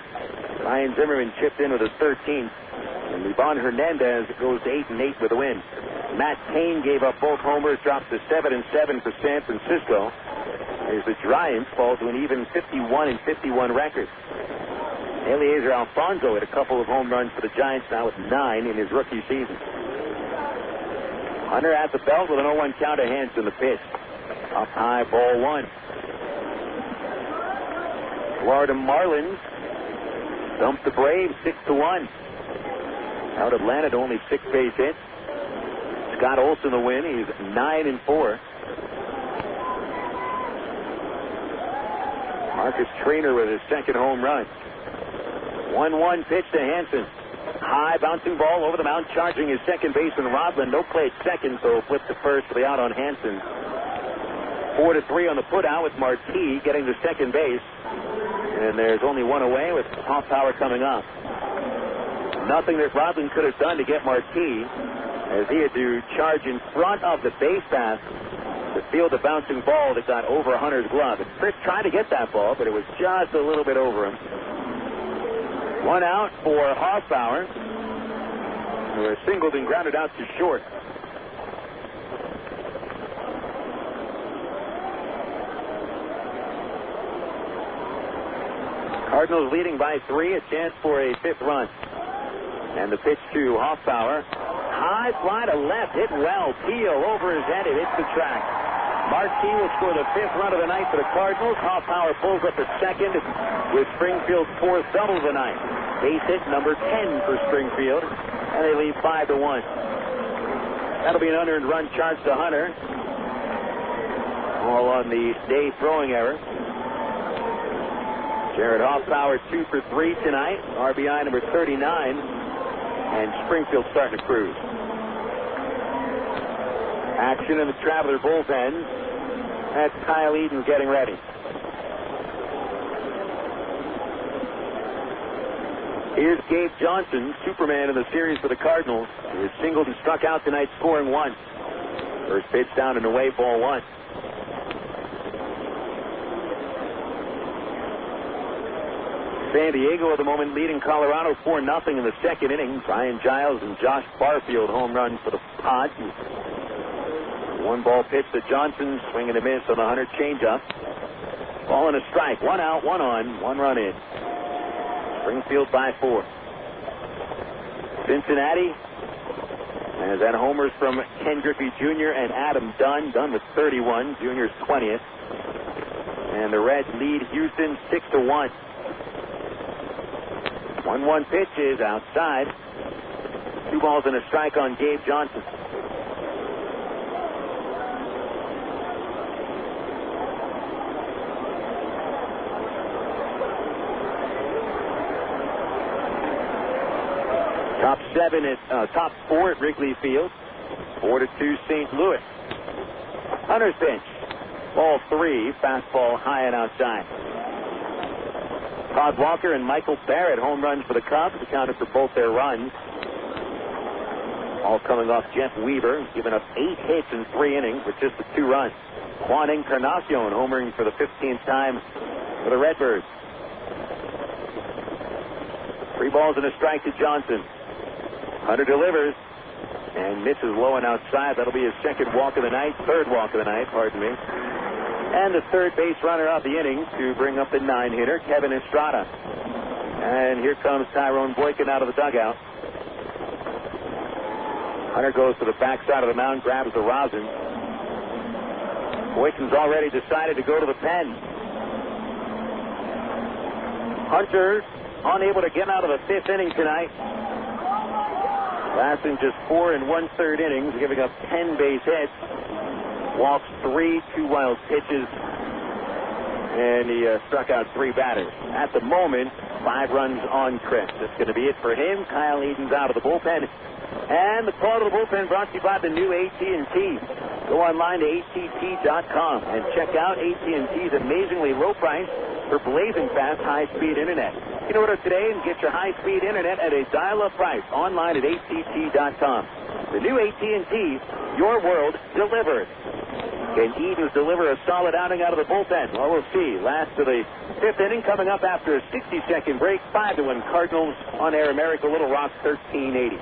Ryan Zimmerman chipped in with his 13th. And Livan Hernandez goes to 8-8 with a win. Matt Cain gave up both homers, drops to 7-7 for San Francisco. As the Giants fall to an even 51-51 record. Eliezer Alfonso had a couple of home runs for the Giants now with 9 in his rookie season. Hunter at the belt with an 0-1 count to Hanson, the pitch. Up high, ball one. Florida Marlins dumped the Braves 6-1. Out Atlanta to only 6 base hits. Scott Olsen the win. He's 9-4. Marcus Trainer with his second home run. 1-1 pitch to Hanson. High bouncing ball over the mound, charging his second baseman Rodman. No play at second, so flip to first for the out on Hanson. 4-3 on the put out with Marquis getting to second base. And there's only one away with Hoffpauir coming up. Nothing that Rodman could have done to get Marquis, as he had to charge in front of the base path to field the bouncing ball that got over Hunter's glove. And Chris tried to get that ball, but it was just a little bit over him. One out for Hoffpauir, who has singled and grounded out to short. Cardinals leading by 3, a chance for a 5th run. And the pitch to Hoffpauir. High fly to left, hit well. Peel over his head, it hits the track. Marquis will score the 5th run of the night for the Cardinals. Hoffpauir pulls up at second with Springfield's 4th double of the night. Base hit number 10 for Springfield, and they lead 5-1. That'll be an unearned run charge to Hunter. All on the day throwing error. Jarrett Hoffpauir 2 for 3 tonight. RBI number 39. And Springfield starting to cruise. Action in the Traveler bullpen. That's Kyle Eden getting ready. Here's Gabe Johnson, Superman in the series for the Cardinals. He was singled and struck out tonight, scoring 1. First pitch down and away, ball 1. San Diego at the moment leading Colorado 4-0 in the second inning. Brian Giles and Josh Barfield home runs for the Pods. 1-ball pitch to Johnson, swing and a miss on the Hunter changeup. Ball and a strike, 1 out, 1 on, 1 run in. Springfield by 4. Cincinnati has had homers from Ken Griffey Jr. and Adam Dunn. Dunn with 31, Jr.'s 20th. And the Reds lead Houston 6-1. 1-1 pitch is outside. 2 balls and a strike on Gabe Johnson. Top 4 at Wrigley Field. 4-2 St. Louis. Hunter's pitch. Ball 3, fastball high and outside. Todd Walker and Michael Barrett home runs for the Cubs, accounted for both their runs. All coming off Jeff Weaver, giving up 8 hits in 3 innings with just the 2 runs. Juan Encarnacion homering for the 15th time for the Redbirds. 3 balls and a strike to Johnson. Hunter delivers and misses low and outside. That'll be his 2nd walk of the night, 3rd walk of the night, pardon me. And the 3rd base runner of the inning to bring up the 9-hitter, Kevin Estrada. And here comes Tyrone Boykin out of the dugout. Hunter goes to the backside of the mound, grabs the rosin. Boykin's already decided to go to the pen. Hunter unable to get out of the 5th inning tonight. Lasting just 4 1/3 innings, giving up 10 base hits. Walks 3, 2 wild pitches, and he struck out 3 batters. At the moment, 5 runs on Chris. That's going to be it for him. Kyle Eden's out of the bullpen. And the call to the bullpen brought to you by the new AT&T. Go online to ATT.com and check out AT&T's amazingly low price for blazing fast high-speed internet. You can order today and get your high-speed internet at a dial-up price online at att.com. The new AT&T, your world delivered. Can Edens deliver a solid outing out of the bullpen? Well, we'll see. Last of the fifth inning coming up after a 60-second break. 5-1 Cardinals on Air America, Little Rock, 1380.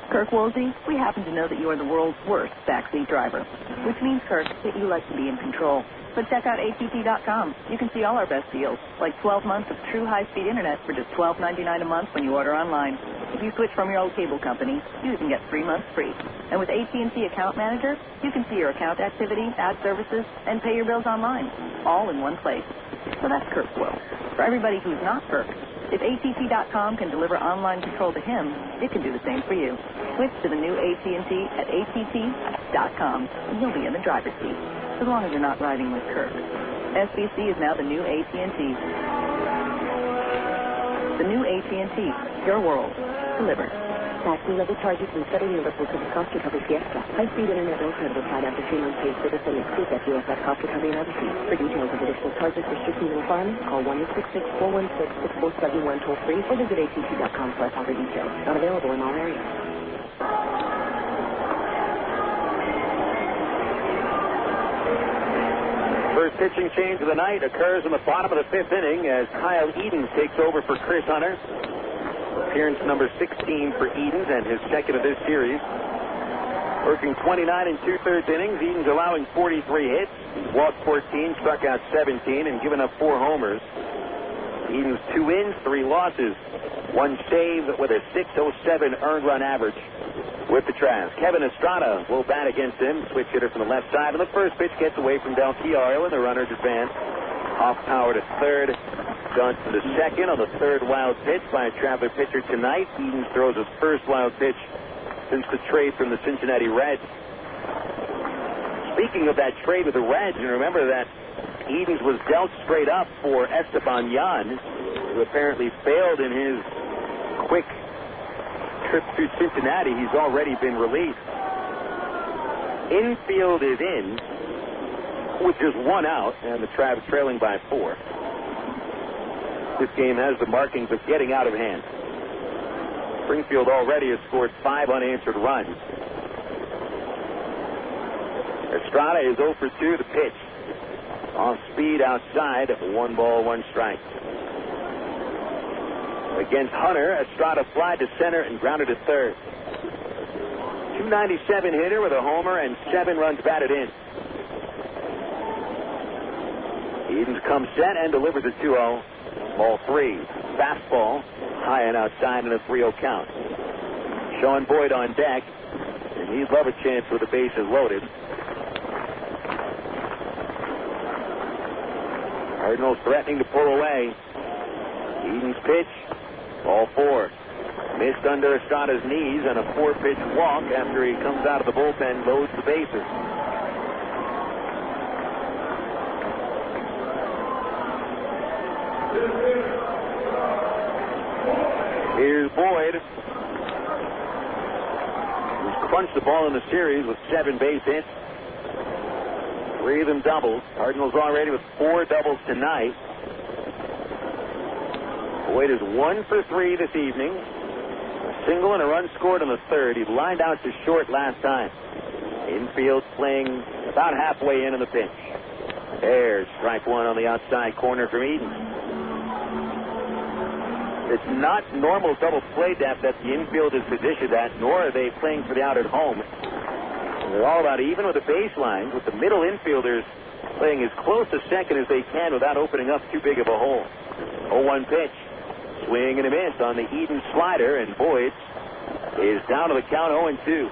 Kirk Woolsey, we happen to know that you are the world's worst backseat driver, which means, Kirk, that you like to be in control. So check out att.com. You can see all our best deals, like 12 months of true high-speed internet for just $12.99 a month when you order online. If you switch from your old cable company, you can get 3 months free. And with AT&T Account Manager, you can see your account activity, add services, and pay your bills online, all in one place. So that's Kirk's will. For everybody who's not Kirk, if att.com can deliver online control to him, it can do the same for you. Switch to the new AT&T at att.com, and you'll be in the driver's seat, as long as you're not riding with Kirk. SBC is now the new AT&T. The new AT&T, your world, delivered. Taxi level charges from Federal Universal to the cost recovery Fiesta. High-speed internet will credit applied after 3 months paid service and excludes FUSF cost recovery and other fees. For details of additional charges, restrictions, and requirements, call 1-866-416-6471 toll-free or visit att.com/offer details. Not available in all areas. First pitching change of the night occurs in the bottom of the fifth inning as Kyle Edens takes over for Chris Hunter. Appearance number 16 for Edens and his second of this series. Working 29 2/3 innings, Edens allowing 43 hits. He's walked 14, struck out 17, and given up 4 homers. Edens 2 wins, 3 losses, 1 save with a 6.07 earned run average with the Trash. Kevin Estrada will bat against him, switch hitter from the left side, and the first pitch gets away from Del Chiaro, and the runners advance. Hoffpauir to third. Johnson to second on the third wild pitch by a traveler pitcher tonight. Edens throws his first wild pitch since the trade from the Cincinnati Reds. Speaking of that trade with the Reds, you remember that Edens was dealt straight up for Esteban Yan, who apparently failed in his quick trip to Cincinnati. He's already been released. Infield is in with just 1 out, and the Travs trailing by 4. This game has the markings of getting out of hand. Springfield already has scored 5 unanswered runs. Estrada is 0 for 2 to pitch. Off speed outside, 1 ball, 1 strike. Against Hunter, Estrada flied to center and grounded to third. 297 hitter with a homer and 7 runs batted in. Edens comes set and delivers a 2-0. Ball 3. Fastball. High and outside in a 3-0 count. Sean Boyd on deck. And he'd love a chance with the bases loaded. Cardinals threatening to pull away. Edens pitch. Ball 4. Missed under Estrada's knees and a 4-pitch walk after he comes out of the bullpen, loads the bases. Here's Boyd, who's crunched the ball in the series with 7 base hits. 3 of them doubles. Cardinals already with 4 doubles tonight. Boyd is 1 for 3 this evening. A single and a run scored on the third. He lined out to short last time. Infield playing about halfway in the pitch. There's strike 1 on the outside corner from Edens. It's not normal double play depth that the infield is positioned at, nor are they playing for the out at home. They're all about even with the baselines, with the middle infielders playing as close to second as they can without opening up too big of a hole. 0-1 pitch. Swing and a miss on the Edens slider, and Boyd is down to the count 0-2.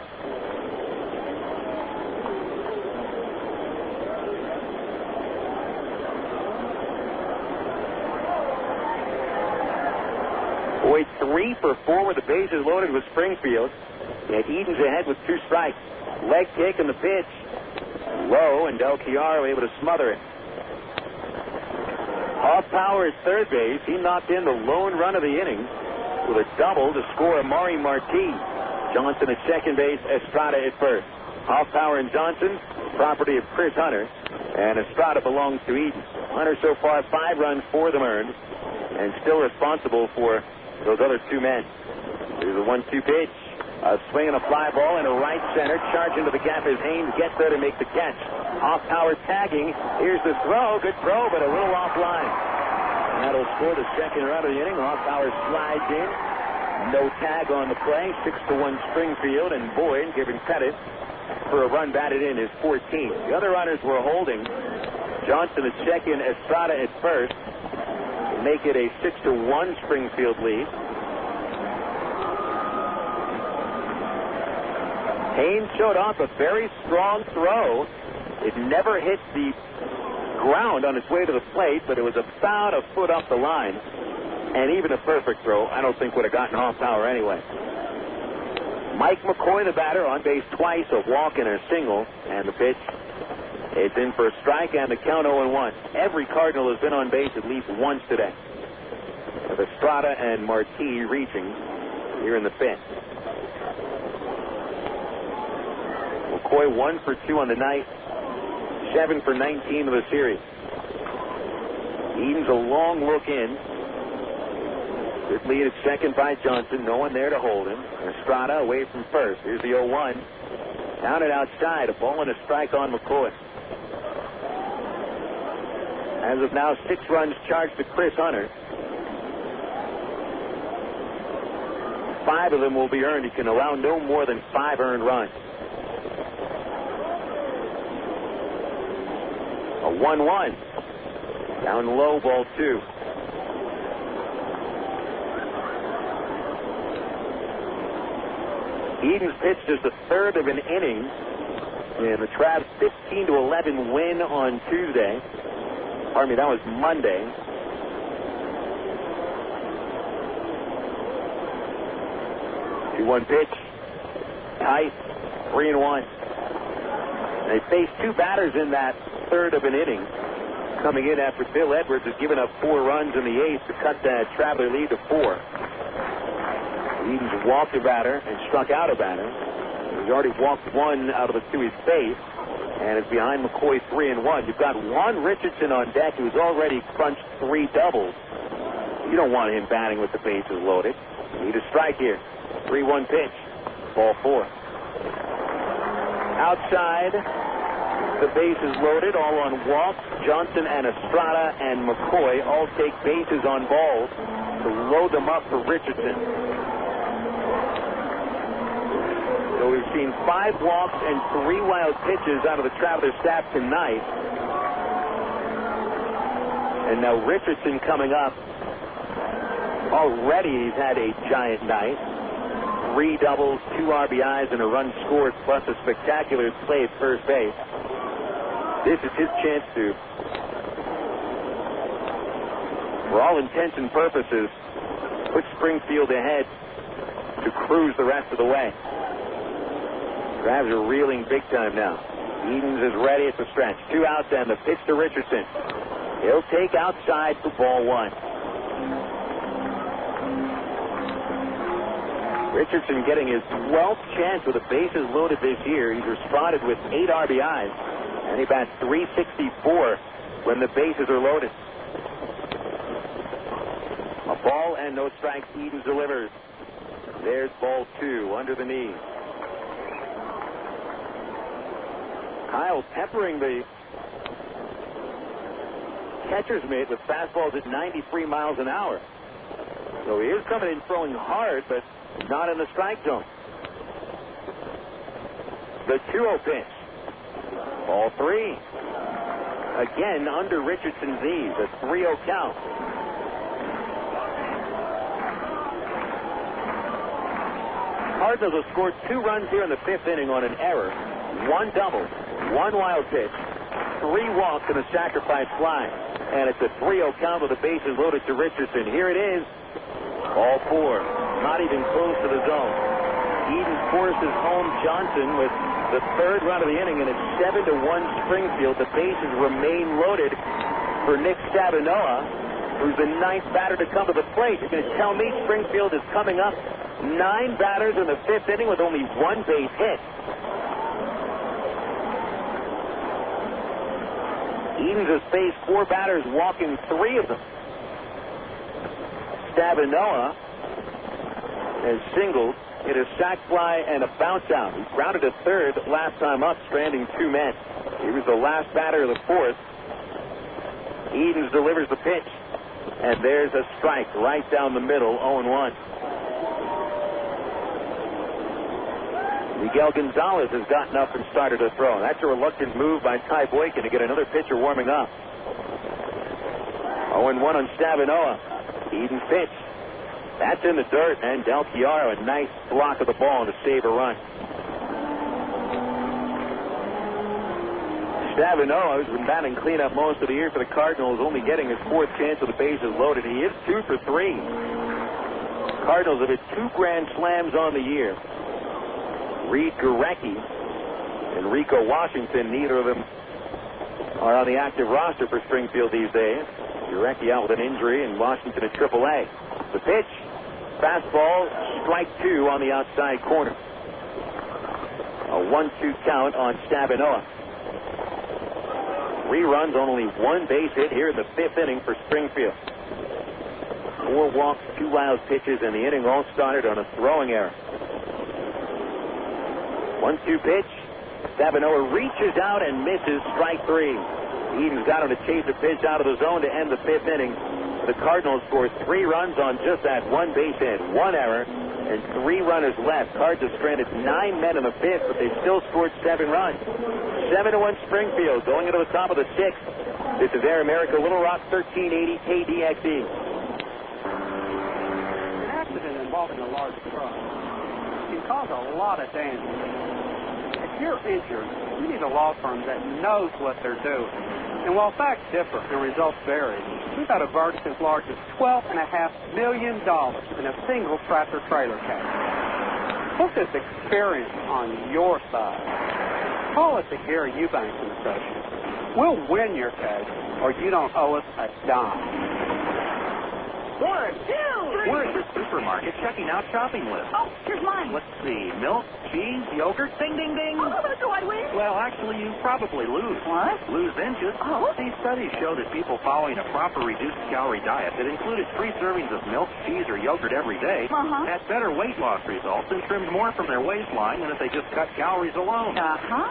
Boyd 3 for 4 with the bases loaded with Springfield. And Edens ahead with 2 strikes. Leg kick and the pitch. Low, and Del Chiaro able to smother it. Hoffpauir is third base. He knocked in the lone run of the inning with a double to score Amari Marti. Johnson at second base, Estrada at first. Hoffpauir and Johnson, property of Chris Hunter, and Estrada belongs to Edens. Hunter so far, 5 runs, 4 of them earned, and still responsible for those other 2 men. Here's a 1-2 pitch. A swing and a fly ball into right center. Charge into the gap as Haynes gets there to make the catch. Hoffpauir tagging. Here's the throw. Good throw, but a little offline. And that'll score the second run of the inning. Hoffpauir slides in. No tag on the play. 6-1 Springfield, and Boyd giving credit for a run batted in his 14th. The other runners were holding. Johnson at second, Estrada at first. Make it a 6-1 Springfield lead. Haynes showed off a very strong throw. It never hit the ground on its way to the plate, but it was about a foot off the line. And even a perfect throw, I don't think would have gotten Hoffpauir anyway. Mike McCoy, the batter, on base twice, a walk and a single. And the pitch, it's in for a strike, and the count 0-1. Every Cardinal has been on base at least once today, with Estrada and Marti reaching here in the 5th. McCoy 1 for 2 on the night, 7 for 19 of the series. Eden's a long look in. Good lead at second by Johnson. No one there to hold him. Estrada away from first. Here's the 0-1. Down and outside. A ball and a strike on McCoy. As of now, 6 runs charged to Chris Hunter. 5 of them will be earned. He can allow no more than 5 earned runs. A 1-1. Down low, ball 2. Eden's pitched just a third of an inning in the Travs 15-11 win on Tuesday. Pardon me, that was Monday. Two-one pitch. Tight. 3-1. They faced 2 batters in that third of an inning, coming in after Bill Edwards has given up 4 runs in the 8th to cut that Traveler lead to 4. Edens walked a batter and struck out a batter. He's already walked 1 out of the 2 he's faced, and it's behind McCoy 3-1. You've got Juan Richardson on deck, who's already crunched 3 doubles. You don't want him batting with the bases loaded. You need a strike here. 3-1 pitch. Ball 4. Outside. The bases loaded, all on walks. Johnson and Estrada and McCoy all take bases on balls to load them up for Richardson. So we've seen 5 walks and 3 wild pitches out of the Traveler staff tonight. And now Richardson coming up. Already he's had a giant night. 3 doubles, 2 RBIs, and a run scored, plus a spectacular play at first base. This is his chance to, for all intents and purposes, put Springfield ahead to cruise the rest of the way. Travs are reeling big time now. Edens is ready at the stretch. 2 outs and the pitch to Richardson. He'll take outside for ball 1. Richardson getting his 12th chance with the bases loaded this year. He's responded with 8 RBIs. And he bats .364 when the bases are loaded. A ball and no strikes. Edens delivers. There's ball 2 under the knee. Kyle peppering the catcher's mitt with fastballs at 93 miles an hour. So he is coming in throwing hard, but not in the strike zone. The 2-0 pitch. Ball 3. Again under Richardson's knees. A 3-0 count. Cardinals have scored 2 runs here in the 5th inning on an error. 1 double, 1 wild pitch, 3 walks, and a sacrifice fly. And it's a 3-0 count with the bases loaded to Richardson. Here it is. Ball 4. Not even close to the zone. Edens forces home Johnson with the 3rd run of the inning, and it's 7-1 Springfield. The bases remain loaded for Nick Stavinoha, who's the 9th batter to come to the plate. You're going to tell me Springfield is coming up 9 batters in the 5th inning with only 1 base hit. Edens has faced 4 batters, walking 3 of them. Stavinoha has singled, hit a sac fly and a bounce out. He grounded to third last time up, stranding 2 men. He was the last batter of the 4th. Edens delivers the pitch, and there's a strike right down the middle, 0-1. Miguel González has gotten up and started to throw. That's a reluctant move by Ty Boykin to get another pitcher warming up. 0-1 on Stavinoha. Edens pitch. That's in the dirt, and Del Chiaro, a nice block of the ball to save a run. Stavinoha, who's been batting cleanup most of the year for the Cardinals, only getting his 4th chance with the bases loaded. He is 2 for 3. Cardinals have hit 2 grand slams on the year. Reed Gurecki and Rico Washington, neither of them are on the active roster for Springfield these days. Gurecki out with an injury and Washington at AAA. The pitch, fastball, strike 2 on the outside corner. A 1-2 count on Stavinoha. 3 runs on only 1 base hit here in the 5th inning for Springfield. 4 walks, 2 wild pitches, and the inning all started on a throwing error. 1-2 pitch. Stavinoha reaches out and misses, strike 3. Edens got him to chase a pitch out of the zone to end the 5th inning. The Cardinals scored 3 runs on just that 1 base hit, 1 error, and 3 runners left. Cards have stranded 9 men in the 5th, but they still scored 7 runs. 7-1 Springfield, going into the top of the 6th. This is Air America, Little Rock, 1380 KDXE. An accident involving a large truck can cause a lot of damage. If you're injured, you need a law firm that knows what they're doing. And while facts differ and results vary, we've got a verdict as large as $12.5 million in a single tractor-trailer case. Put this experience on your side. Call us at Gary Eubanks & Associates. We'll win your case, or you don't owe us a dime. 1, 2, 3. We're at the supermarket checking out shopping lists. Oh, here's mine. Let's see. Milk, cheese, yogurt, ding, ding, ding. Oh, do I win? Well, actually, you probably lose. What? Lose inches. Oh. These studies show that people following a proper reduced calorie diet that included 3 servings of milk, cheese, or yogurt every day had better weight loss results and trimmed more from their waistline than if they just cut calories alone.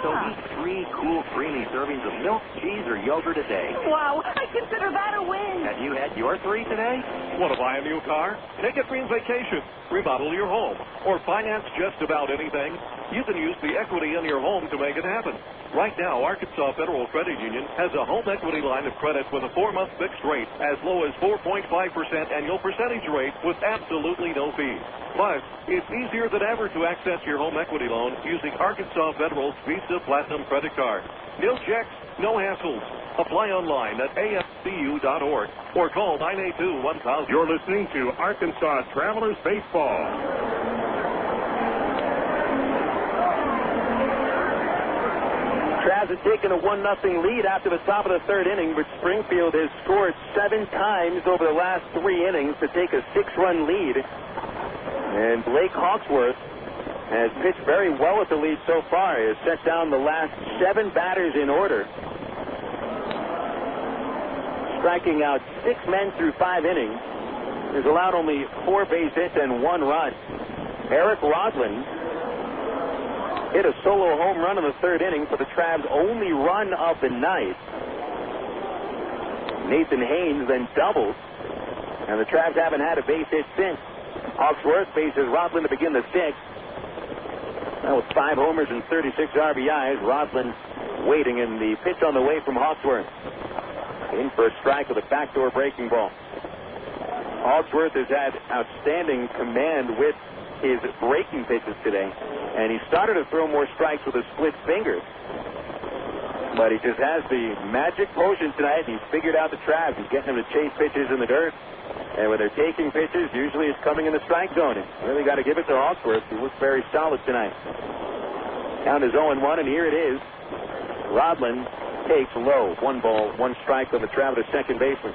So eat 3 cool, creamy servings of milk, cheese, or yogurt a day. Wow, I consider that a win. Have you had your 3 today? Want to buy a new car? Take a free vacation, remodel your home, or finance just about anything? You can use the equity in your home to make it happen. Right now, Arkansas Federal Credit Union has a home equity line of credit with a 4-month fixed rate as low as 4.5% annual percentage rate with absolutely no fees. Plus, it's easier than ever to access your home equity loan using Arkansas Federal's Visa Platinum credit card. No checks, no hassles. Apply online at afcu.org or call 982-1000. You're listening to Arkansas Travelers Baseball. Travs have taken a 1-0 lead after the top of the 3rd inning, but Springfield has scored 7 times over the last 3 innings to take a 6-run lead. And Blake Hawksworth has pitched very well with the lead so far. He has set down the last 7 batters in order, striking out 6 men through 5 innings. He's allowed only 4 base hits and 1 run. Eric Rodland hit a solo home run in the 3rd inning for the Travs' only run of the night. Nathan Haynes then doubled, and the Travs haven't had a base hit since. Hawksworth faces Rodland to begin the 6th. Now with 5 homers and 36 RBIs, Rodland waiting, and the pitch on the way from Hawksworth. In for a strike with a backdoor breaking ball. Hawksworth has had outstanding command with his breaking pitches today, and he started to throw more strikes with a split finger. But he just has the magic potion tonight, and he's figured out the Travs. He's getting them to chase pitches in the dirt, and when they're taking pitches, usually it's coming in the strike zone. And really got to give it to Hawksworth. He looks very solid tonight. Count is 0-1, and here it is. Rodland takes low. 1 ball, 1 strike on the Travelers' second baseman.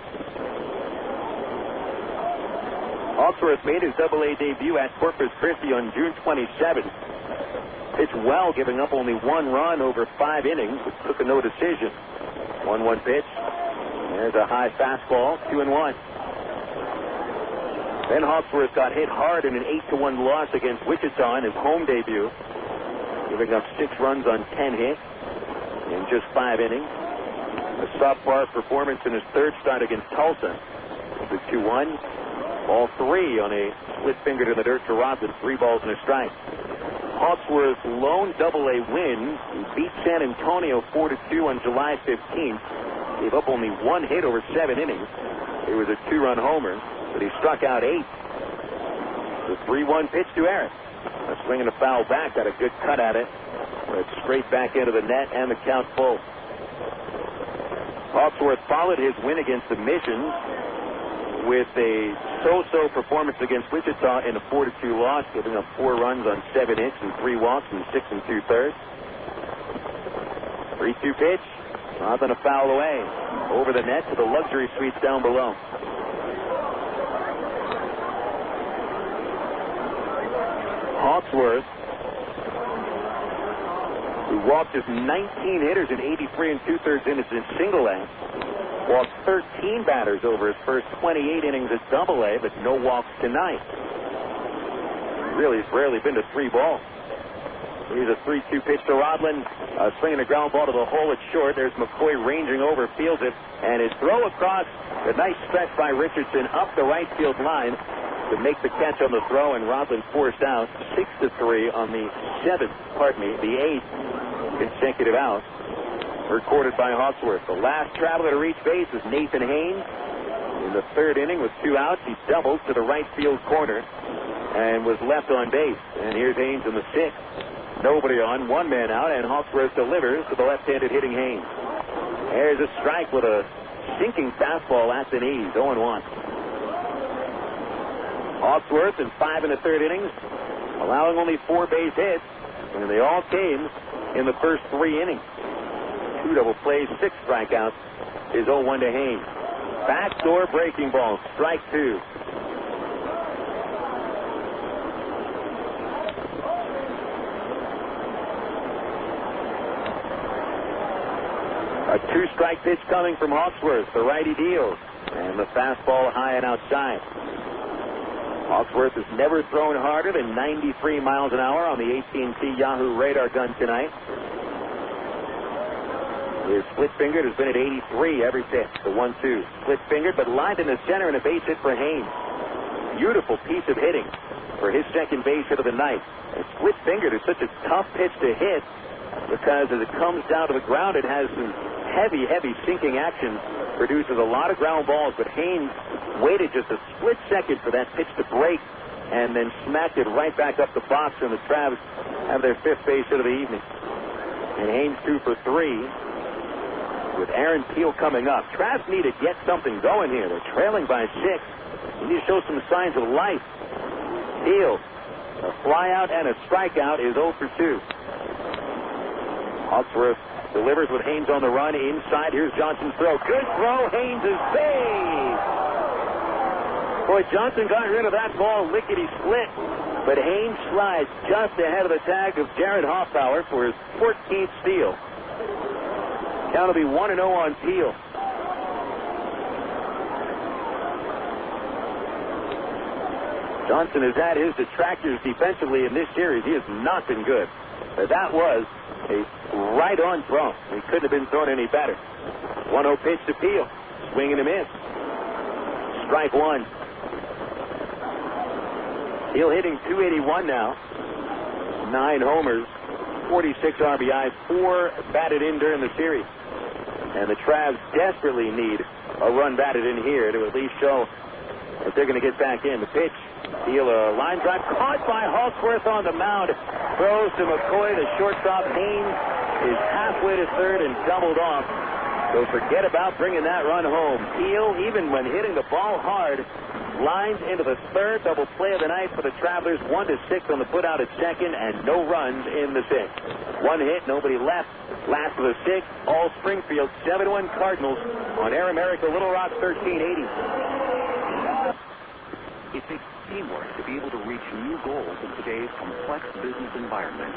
Hawksworth made his Double-A debut at Corpus Christi on June 27th. Pitched well, giving up only 1 run over 5 innings, which took a no decision. 1-1 pitch. There's a high fastball, 2-1. Ben Hawksworth got hit hard in an 8-1 loss against Wichita in his home debut, giving up 6 runs on 10 hits in just 5 innings. A subpar performance in his third start against Tulsa. The 2-1. Ball 3 on a split finger to the dirt to Rodman. 3 balls and a strike. Hawksworth's lone Double-A win. He beat San Antonio 4-2 on July 15th. Gave up only 1 hit over 7 innings. It was a 2-run homer, but he struck out 8. The 3-1 pitch to Aaron. A swing and a foul back. Got a good cut at it. Went straight back into the net and the count full. Hawksworth followed his win against the Mission with a so-so performance against Wichita in a 4-2 loss, giving up 4 runs on 7 hits and 3 walks in 6 2/3. 3-2 pitch. Not going to foul away. Over the net to the luxury suites down below. Hawksworth, who walked just 19 hitters in 83 2/3 innings in Single-A, walked 13 batters over his first 28 innings at Double-A, but no walks tonight. Really, he's rarely been to 3 balls. Here's a 3-2 pitch to Rodman. Swinging a ground ball to the hole at short. There's McCoy ranging over, fields it, and his throw across. A nice stretch by Richardson up the right field line to make the catch on the throw, and Rodman forced out 6-3 on the 8th consecutive out recorded by Hawksworth. The last traveler to reach base is Nathan Haynes. In the 3rd inning with 2 outs, he doubled to the right field corner and was left on base. And here's Haynes in the 6th. Nobody on, 1 man out, and Hawksworth delivers to the left-handed hitting Haynes. There's a strike with a sinking fastball at the knees, 0-1. Hawksworth in 5 1/3 innings, allowing only 4 base hits, and they all came in the first 3 innings. 2 double plays, 6 strikeouts is 0-1 to Haynes. Backdoor breaking ball, strike 2. A 2-strike pitch coming from Hawksworth. The righty deals, and the fastball high and outside. Hawksworth has never thrown harder than 93 miles an hour on the AT&T Yahoo radar gun tonight. His split fingered has been at 83 every pitch. The 1-2. Split fingered, but lined in the center and a base hit for Haynes. Beautiful piece of hitting for his second base hit of the night. And split fingered is such a tough pitch to hit because as it comes down to the ground, it has some heavy sinking action. Produces a lot of ground balls, but Haynes waited just a split second for that pitch to break and then smacked it right back up the box, and the Travs have their 5th base hit of the evening. And Haynes 2 for 3 with Aaron Peel coming up. Travs need to get something going here. They're trailing by 6. They need to show some signs of life. Peel, a flyout and a strikeout, is 0 for 2. Hawksworth delivers with Haynes on the run inside. Here's Johnson's throw. Good throw. Haynes is safe. Boy, Johnson got rid of that ball lickety-split, but Haynes slides just ahead of the tag of Jarrett Hoffpauir for his 14th steal. Count will be 1-0 on Peel. Johnson has had his detractors defensively in this series. He has not been good. But that was a right-on throw. He couldn't have been thrown any better. 1-0 pitch to Peel. Swinging him in. Strike 1. Peel hitting .281 now. 9 homers, 46 RBIs, 4 batted in during the series. And the Travs desperately need a run batted in here to at least show that they're going to get back in. The pitch, Peel, a line drive caught by Hawksworth on the mound. Throws to McCoy, the shortstop. Haynes is halfway to third and doubled off. So forget about bringing that run home. Peel, even when hitting the ball hard, lines into the 3rd double play of the night for the Travelers. 1-6 on the put out at second, and no runs in the 6th. 1 hit, nobody left. Last of the 6th, all Springfield. 7-1 Cardinals on Air America Little Rock 1380. teamwork to be able to reach new goals in today's complex business environment.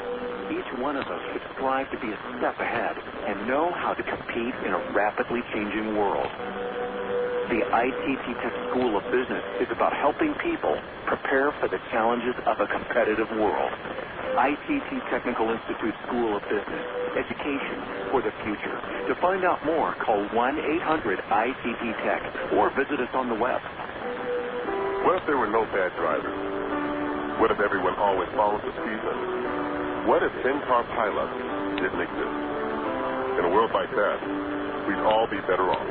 Each one of us should strive to be a step ahead and know how to compete in a rapidly changing world. The ITT Tech School of Business is about helping people prepare for the challenges of a competitive world. ITT Technical Institute School of Business, education for the future. To find out more, call 1-800-ITT-TECH or visit us on the web. What if there were no bad drivers? What if everyone always followed the speed limit? What if 10-car pileups didn't exist? In a world like that, we'd all be better off.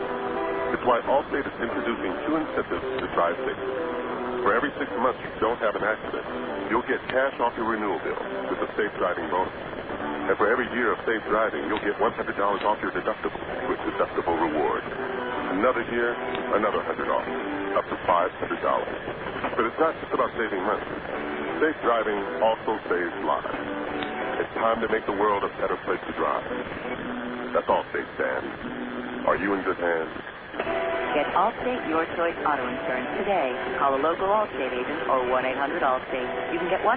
It's why Allstate is introducing 2 incentives to drive safe. For every 6 months you don't have an accident, you'll get cash off your renewal bill with the Safe Driving bonus. And for every year of safe driving, you'll get $100 off your deductible with Deductible Reward. Another year, another $100 off, up to $500. But it's not just about saving money. Safe driving also saves lives. It's time to make the world a better place to drive. That's Allstate stands. Are you in good hands? Get Allstate Your Choice Auto Insurance today. Call a local Allstate agent or 1-800-ALLSTATE. You can get $100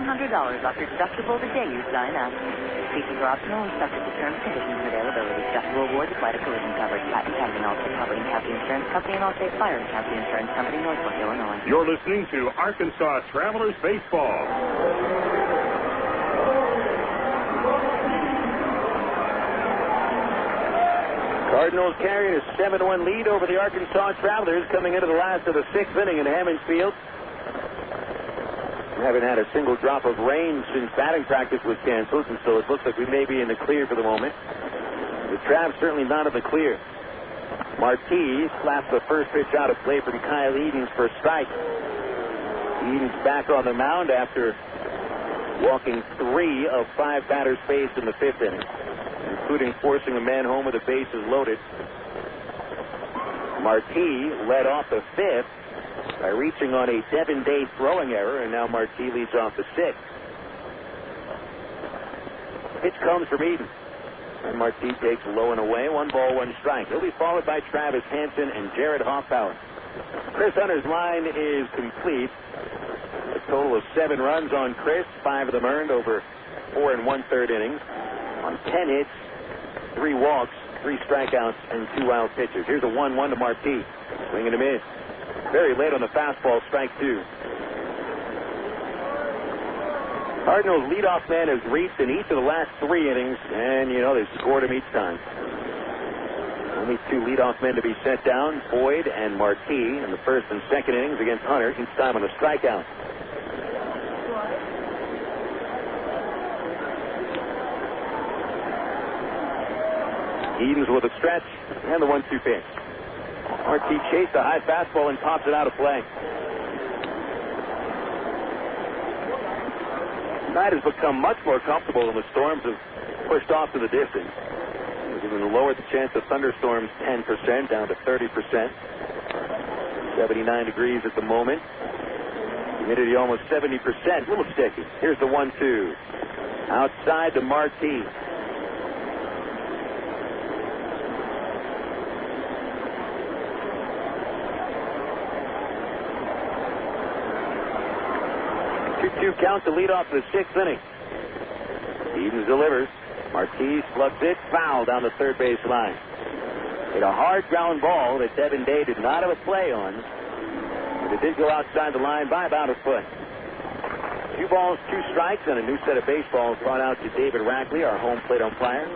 off your deductible the day you sign up. Features are optional and subject to terms, conditions, and availability. Deductible rewards apply to collision coverage. Patent pending. Allstate Property and Casualty Insurance Company and Allstate Fire and Casualty Insurance Company, Northbrook, Illinois. You're listening to Arkansas Travelers Baseball. Cardinals carrying a 7-1 lead over the Arkansas Travelers coming into the last of the 6th inning in Hammond Field. We haven't had a single drop of rain since batting practice was canceled, and so it looks like we may be in the clear for the moment. The Travs certainly not in the clear. Marti slaps the first pitch out of play from Kyle Edens for a strike. Edens back on the mound after walking 3 of 5 batters faced in the 5th inning, including forcing a man home with the bases loaded. Marti led off the 5th by reaching on a Devin Day throwing error, and now Marti leads off the 6th. Pitch comes from Edens, and Marti takes low and away. 1 ball, 1 strike. He'll be followed by Travis Hansen and Jarrett Hoffpauir. Chris Hunter's line is complete. A total of 7 runs on Chris, 5 of them earned over 4 1/3 innings. On 10 hits, 3 walks, 3 strikeouts, and 2 wild pitches. Here's a 1-1 to Marti. Swing and a miss. Very late on the fastball, strike 2. Cardinals leadoff man has reached in each of the last 3 innings, and, they've scored him each time. Only 2 leadoff men to be sent down, Boyd and Marti, in the 1st and 2nd innings against Hunter, each time on a strikeout. Edens with a stretch and the 1-2 pitch. Marti chased a high fastball and pops it out of play. Tonight has become much more comfortable, and the storms have pushed off to the distance. We've even lowered the chance of thunderstorms 10% down to 30%. 79 degrees at the moment. Humidity almost 70%. A little sticky. Here's the 1-2. Outside to Marti. Count to lead off the 6th inning. Edens delivers. Marti slugs it foul down the third base line. Hit a hard ground ball that Devin Day did not have a play on, but it did go outside the line by about a foot. 2 balls, 2 strikes, and a new set of baseballs brought out to David Rackley, our home plate umpire.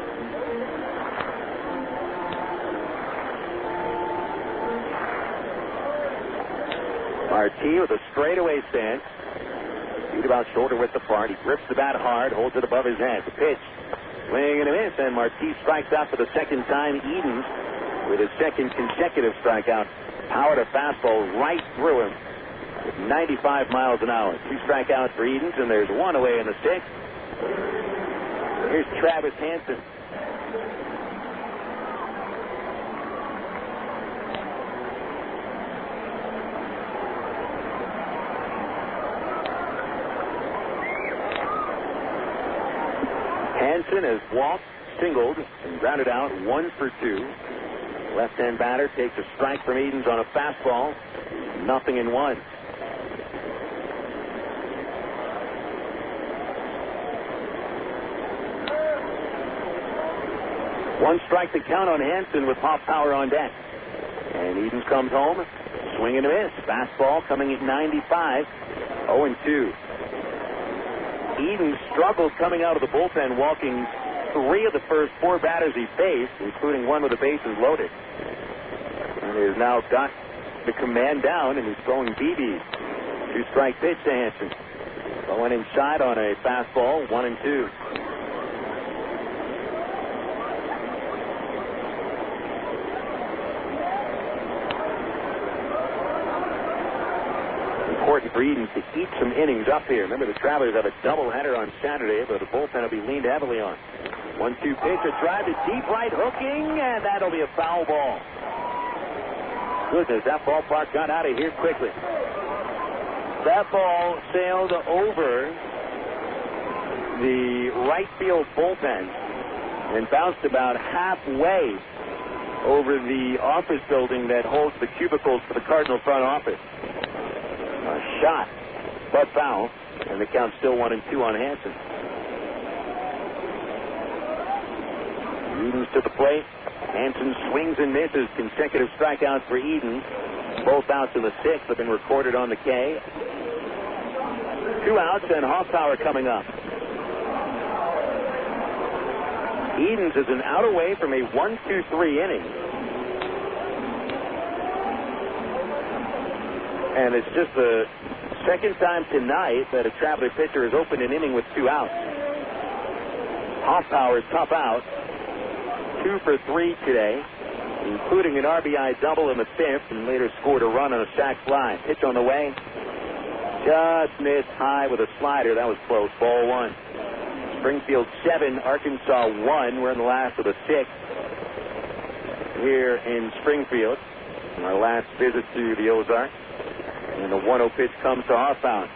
Marti with a straightaway stance. Feet about shoulder width apart. He grips the bat hard, holds it above his head. The pitch. Swing and a miss, and Marti strikes out for the 2nd time. Edens with his 2nd consecutive strikeout. Powered a fastball right through him with 95 miles an hour. 2 strikeouts for Edens, and there's 1 away in the 6th. Here's Travis Hansen. Hansen has walked, singled, and grounded out 1 for 2. Left-hand batter takes a strike from Edens on a fastball. 0-1. One strike to count on Hansen with Hoffpauir on deck. And Edens comes home, swing and a miss. Fastball coming at 95, 0-2. Edens struggled coming out of the bullpen, walking 3 of the first 4 batters he faced, including one with the bases loaded. And he has now got the command down, and he's throwing BBs. 2-strike pitch to Hansen. Going inside on a fastball, 1-2. Important for Edens to eat some innings up here. Remember, the Travelers have a doubleheader on Saturday, but the bullpen will be leaned heavily on. 1-2 pitch, a drive to deep right, hooking, and that'll be a foul ball. Goodness, that ballpark got out of here quickly. That ball sailed over the right field bullpen and bounced about halfway over the office building that holds the cubicles for the Cardinal front office. A shot, but foul, and the count's still 1-2 on Hansen. Edens to the plate. Hansen swings and misses. Consecutive strikeouts for Edens. Both outs in the 6th have been recorded on the K. 2 outs and Hoffpauir coming up. Edens is an out away from a 1-2-3 inning. And it's just the second time tonight that a Traveler pitcher has opened an inning with 2 outs. Hoffpauir's top out. 2 for 3 today, including an RBI double in the 5th, and later scored a run on a sac fly. Pitch on the way. Just missed high with a slider. That was close. Ball 1. Springfield 7, Arkansas 1. We're in the last of the 6th here in Springfield. Our last visit to the Ozarks. And the 1-0 pitch comes to Hoffpauir.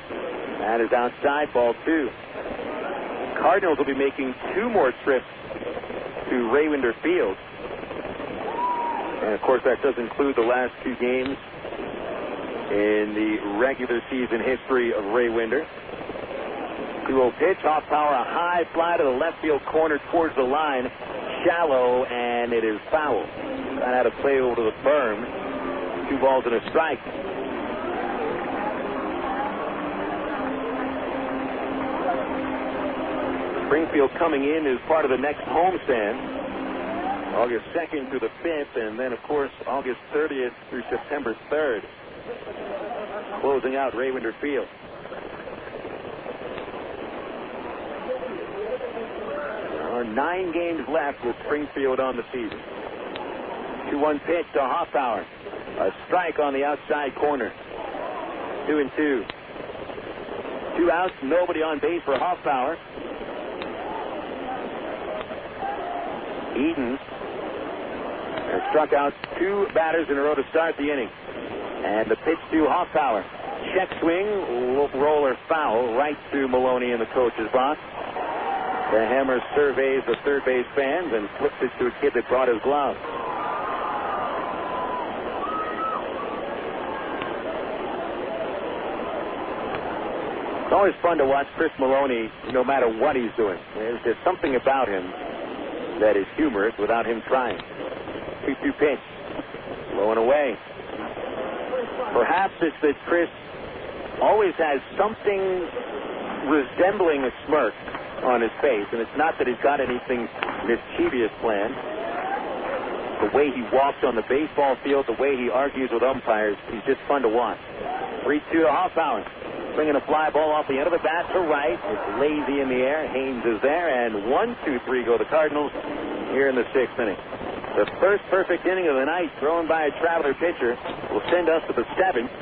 That is outside, ball 2. Cardinals will be making 2 more trips to Raywinder Field. And, of course, that does include the last 2 games in the regular season history of Raywinder. 2-0 pitch. Hoffpauir, a high fly to the left field corner towards the line. Shallow, and it is foul. Got out of play over to the berm. 2 balls and a strike. Springfield coming in as part of the next homestand, August 2nd through the 5th, and then, of course, August 30th through September 3rd, closing out Raywinder Field. There are 9 games left with Springfield on the season. 2-1 pitch to Hoffpauir. A strike on the outside corner. 2-2. 2 outs, nobody on base for Hoffpauir. Edens has struck out 2 batters in a row to start the inning. And the pitch to Hoffpauir. Check swing, roller foul right to Maloney in the coach's box. The hammer surveys the third base fans and flips it to a kid that brought his glove. It's always fun to watch Chris Maloney no matter what he's doing. There's something about him that is humorous without him trying. 2-2 pitch. Low and away. Perhaps it's that Chris always has something resembling a smirk on his face, and it's not that he's got anything mischievous planned. The way he walks on the baseball field, the way he argues with umpires, he's just fun to watch. 3-2 to Hoffpauir. Swinging a fly ball off the end of the bat to right. It's lazy in the air. Haynes is there, and 1-2-3 go the Cardinals here in the 6th inning. The first perfect inning of the night thrown by a Traveler pitcher will send us to the 7th.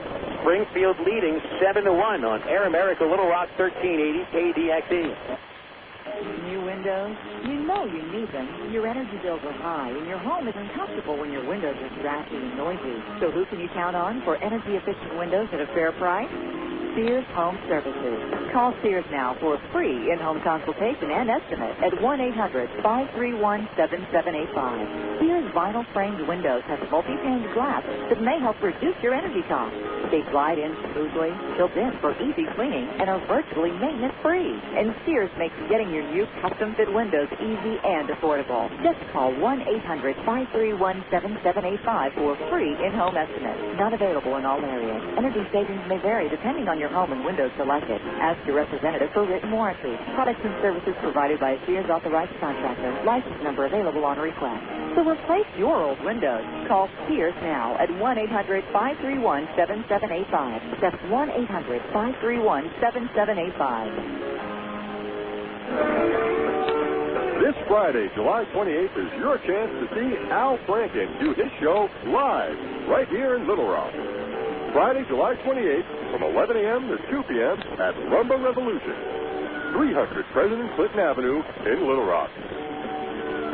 Springfield leading 7-1 on Air America Little Rock 1380 KDXE. New windows? You know you need them. Your energy bills are high, and your home isn't comfortable when your windows are drafty and noisy. So who can you count on for energy-efficient windows at a fair price? Sears Home Services. Call Sears now for a free in-home consultation and estimate at 1-800-531-7785. Sears vinyl framed windows have multi-paned glass that may help reduce your energy costs. They glide in smoothly, built in for easy cleaning, and are virtually maintenance-free. And Sears makes getting your new custom-fit windows easy and affordable. Just call 1-800-531-7785 for a free in-home estimate. Not available in all areas. Energy savings may vary depending on your home and windows selected. Ask your representative for written warranty. Products and services provided by a Sears authorized contractor. License number available on request. So replace your old windows. Call Sears now at 1-800-531-7785. That's 1-800-531-7785. This Friday, July 28th, is your chance to see Al Franken do his show live right here in Little Rock. Friday, July 28th from 11 a.m. to 2 p.m. at Rumba Revolution, 300 President Clinton Avenue in Little Rock.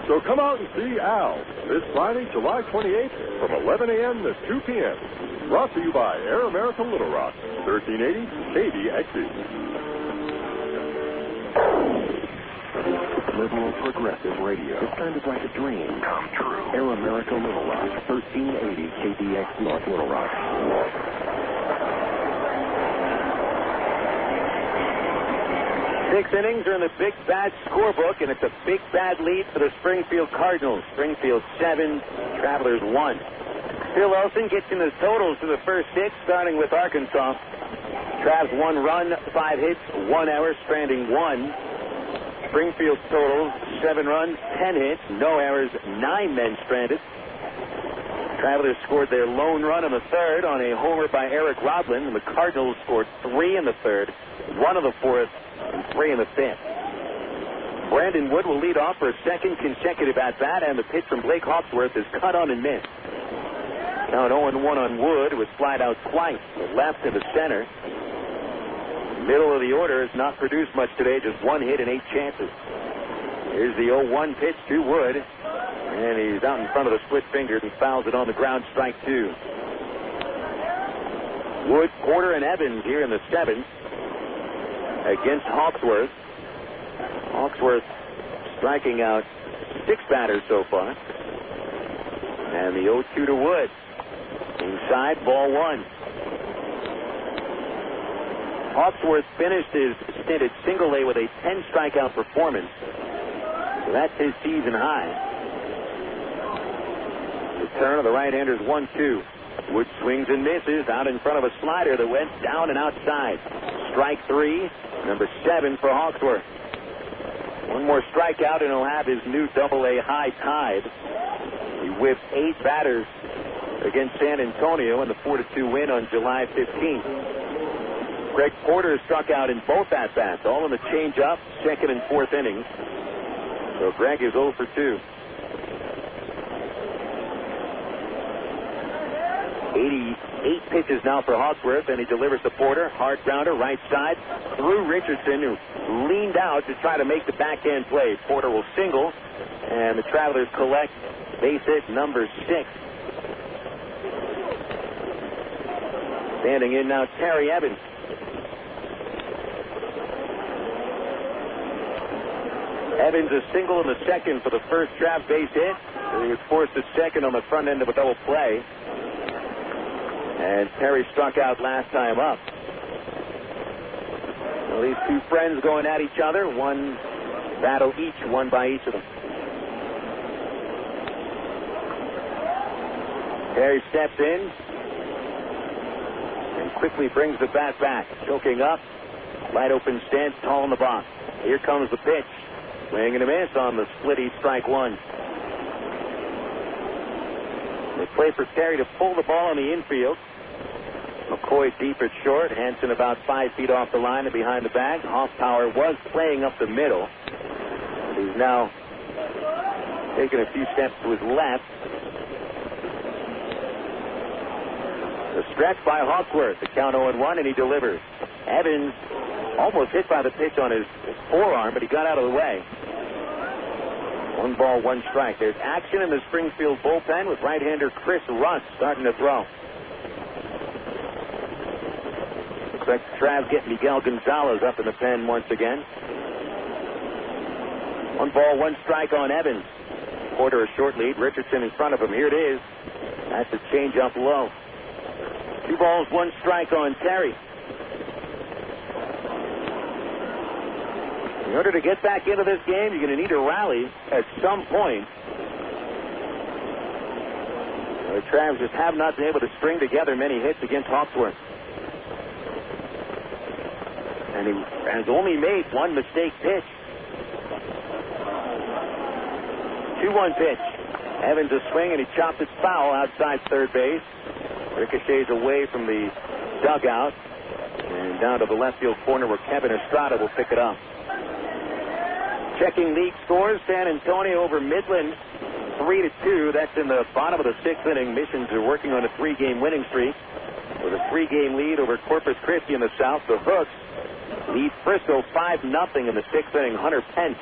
So come out and see Al this Friday, July 28th from 11 a.m. to 2 p.m. Brought to you by Air America Little Rock, 1380 KDXE. Liberal Progressive Radio. It sounded like a dream come true. Air America Little Rock, 1380 KDX North Little Rock. 6 innings are in the Big Bad scorebook, and it's a big bad lead for the Springfield Cardinals. Springfield 7, Travelers 1. Phil Elson gets in the totals for the first 6, starting with Arkansas. Travs 1 run, 5 hits, 1 error, stranding 1. Springfield totals 7 runs, 10 hits, no errors, 9 men stranded. Travelers scored their lone run in the 3rd on a homer by Eric Rodlin, and the Cardinals scored 3 in the 3rd, 1 in the 4th, and 3 in the 5th. Brandon Wood will lead off for a second consecutive at-bat, and the pitch from Blake Hawksworth is cut on and missed. Count 0-1 on Wood, was flied out twice, the left and the center. Middle of the order has not produced much today, just 1 hit and 8 chances. Here's the 0-1 pitch to Wood, and he's out in front of the split finger and fouls it on the ground, strike 2. Wood, Porter, and Evans here in the 7th against Hawksworth. Hawksworth striking out 6 batters so far. And the 0-2 to Wood. Inside, ball 1. Hawksworth finished his stint at single A with a 10 strikeout performance. So that's his season high. The turn of the right-hander's 1-2. Wood swings and misses out in front of a slider that went down and outside. Strike 3, number 7 for Hawksworth. 1 more strikeout and he'll have his new Double-A high tied. He whipped 8 batters against San Antonio in the 4-2 win on July 15th. Greg Porter struck out in both at-bats, all in the change-up, 2nd and 4th innings. So Greg is 0 for 2. 88 pitches now for Hawksworth, and he delivers to Porter. Hard grounder, right side, through Richardson, who leaned out to try to make the backhand play. Porter will single, and the Travelers collect base hit number 6. Standing in now, Terry Evans. Evans a single in the 2nd for the first Trav base hit. He was forced to second on the front end of a double play. And Terry struck out last time up. Well, these two friends going at each other. One battle each, one by each of them. Terry steps in and quickly brings the bat back. Choking up. Wide open stance, tall in the box. Here comes the pitch. Swing and a miss on the splitty, strike 1. They play for Terry to pull the ball in the infield. McCoy deep at short. Hansen about 5 feet off the line and behind the bag. Hoffpauir was playing up the middle. He's now taking a few steps to his left. The stretch by Hawksworth. The count 0-1, and he delivers. Evans almost hit by the pitch on his forearm, but he got out of the way. 1 ball, 1 strike. There's action in the Springfield bullpen with right-hander Chris Russ starting to throw. Looks like the Travs get Miguel González up in the pen once again. 1 ball, 1 strike on Evans. Porter a short lead. Richardson in front of him. Here it is. That's a change up low. 2 balls, 1 strike on Terry. In order to get back into this game, you're going to need a rally at some point. The Travs just have not been able to string together many hits against Hawksworth. And he has only made 1 mistake pitch. 2-1 pitch. Evans a swing, and he chops it foul outside third base. Ricochets away from the dugout and down to the left field corner where Kevin Estrada will pick it up. Checking league scores, San Antonio over Midland 3-2. That's in the bottom of the 6th inning. Missions are working on a 3-game winning streak with a 3-game lead over Corpus Christi in the South. The Hooks lead Frisco 5-0 in the 6th inning. Hunter Pence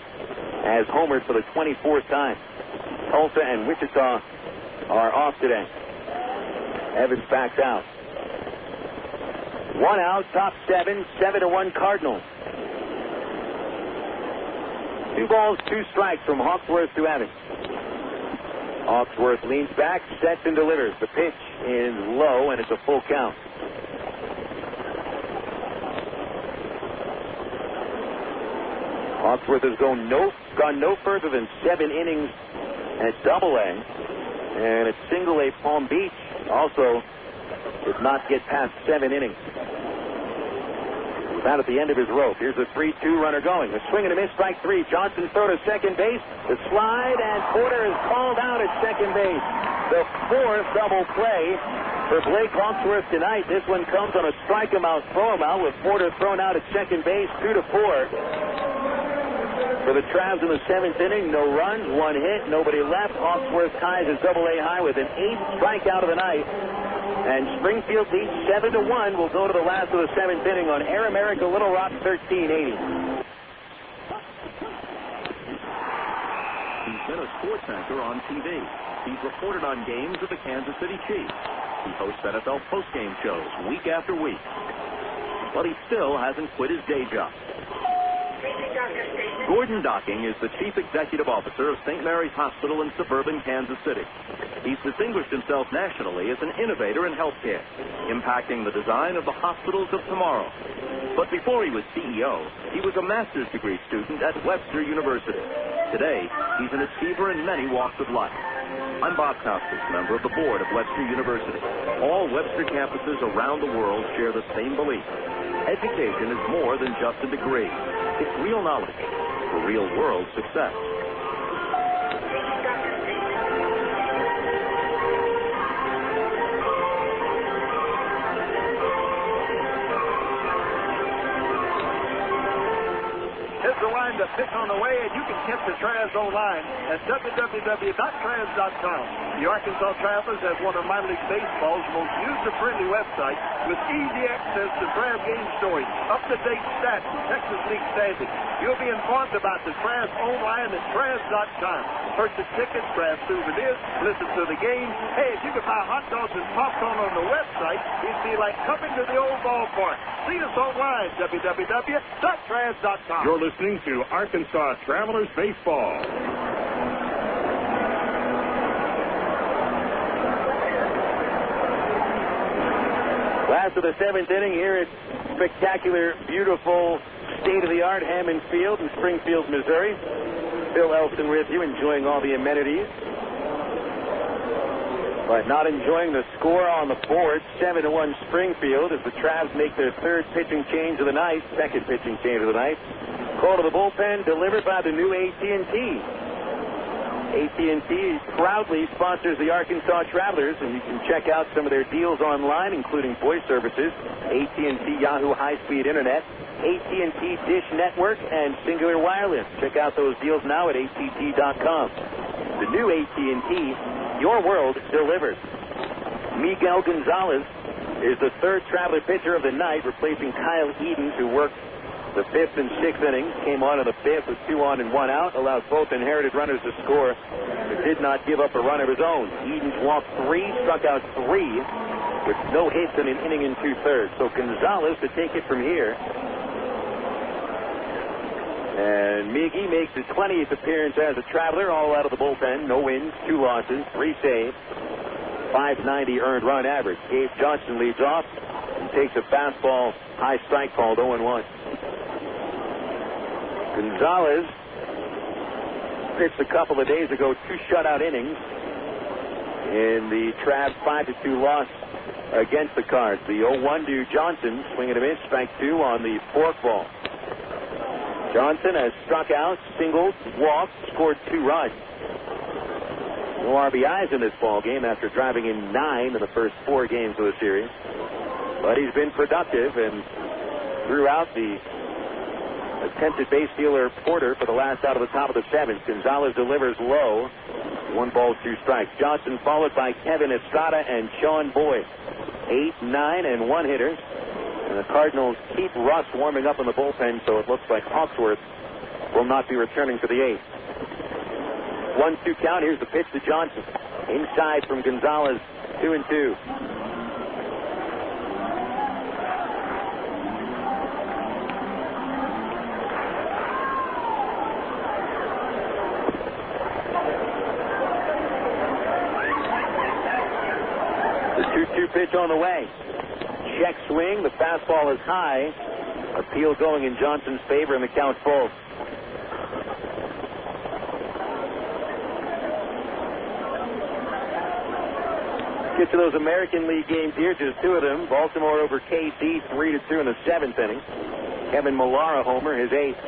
has homered for the 24th time. Tulsa and Wichita are off today. Evans backs out. 1 out, top 7, 7-1 Cardinals. 2 balls, 2 strikes from Hawksworth to Evans. Hawksworth leans back, sets and delivers. The pitch is low, and it's a full count. Hawksworth has gone no further than 7 innings at Double-A, and at Single-A Palm Beach also did not get past 7 innings. About at the end of his rope. Here's the 3-2 runner going. A swing and a miss, strike 3. Johnson throw to second base. The slide, and Porter is called out at second base. The 4th double play for Blake Hawksworth tonight. This one comes on a strike him out, throw him out, with Porter thrown out at second base, 2-4. For the Travs in the 7th inning, no runs, 1 hit, nobody left. Hawksworth ties his Double-A high with an 8th strikeout of the night. And Springfield leads 7-1. We'll go to the last of the 7th inning on Air America Little Rock 1380. He's been a sports anchor on TV. He's reported on games of the Kansas City Chiefs. He hosts NFL postgame shows week after week. But he still hasn't quit his day job. Gordon Docking is the Chief Executive Officer of St. Mary's Hospital in suburban Kansas City. He's distinguished himself nationally as an innovator in healthcare, impacting the design of the hospitals of tomorrow. But before he was CEO, he was a master's degree student at Webster University. Today, he's an achiever in many walks of life. I'm Bob Costas, member of the board of Webster University. All Webster campuses around the world share the same belief. Education is more than just a degree. It's real knowledge for real-world success. Here's the line to pick on the way, and you can catch the Travs online at www.travs.com. The Arkansas Travelers have one of minor league baseball's most user-friendly websites with easy access to Travs game stories, up-to-date stats, and Texas League standings. You'll be informed about the Travs online at travs.com. Purchase tickets, Travs souvenirs, listen to the game. Hey, if you can buy hot dogs and popcorn on the website, it'd be like coming to the old ballpark. See us online, www.travs.com. You're listening to Arkansas Travelers Baseball. Last of the 7th inning here at spectacular, beautiful, state-of-the-art Hammond Field in Springfield, Missouri. Phil Elson with you, enjoying all the amenities, but not enjoying the score on the board. 7-1 Springfield as the Travs make their 3rd pitching change of the night, 2nd pitching change of the night. Call to the bullpen delivered by the new AT&T. AT&T proudly sponsors the Arkansas Travelers, and you can check out some of their deals online, including voice services, AT&T Yahoo high-speed internet, AT&T Dish Network, and Singular Wireless. Check out those deals now at att.com. The new AT&T, your world delivered. Miguel González is the 3rd Traveler pitcher of the night, replacing Kyle Edens, who worked the 5th and 6th innings. Came on in the 5th with 2 on and 1 out, allowed both inherited runners to score, but did not give up a run of his own. Edens walked 3, struck out 3, with no hits in an inning and 2/3. So González to take it from here. And Miggy makes his 20th appearance as a Traveler, all out of the bullpen. No wins, 2 losses, 3 saves. .590 earned run average. Gabe Johnson leads off and takes a fastball high strike called 0-1. González pitched a couple of days ago 2 shutout innings in the Travs 5-2 loss against the Cards. The 0-1 to Johnson, swinging a miss, strike 2 on the forkball. Johnson has struck out, singled, walked, scored 2 runs. No RBIs in this ball game after driving in 9 in the first 4 games of the series. But he's been productive and threw out the attempted base stealer Porter for the last out of the top of the 7th. González delivers low. 1 ball, 2 strikes. Johnson followed by Kevin Estrada and Sean Boyd. 8, 9, and 1 hitters. And the Cardinals keep Russ warming up in the bullpen, so it looks like Hawksworth will not be returning for the 8th. 1-2 count. Here's the pitch to Johnson. Inside from González. 2-2. The 2-2 pitch on the way. Check swing. The fastball is high. Appeal going in Johnson's favor, and the count full. Get to those American League games here, just 2 of them. Baltimore over KC, 3-2 in the 7th inning. Kevin Millar a homer, his 8th.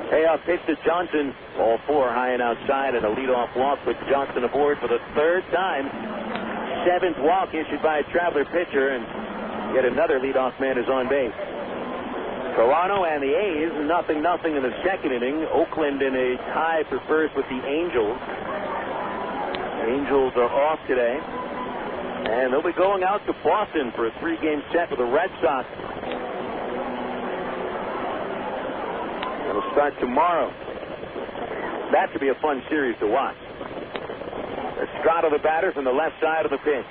Payoff pitch to Johnson. All 4 high and outside, and a leadoff walk with Johnson aboard for the 3rd time. 7th walk issued by a Traveler pitcher, and yet another leadoff man is on base. Toronto and the A's, 0-0 in the 2nd inning. Oakland in a tie for first with the Angels. Angels are off today. And they'll be going out to Boston for a 3-game set with the Red Sox. It'll start tomorrow. That should be a fun series to watch. Estrada, the batter, from the left side of the pitch.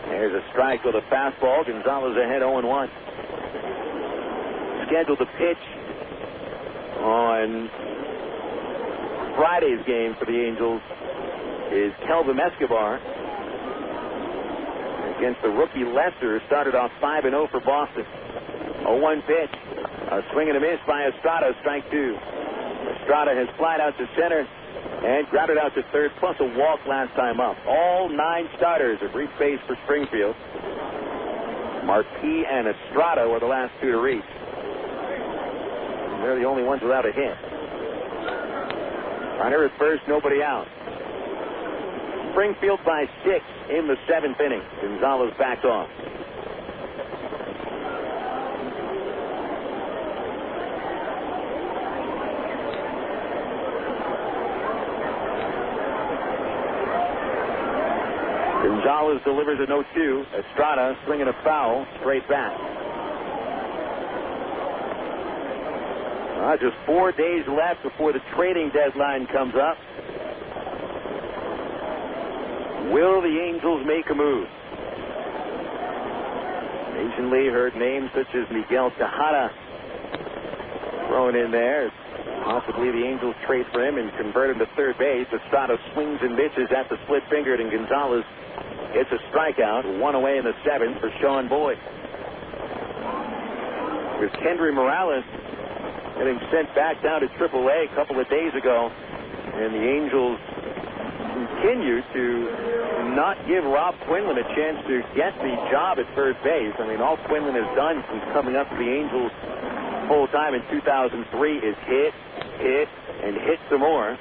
There's a strike with a fastball. González ahead 0-1. Scheduled to pitch on Friday's game for the Angels is Kelvin Escobar against the rookie Lester. Started off 5-0 for Boston. 0-1 pitch. A swing and a miss by Estrada, strike 2. Estrada has flied out to center and grounded out to third, plus a walk last time up. All 9 starters have reached base for Springfield. Marquis and Estrada were the last 2 to reach. They're the only ones without a hit. Runner at first, nobody out. Springfield by 6 in the 7th inning. González backed off. González delivers a 0-2. Estrada swinging a foul, straight back. Just 4 days left before the trading deadline comes up. Will the Angels make a move? Recently heard names such as Miguel Tejada thrown in there. Possibly the Angels trade for him and convert him to third base. Estrada swings and misses at the split-fingered, and González gets a strikeout. 1 away in the 7th for Sean Boyd. With Kendry Morales getting sent back down to AAA a couple of days ago, and the Angels continue to not give Rob Quinlan a chance to get the job at third base. I mean, all Quinlan has done since coming up to the Angels full-time in 2003 is hit, and hit some more.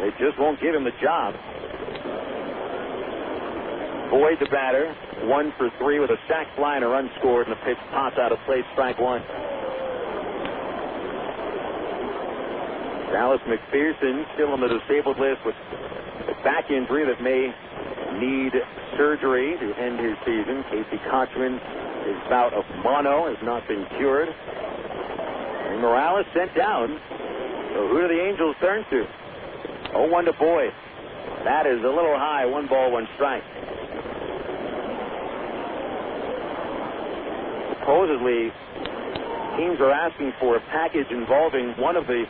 They just won't give him the job. Boyd, the batter, 1 for 3 with a sac fly and a run scored, and a pitch pops out of play, strike 1. Dallas McPherson still on the disabled list with a back injury that may need surgery to end his season. Casey Kochman, his bout of mono has not been cured. And Morales sent down. So who do the Angels turn to? 0-1 to Boyd. That is a little high. 1 ball, 1 strike. Supposedly, teams are asking for a package involving one of the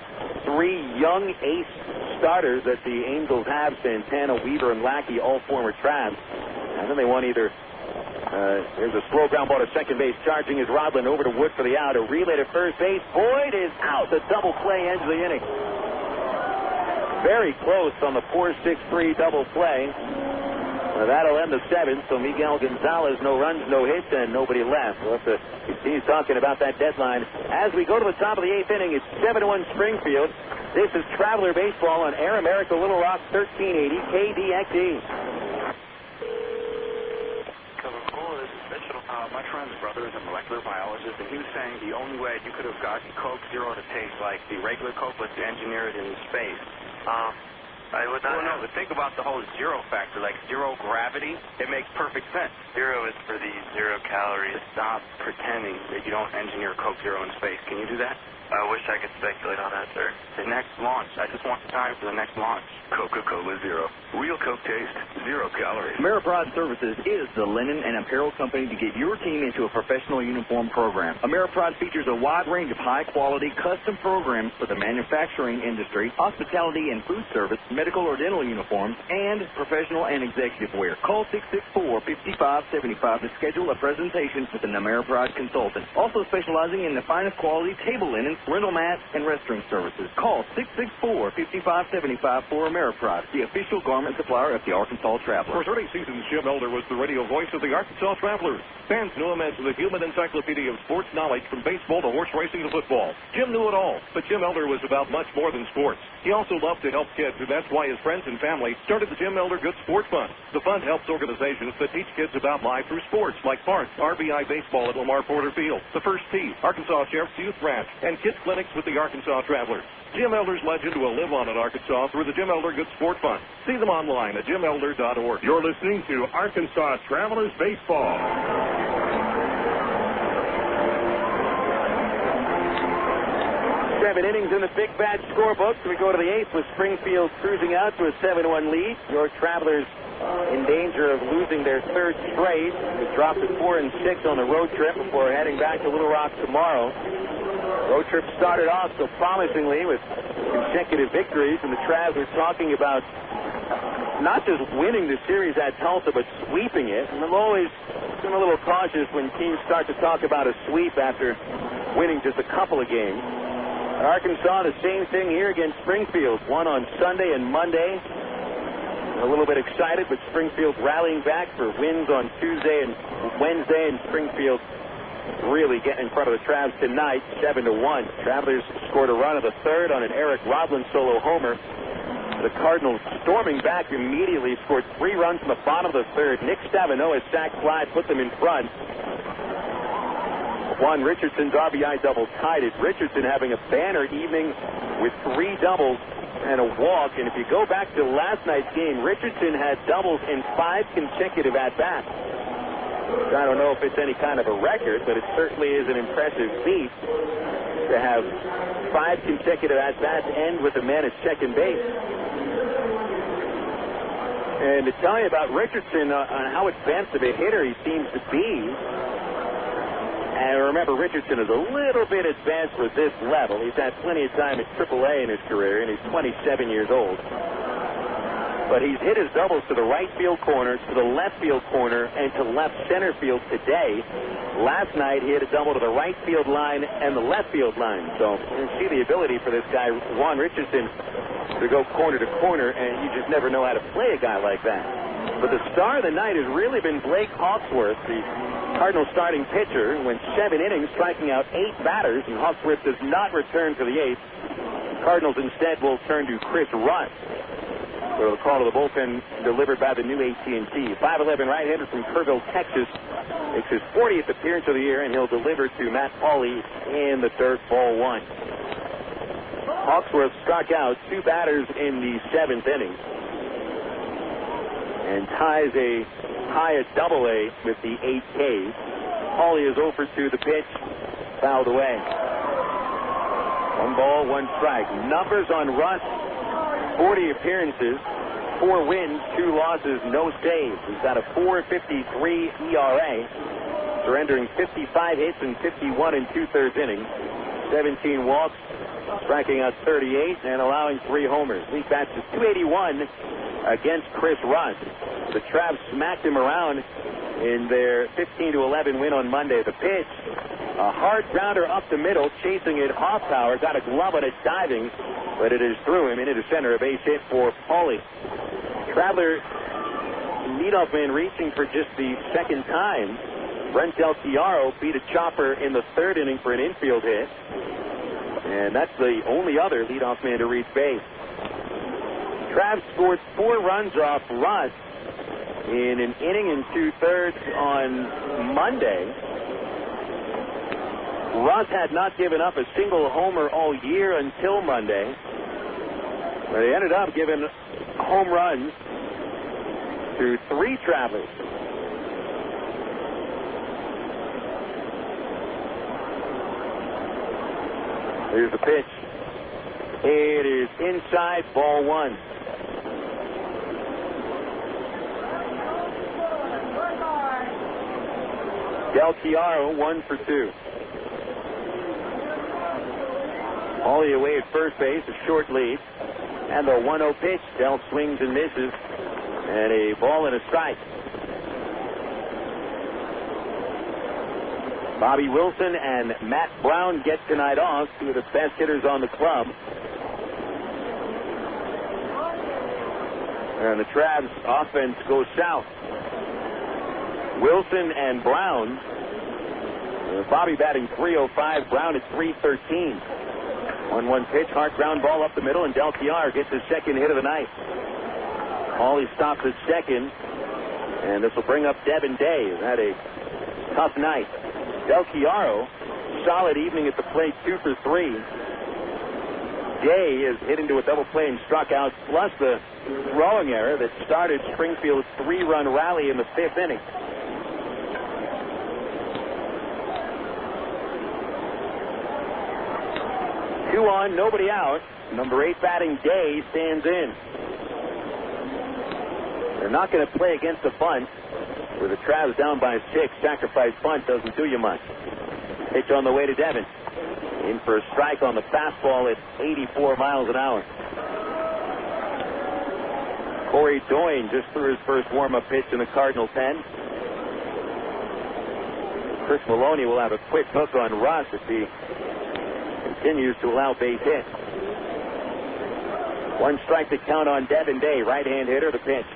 3 young ace starters that the Angels have, Santana, Weaver, and Lackey, all former Travs. And then they want either... there's a slow ground ball to second base. Charging is Rodland over to Wood for the out. A relay to first base. Boyd is out. The double play ends the inning. Very close on the 4-6-3 double play. That'll end the seventh. So Miguel González, no runs, no hits, and nobody left. We'll have to continue talking about that deadline. As we go to the top of the eighth inning, it's 7-1 Springfield. This is Traveler Baseball on Air America Little Rock 1380 KDXE. My friend's brother is a molecular biologist, and he was saying the only way you could have gotten Coke Zero to taste like the regular Coke was to engineer it in space. I would not. Well, no, but think about the whole zero factor, like zero gravity. It makes perfect sense. Zero is for the 0 calories. Stop pretending that you don't engineer Coke Zero in space. Can you do that? I wish I could speculate on that, sir. The next launch. I just want the time for the next launch. Coca-Cola Zero. Real Coke taste, 0 calories. Ameripride Services is the linen and apparel company to get your team into a professional uniform program. Ameripride features a wide range of high-quality custom programs for the manufacturing industry, hospitality and food service, medical or dental uniforms, and professional and executive wear. Call 664-5575 to schedule a presentation with an Ameripride consultant. Also specializing in the finest quality table linens, rental mats, and restroom services. Call 664-5575 for Ameripride, the official garment supplier of the Arkansas Traveler. For 30 seasons, Jim Elder was the radio voice of the Arkansas Travelers. Fans knew him as the human encyclopedia of sports knowledge from baseball to horse racing to football. Jim knew it all, but Jim Elder was about much more than sports. He also loved to help kids, and that's why his friends and family started the Jim Elder Good Sports Fund. The fund helps organizations that teach kids about life through sports, like Parks, RBI Baseball at Lamar Porter Field, the First Tee, Arkansas Sheriff's Youth Ranch, and kids clinics with the Arkansas Travelers. Jim Elder's legend will live on in Arkansas through the Jim Elder Good Sport Fund. See them online at jimelder.org. You're listening to Arkansas Travelers Baseball. 7 innings in the Big Bad scorebook. We go to the 8th with Springfield cruising out to a 7-1 lead. Your Travelers in danger of losing their third straight. They dropped to 4 and 6 on the road trip before heading back to Little Rock tomorrow. Road trip started off so promisingly with consecutive victories, and the Travs are talking about not just winning the series at Tulsa, but sweeping it. And I'm always been a little cautious when teams start to talk about a sweep after winning just a couple of games. Arkansas, the same thing here against Springfield. Won on Sunday and Monday. A little bit excited, but Springfield rallying back for wins on Tuesday and Wednesday, and Springfield really getting in front of the Travs tonight, 7-1. Travelers scored a run of the third on an Eric Rodland solo homer. The Cardinals storming back immediately, scored 3 runs in the bottom of the third. Nick Stavinoha sac fly put them in front. Juan Richardson's RBI double tied it. Richardson having a banner evening with 3 doubles and a walk. And if you go back to last night's game, Richardson had doubles in 5 consecutive at-bats. I don't know if it's any kind of a record, but it certainly is an impressive feat to have 5 consecutive at-bats end with a man at second base. And to tell you about Richardson, on how advanced of a hitter he seems to be, and remember, Richardson is a little bit advanced with this level. He's had plenty of time at AAA in his career, and he's 27 years old. But he's hit his doubles to the right field corner, to the left field corner, and to left center field today. Last night, he hit a double to the right field line and the left field line. So you see the ability for this guy, Juan Richardson, to go corner to corner, and you just never know how to play a guy like that. But the star of the night has really been Blake Hawksworth, the Cardinals starting pitcher, went 7 innings, striking out 8 batters, and Hawksworth does not return for the 8th. Cardinals instead will turn to Chris Russ. So the call to the bullpen delivered by the new AT&T. 5'11" right-hander from Kerrville, Texas. Makes his 40th appearance of the year, and he'll deliver to Matt Pauley in the third, ball 1. Hawksworth struck out 2 batters in the 7th inning and ties a high at AA with the 8 Ks. Pauley is 0 for 2. The pitch fouled away. 1 ball, 1 strike. Numbers on Russ: 40 appearances, 4 wins, 2 losses, no saves. He's got a 4.53 ERA, surrendering 55 hits and 51 2/3 innings, 17 walks, striking out 38 and allowing 3 homers. League bats to 281 against Chris Russ. The Travs smacked him around in their 15-11 win on Monday. The pitch, a hard grounder up the middle, chasing it. Hoffpauir got a glove on it diving, but it is through him into center. A base hit for Paulie. Traveler leadoff man reaching for just the second time. Brent Del Chiaro beat a chopper in the 3rd inning for an infield hit. And that's the only other leadoff man to reach base. Travs scored 4 runs off Russ in an inning and 2/3 on Monday. Russ had not given up a single homer all year until Monday. But they ended up giving home runs to 3 Travelers. Here's the pitch. It is inside, ball 1. Del Chiaro 1 for 2. Paulie away at first base, a short lead. And the 1-0 pitch. Del swings and misses. And a ball and a strike. Bobby Wilson and Matt Brown get tonight off, 2 of the best hitters on the club. And the Travs offense goes south. Wilson and Brown. Bobby batting .305, Brown at .313. 1-1 pitch, hard ground ball up the middle, and Del Chiaro gets his second hit of the night. Paulie stops at second, and this will bring up Devin Day, who had a tough night. Del Chiaro, solid evening at the plate, 2 for 3. Day is hit into a double play and struck out, plus the throwing error that started Springfield's 3-run rally in the 5th inning. 2 on, nobody out. Number 8 batting Day stands in. They're not going to play against a bunt. With the Travs down by 6, sacrifice bunt doesn't do you much. Pitch on the way to Devin. In for a strike on the fastball at 84 miles an hour. Cory Doyne just threw his first warm-up pitch in the Cardinal pen. Chris Maloney will have a quick hook on Russ if he continues to allow base hits. 1 strike to count on Devin Day, right-hand hitter. The pitch.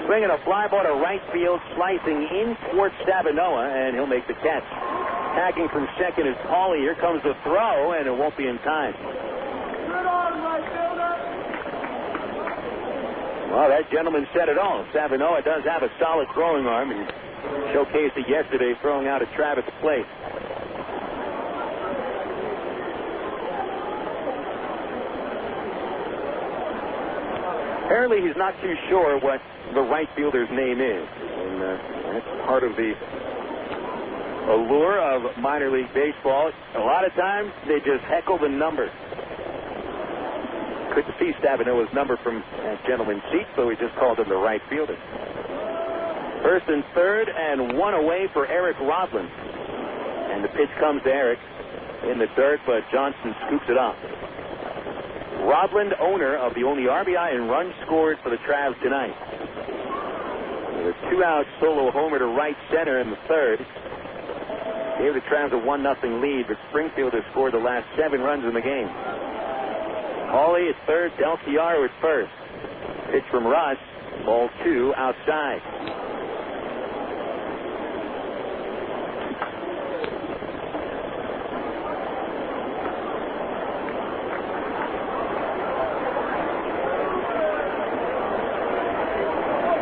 Swinging a fly ball to right field, slicing in towards Stavinoha, and he'll make the catch. Tagging from second is Paulie. Here comes the throw, and it won't be in time. Well, that gentleman said it all. Stavinoha does have a solid throwing arm, and showcased it yesterday throwing out a Trav at the plate. Apparently he's not too sure what the right fielder's name is. And that's part of the allure of minor league baseball. A lot of times they just heckle the number. Couldn't see Stavinoha's number from that gentleman's seat, so he just called him the right fielder. First and third, and 1 away for Eric Rodland. And the pitch comes to Eric in the dirt, but Johnson scoops it up. Rodland, owner of the only RBI and run scored for the Travs tonight. With a 2-out solo homer to right center in the 3rd. Gave the Travs a 1-0 lead, but Springfield has scored the last 7 runs in the game. Paulie at 3rd, Del Chiaro at 1st. Pitch from Russ, ball 2 outside.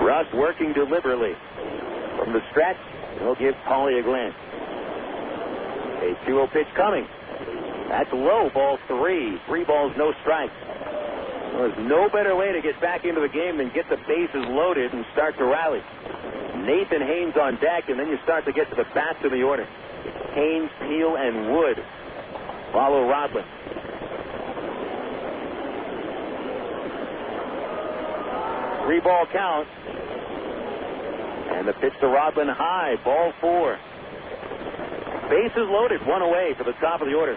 Russ working deliberately. From the stretch, he'll give Paulie a glance. A 2-0 pitch coming. That's low, ball 3. 3 balls, no strikes. Well, there's no better way to get back into the game than get the bases loaded and start to rally. Nathan Haynes on deck, and then you start to get to the bats in the order. Haynes, Peel, and Wood follow Rodland. Three-ball count. And the pitch to Rodland high, ball 4. Bases loaded, 1 away for the top of the order.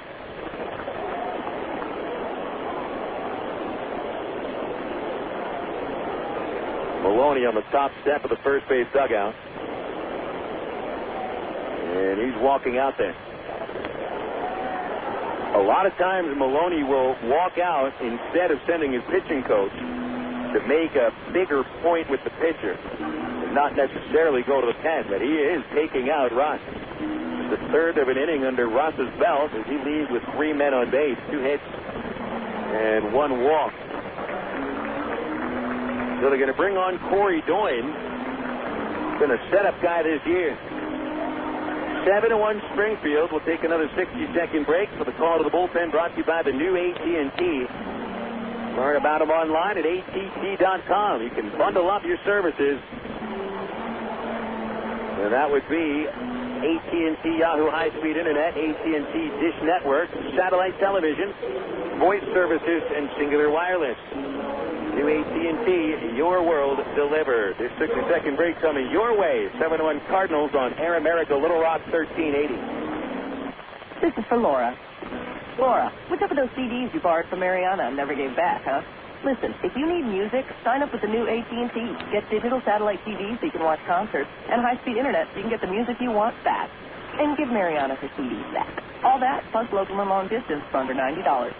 Maloney on the top step of the first base dugout. And he's walking out there. A lot of times Maloney will walk out instead of sending his pitching coach to make a bigger point with the pitcher and not necessarily go to the pen, but he is taking out Russ. The third of an inning under Russ's belt as he leads with 3 men on base, 2 hits and 1 walk. So they're going to bring on Cory Doyne. Been a setup guy this year. 7-1 Springfield. We'll take another 60-second break for the call to the bullpen, brought to you by the new AT&T. Learn about them online at att.com. You can bundle up your services. And that would be AT&T Yahoo High-Speed Internet, AT&T Dish Network, satellite television, voice services, and Singular Wireless. New AT&T, your world delivered. This 60-second break coming your way. 7-1 Cardinals on Air America, Little Rock, 1380. This is for Laura. Laura, what's up with those CDs you borrowed from Mariana and never gave back, huh? Listen, if you need music, sign up with the new AT&T. Get digital satellite TV so you can watch concerts, and high-speed internet so you can get the music you want fast. And give Mariana her CDs back. All that, plus local and long distance for under $90.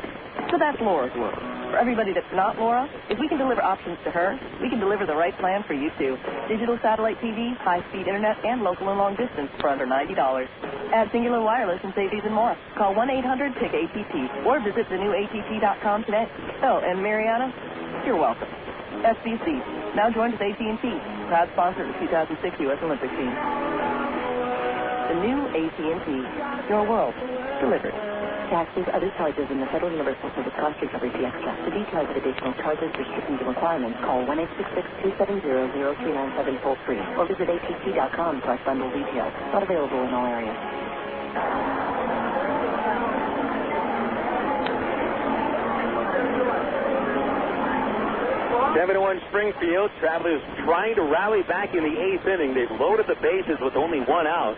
So that's Laura's world. For everybody that's not Laura, if we can deliver options to her, we can deliver the right plan for you, too. Digital satellite TV, high-speed internet, and local and long distance for under $90. Add Singular Wireless and save even more. Call 1-800-PICK-ATT or visit thenewatt.com today. Oh, and Mariana, you're welcome. SBC, now joined with AT&T, proud sponsor of the 2006 U.S. Olympic team. The new AT&T, your world, delivered. Taxes, other charges, and the Federal Universal Service Cost Recovery Fee Extra. For details of additional charges, restrictions, and requirements, call 1-866-270-0397 toll-free or visit att.com/bundle details. Not available in all areas. 7-1 Springfield. Travelers trying to rally back in the 8th inning. They've loaded the bases with only 1 out.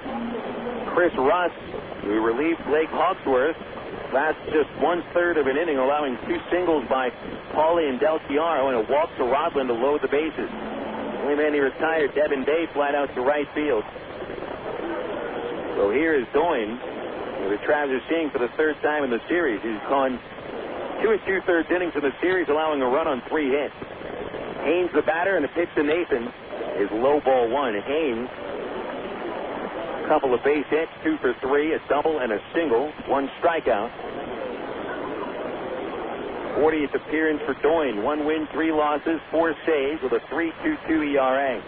Chris Russ, who relieved Blake Hawksworth, last just 1/3 of an inning, allowing 2 singles by Pauly and Del Chiaro and a walk to Rodland to load the bases. Only man he retired, Devin Day, flat out to right field. So here is Doyne, who the Travelers are seeing for the 3rd time in the series. He's gone 2 2/3 innings in the series, allowing a run on 3 hits. Haynes, the batter, and the pitch to Nathan is low ball 1. Haynes, a couple of base hits, 2 for 3, a double and a single, 1 strikeout. 40th appearance for Doyne. 1 win, 3 losses, 4 saves with a 3.22 ERA.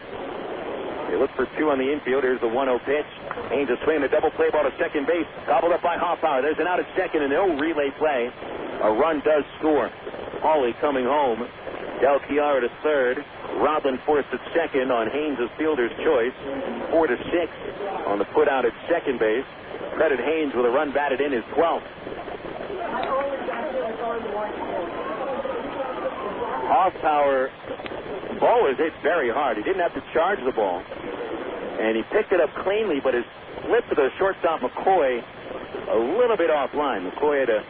They look for 2 on the infield. Here's the 1-0 pitch. Haynes is swinging a double play ball to second base. Gobbled up by Hoffpauir. There's an out at second and no relay play. A run does score. Pauly coming home. Del Chiaro to third. Rodland forced at second on Haynes' fielder's choice. 4-6 on the put out at second base. Credit Haynes with a run batted in his 12th. Hoffpauir, ball was hit very hard. He didn't have to charge the ball. And he picked it up cleanly, but his flip to the shortstop McCoy a little bit offline. McCoy had to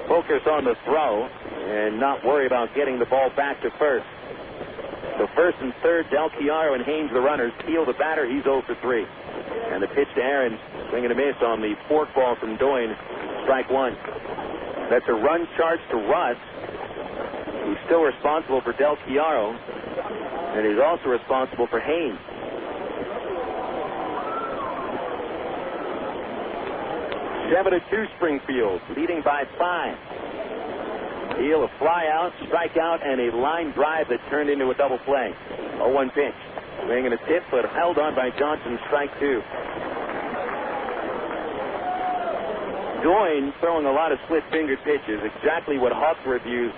focus on the throw and not worry about getting the ball back to first. So first and third, Del Chiaro and Haynes the runners. Peel the batter, he's 0 for 3. And the pitch to Aaron, swing and a miss on the fork ball from Doyne, strike 1. That's a run charge to Russ. He's still responsible for Del Chiaro, and he's also responsible for Haynes. Seven to 2 Springfield, leading by 5. Deal a fly out, strikeout, and a line drive that turned into a double play. 0-1 pitch. Swing and a tip, but held on by Johnson, strike 2. Doyne throwing a lot of split-fingered pitches, exactly what Hawksworth used.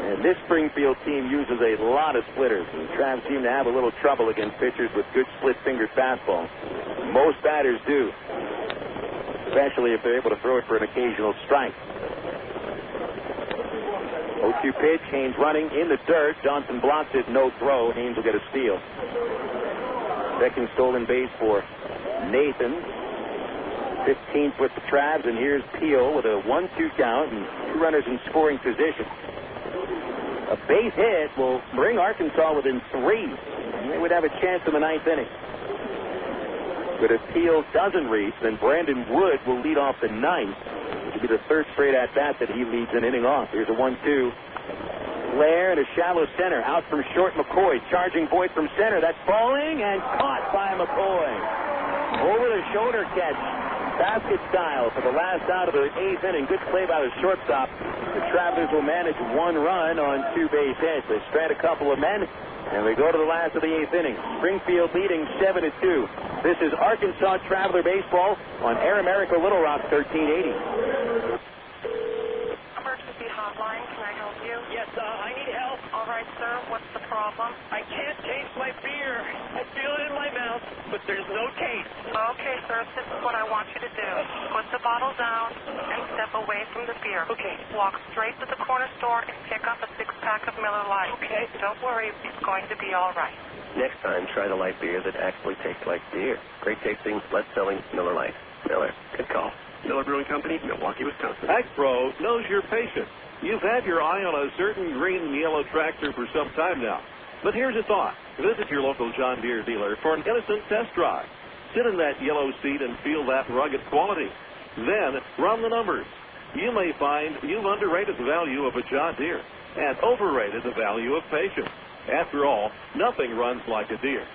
And this Springfield team uses a lot of splitters. And the Travs seem to have a little trouble against pitchers with good split-fingered fastballs. Most batters do, especially if they're able to throw it for an occasional strike. 0-2 pitch, Haynes running in the dirt. Johnson blocks it, no throw. Haynes will get a steal. Second stolen base for Nathan. 15th with the Travs, and here's Peel with a 1-2 count and 2 runners in scoring position. A base hit will bring Arkansas within 3. And they would have a chance in the 9th inning. But if Teal doesn't reach, then Brandon Wood will lead off the 9th. It will be the 3rd straight at-bat that he leads an inning off. Here's a 1-2. Flair and a shallow center. Out from short, McCoy. Charging Boyd from center. That's falling and caught by McCoy. Over the shoulder catch. Basket style for the last out of the 8th inning. Good play by the shortstop. The Travelers will manage 1 run on 2 base hits. They strand a couple of men, and we go to the last of the 8th inning. Springfield leading 7-2. This is Arkansas Traveler Baseball on Air America Little Rock 1380. Emergency hotline, can I help you? Yes, I need help. All right, sir, what's the problem? I can't taste my beer. I feel it in my mouth, but there's no taste. Okay, sir, this is what I want you to do. Put the bottle down and step away from the beer. Okay. Walk straight to the corner store and pick up a 6-pack of Miller Lite. Okay. Don't worry, it's going to be all right. Next time, try the light beer that actually tastes like beer. Great tasting, less-selling Miller Lite. Miller, good call. Miller Brewing Company, Milwaukee, Wisconsin. Pro knows your patient. You've had your eye on a certain green and yellow tractor for some time now. But here's a thought. Visit your local John Deere dealer for an innocent test drive. Sit in that yellow seat and feel that rugged quality. Then run the numbers. You may find you've underrated the value of a John Deere and overrated the value of patience. After all, nothing runs like a Deere.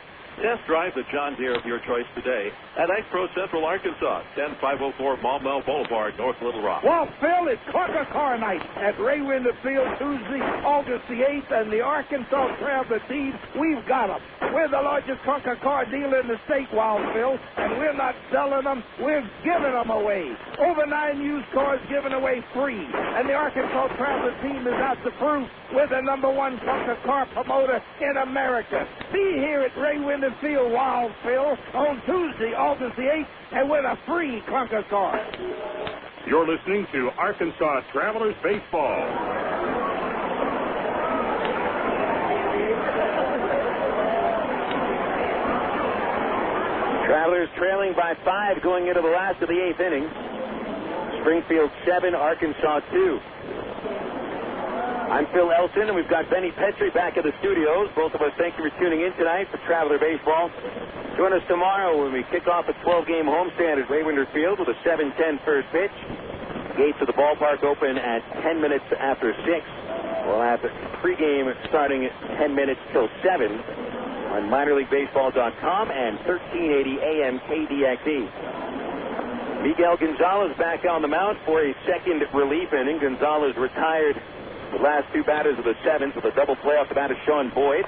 Test drive the John Deere of your choice today at Pro Central, Arkansas, 10504 Maumelle Boulevard, North Little Rock. Well, Phil, it's Clunker Car Night at Ray Winder Field Tuesday, August the 8th, and the Arkansas Traveler team, we've got them. We're the largest Clunker car dealer in the state, Wild Phil, and we're not selling them, we're giving them away. Over 9 used cars given away free, and the Arkansas Traveler team is out to prove we're the #1 Clunker car promoter in America. Be here at Ray Winder Field, Wild Phil, on Tuesday, August the 8th, and win a free Clunker car. You're listening to Arkansas Travelers Baseball. Travelers trailing by 5 going into the last of the 8th inning. Springfield 7, Arkansas 2. I'm Phil Elson, and we've got Benny Petrie back at the studios. Both of us, thank you for tuning in tonight for Traveler Baseball. Join us tomorrow when we kick off a 12-game homestand at Ray Winder Field with a 7:10 first pitch. Gates of the ballpark open at 10 minutes after 6. We'll have pregame starting at 10 minutes till 7 on minorleaguebaseball.com and 1380 AM KDXE. Miguel González back on the mound for a second relief inning. González retired the last 2 batters of the 7th with a double play off the bat of Sean Boyd.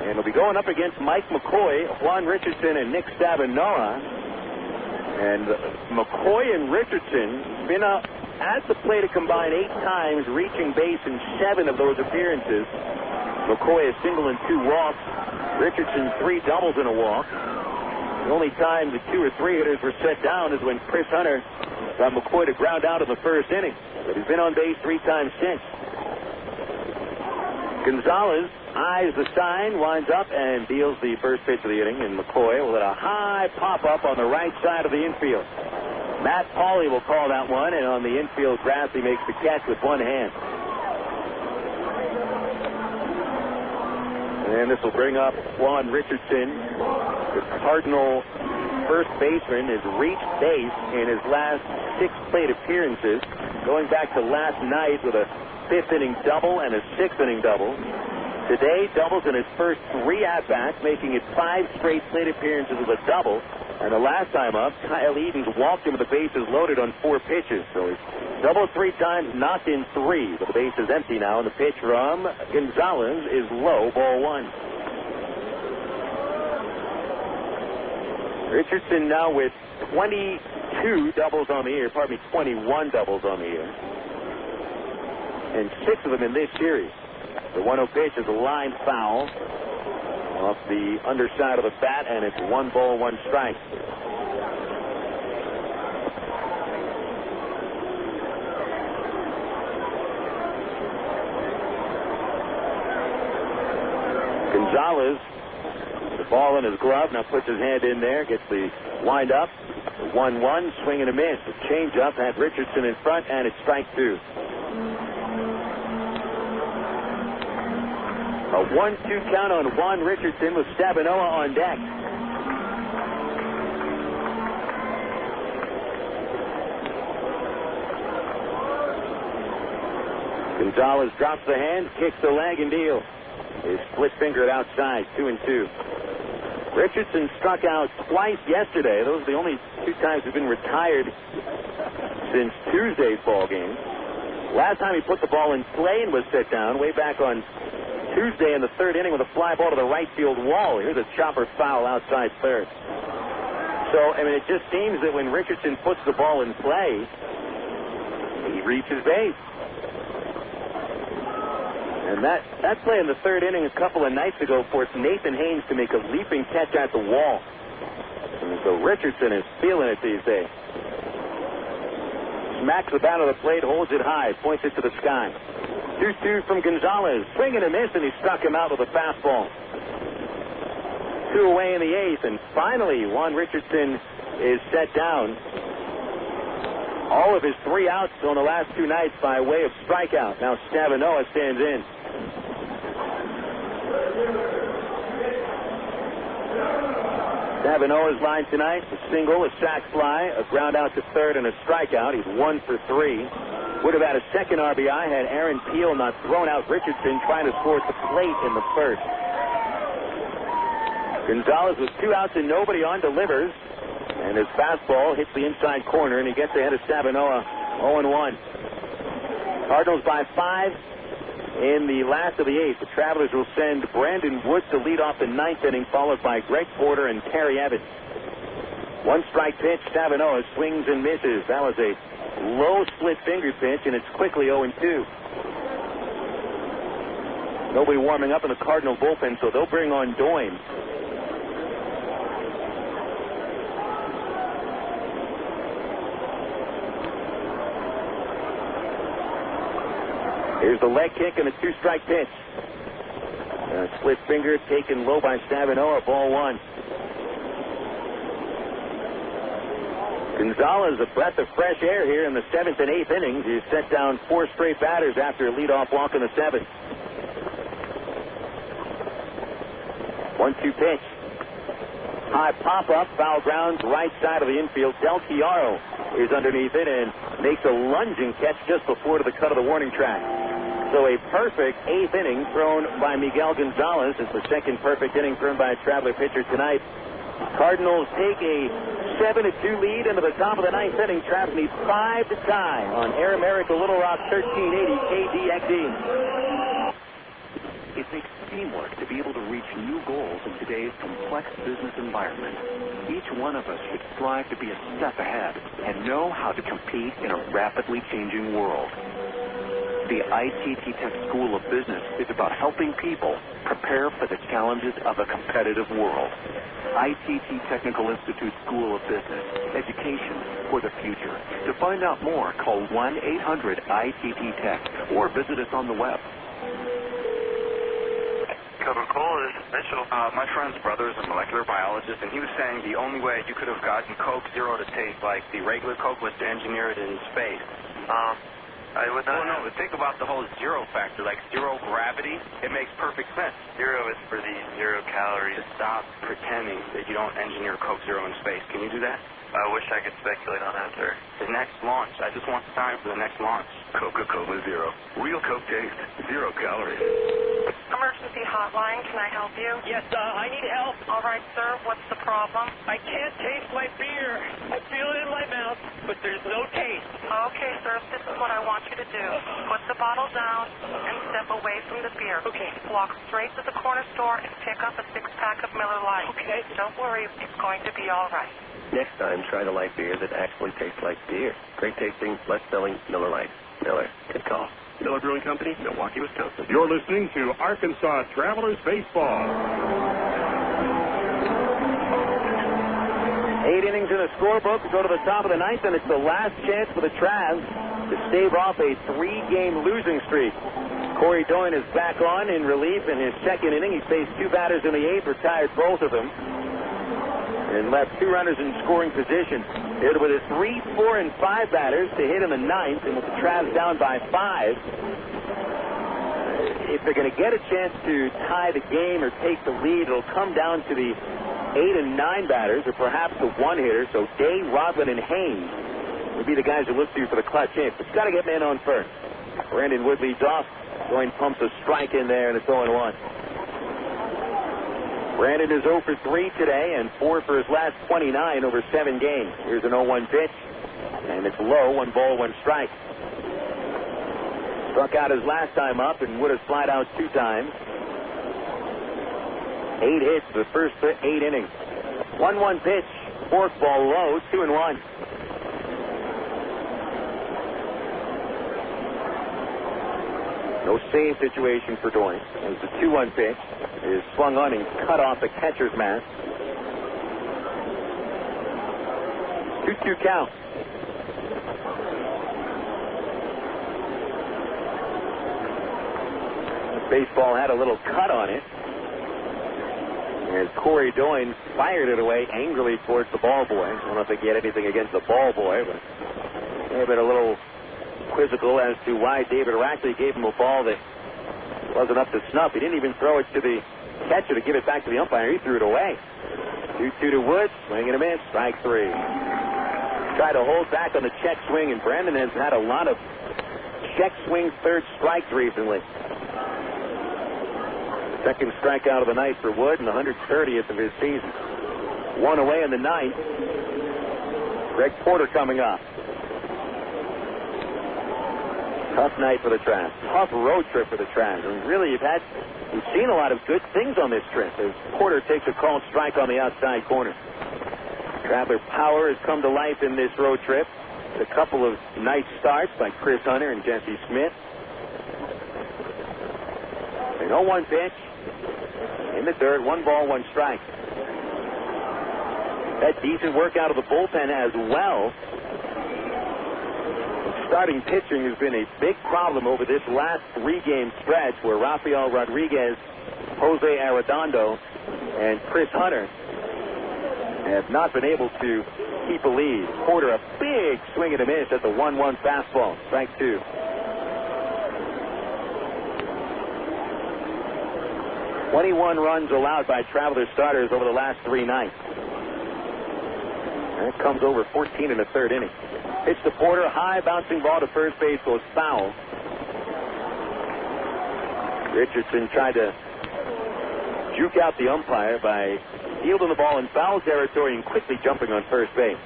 And he'll be going up against Mike McCoy, Juan Richardson, and Nick Stavinoha. And McCoy and Richardson been up at the plate a combined 8 times, reaching base in 7 of those appearances. McCoy a single and 2 walks. Richardson 3 doubles and a walk. The only time the 2 or 3 hitters were set down is when Chris Hunter got McCoy to ground out in the first inning. But he's been on base 3 times since. González eyes the sign, winds up, and deals the first pitch of the inning. And McCoy will hit a high pop-up on the right side of the infield. Matt Pauley will call that one, and on the infield grass, he makes the catch with one hand. And this will bring up Juan Richardson. The Cardinal first baseman has reached base in his last 6 plate appearances, going back to last night with a 5th inning double and a 6th inning double. Today, doubles in his first 3 at-bats, making it 5 straight plate appearances with a double. And the last time up, Kyle Edens walked him with the bases loaded on 4 pitches. So he's doubled 3 times, knocked in 3. But the base is empty now, and the pitch from González is low, ball 1. Richardson now with 22 doubles on the year, 21 doubles on the year. And 6 of them in this series. The 1-0 pitch is a line foul off the underside of the bat, and it's 1 ball, 1 strike. González, the ball in his glove, now puts his hand in there, gets the wind up. 1-1, swing and a miss. The change up had Richardson in front, and it's strike 2. A 1-2 count on Juan Richardson with Stavinoha on deck. González drops the hand, kicks the leg, and deal. His split fingered outside, 2-2. Richardson struck out twice yesterday. Those are the only two times he's been retired since Tuesday's ball game. Last time he put the ball in play and was set down way back on Tuesday in the third inning with a fly ball to the right field wall. Here's a chopper foul outside third. So, I mean, it just seems that when Richardson puts the ball in play, he reaches base. And that play in the third inning a couple of nights ago forced Nathan Haynes to make a leaping catch at the wall. And so Richardson is feeling it these days. Smacks the bat of the plate, holds it high, points it to the sky. 2-2 from González. Swing and a miss, and he struck him out with a fastball. 2 away in the eighth, and finally Juan Richardson is set down. All of his 3 outs on the last 2 nights by way of strikeout. Now Stavinoha stands in. Stavinoha's line tonight: a single, a sac fly, a ground out to third, and a strikeout. He's 1 for 3. Would have had a second RBI had Aaron Peel not thrown out Richardson trying to score at the plate in the first. González with 2 outs and nobody on delivers. And his fastball hits the inside corner, and he gets ahead of Stavinoha 0-1. Cardinals by 5 in the last of the eighth. The Travelers will send Brandon Wood to lead off the 9th inning, followed by Greg Porter and Terry Evans. 1 strike pitch. Stavinoha swings and misses. That was a low split finger pitch, and it's quickly 0-2. Nobody warming up in the Cardinal bullpen, so they'll bring on Doyne. Here's the leg kick and a 2-strike pitch. Split finger taken low by Stavinoha, ball 1. González, a breath of fresh air here in the 7th and 8th innings. He's set down 4 straight batters after a leadoff walk in the 7th. 1-2 pitch. High pop-up, foul ground, right side of the infield. Del Chiaro is underneath it and makes a lunging catch just before to the cut of the warning track. So a perfect 8th inning thrown by Miguel González. It's the second perfect inning thrown by a Traveler pitcher tonight. Cardinals take a 7-2 lead into the top of the 9th inning. Traps need 5 to tie on Air America Little Rock 1380 KDXE. It takes teamwork to be able to reach new goals in today's complex business environment. Each one of us should strive to be a step ahead and know how to compete in a rapidly changing world. The ITT Tech School of Business is about helping people prepare for the challenges of a competitive world. ITT Technical Institute School of Business, education for the future. To find out more, call 1-800-ITT-TECH or visit us on the web. Coca-Cola, this is Mitchell. My friend's brother is a molecular biologist, and he was saying the only way you could have gotten Coke Zero to taste like the regular Coke was to engineer it in space. I would not. Well, no, think about the whole zero factor, like zero gravity. It makes perfect sense. Zero is for the 0 calories. Just stop pretending that you don't engineer Coke Zero in space. Can you do that? I wish I could speculate on that, sir. The next launch. I just want time for the next launch. Coca-Cola Zero. Real Coke taste. 0 calories. Emergency hotline, can I help you? Yes, I need help. All right, sir, what's the problem? I can't taste my beer. I feel it in my mouth, but there's no taste. Okay, sir, this is what I want you to do. Put the bottle down and step away from the beer. Okay. Walk straight to the corner store and pick up a 6-pack of Miller Lite. Okay. Don't worry, it's going to be all right. Next time, try the light beer that actually tastes like beer. Great tasting, less filling, Miller Lite. Miller, good call. Miller Brewing Company, Milwaukee, Wisconsin. You're listening to Arkansas Travelers Baseball. 8 innings in the scorebook. We go to the top of the 9th, and it's the last chance for the Travs to stave off a 3-game losing streak. Cory Doyne is back on in relief in his 2nd inning. He faced 2 batters in the 8th, retired both of them, and left 2 runners in scoring position. Hit with his 3, 4, and 5 batters to hit in the 9th, and with the Travs down by 5, if they're going to get a chance to tie the game or take the lead, it'll come down to the 8 and 9 batters, or perhaps the one-hitter. So Day, Rodman, and Haynes would be the guys to look to for the clutch hit. But you got to get men on first. Brandon Wood leads off. Doyne pumps a strike in there, and it's 0-1. Brandon is 0 for 3 today and 4 for his last 29 over 7 games. Here's an 0-1 pitch, and it's low. 1 ball, 1 strike. Struck out his last time up, and Wood has flied out 2 times. 8 hits the first 8 innings. 1-1 pitch, forkball low, 2-1. No save situation for Doyne. As the 2-1 pitch is swung on and cut off the catcher's mask. 2-2 count. The baseball had a little cut on it. As Cory Doyne fired it away angrily towards the ball boy. I don't know if he had anything against the ball boy, but may have been a little quizzical as to why David Rackley gave him a ball that wasn't up to snuff. He didn't even throw it to the catcher to give it back to the umpire. He threw it away. 2-2 to Wood. Swing and a miss. Strike 3. Tried to hold back on the check swing, and Brandon has had a lot of check swing third strikes recently. Second strikeout of the night for Wood and the 130th of his season. 1 away in the 9th. Greg Porter coming up. Tough night for the Travs. Tough road trip for the Travs. And really, we've seen a lot of good things on this trip as Porter takes a called strike on the outside corner. Traveler power has come to life in this road trip. A couple of nice starts by Chris Hunter and Jesse Smith. An 0-1 pitch in the third. 1 ball, 1 strike. That decent work out of the bullpen as well. Starting pitching has been a big problem over this last 3-game stretch where Rafael Rodriguez, Jose Arredondo, and Chris Hunter have not been able to keep a lead. Porter, a big swing and a miss at the 1-1 fastball. Strike 2. "21 runs allowed by Traveler starters over the last 3 nights. And it comes over 14 in the 3rd inning. Pitch to Porter, high bouncing ball to first base, goes foul. Richardson tried to juke out the umpire by fielding the ball in foul territory and quickly jumping on first base.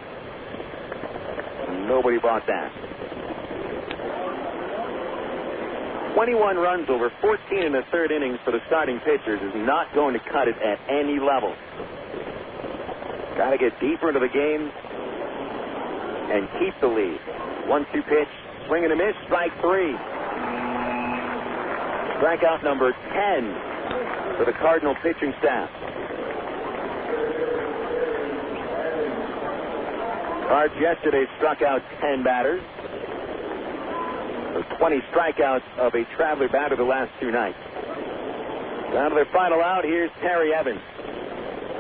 Nobody bought that. 21 runs over 14 in the 3rd innings for the starting pitchers is not going to cut it at any level. Got to get deeper into the game and keep the lead. 1-2 pitch, swing and a miss, strike 3. Strikeout number 10 for the Cardinal pitching staff. Cards yesterday struck out 10 batters. 20 strikeouts of a Traveler batter the last 2 nights. Down to their final out, here's Terry Evans.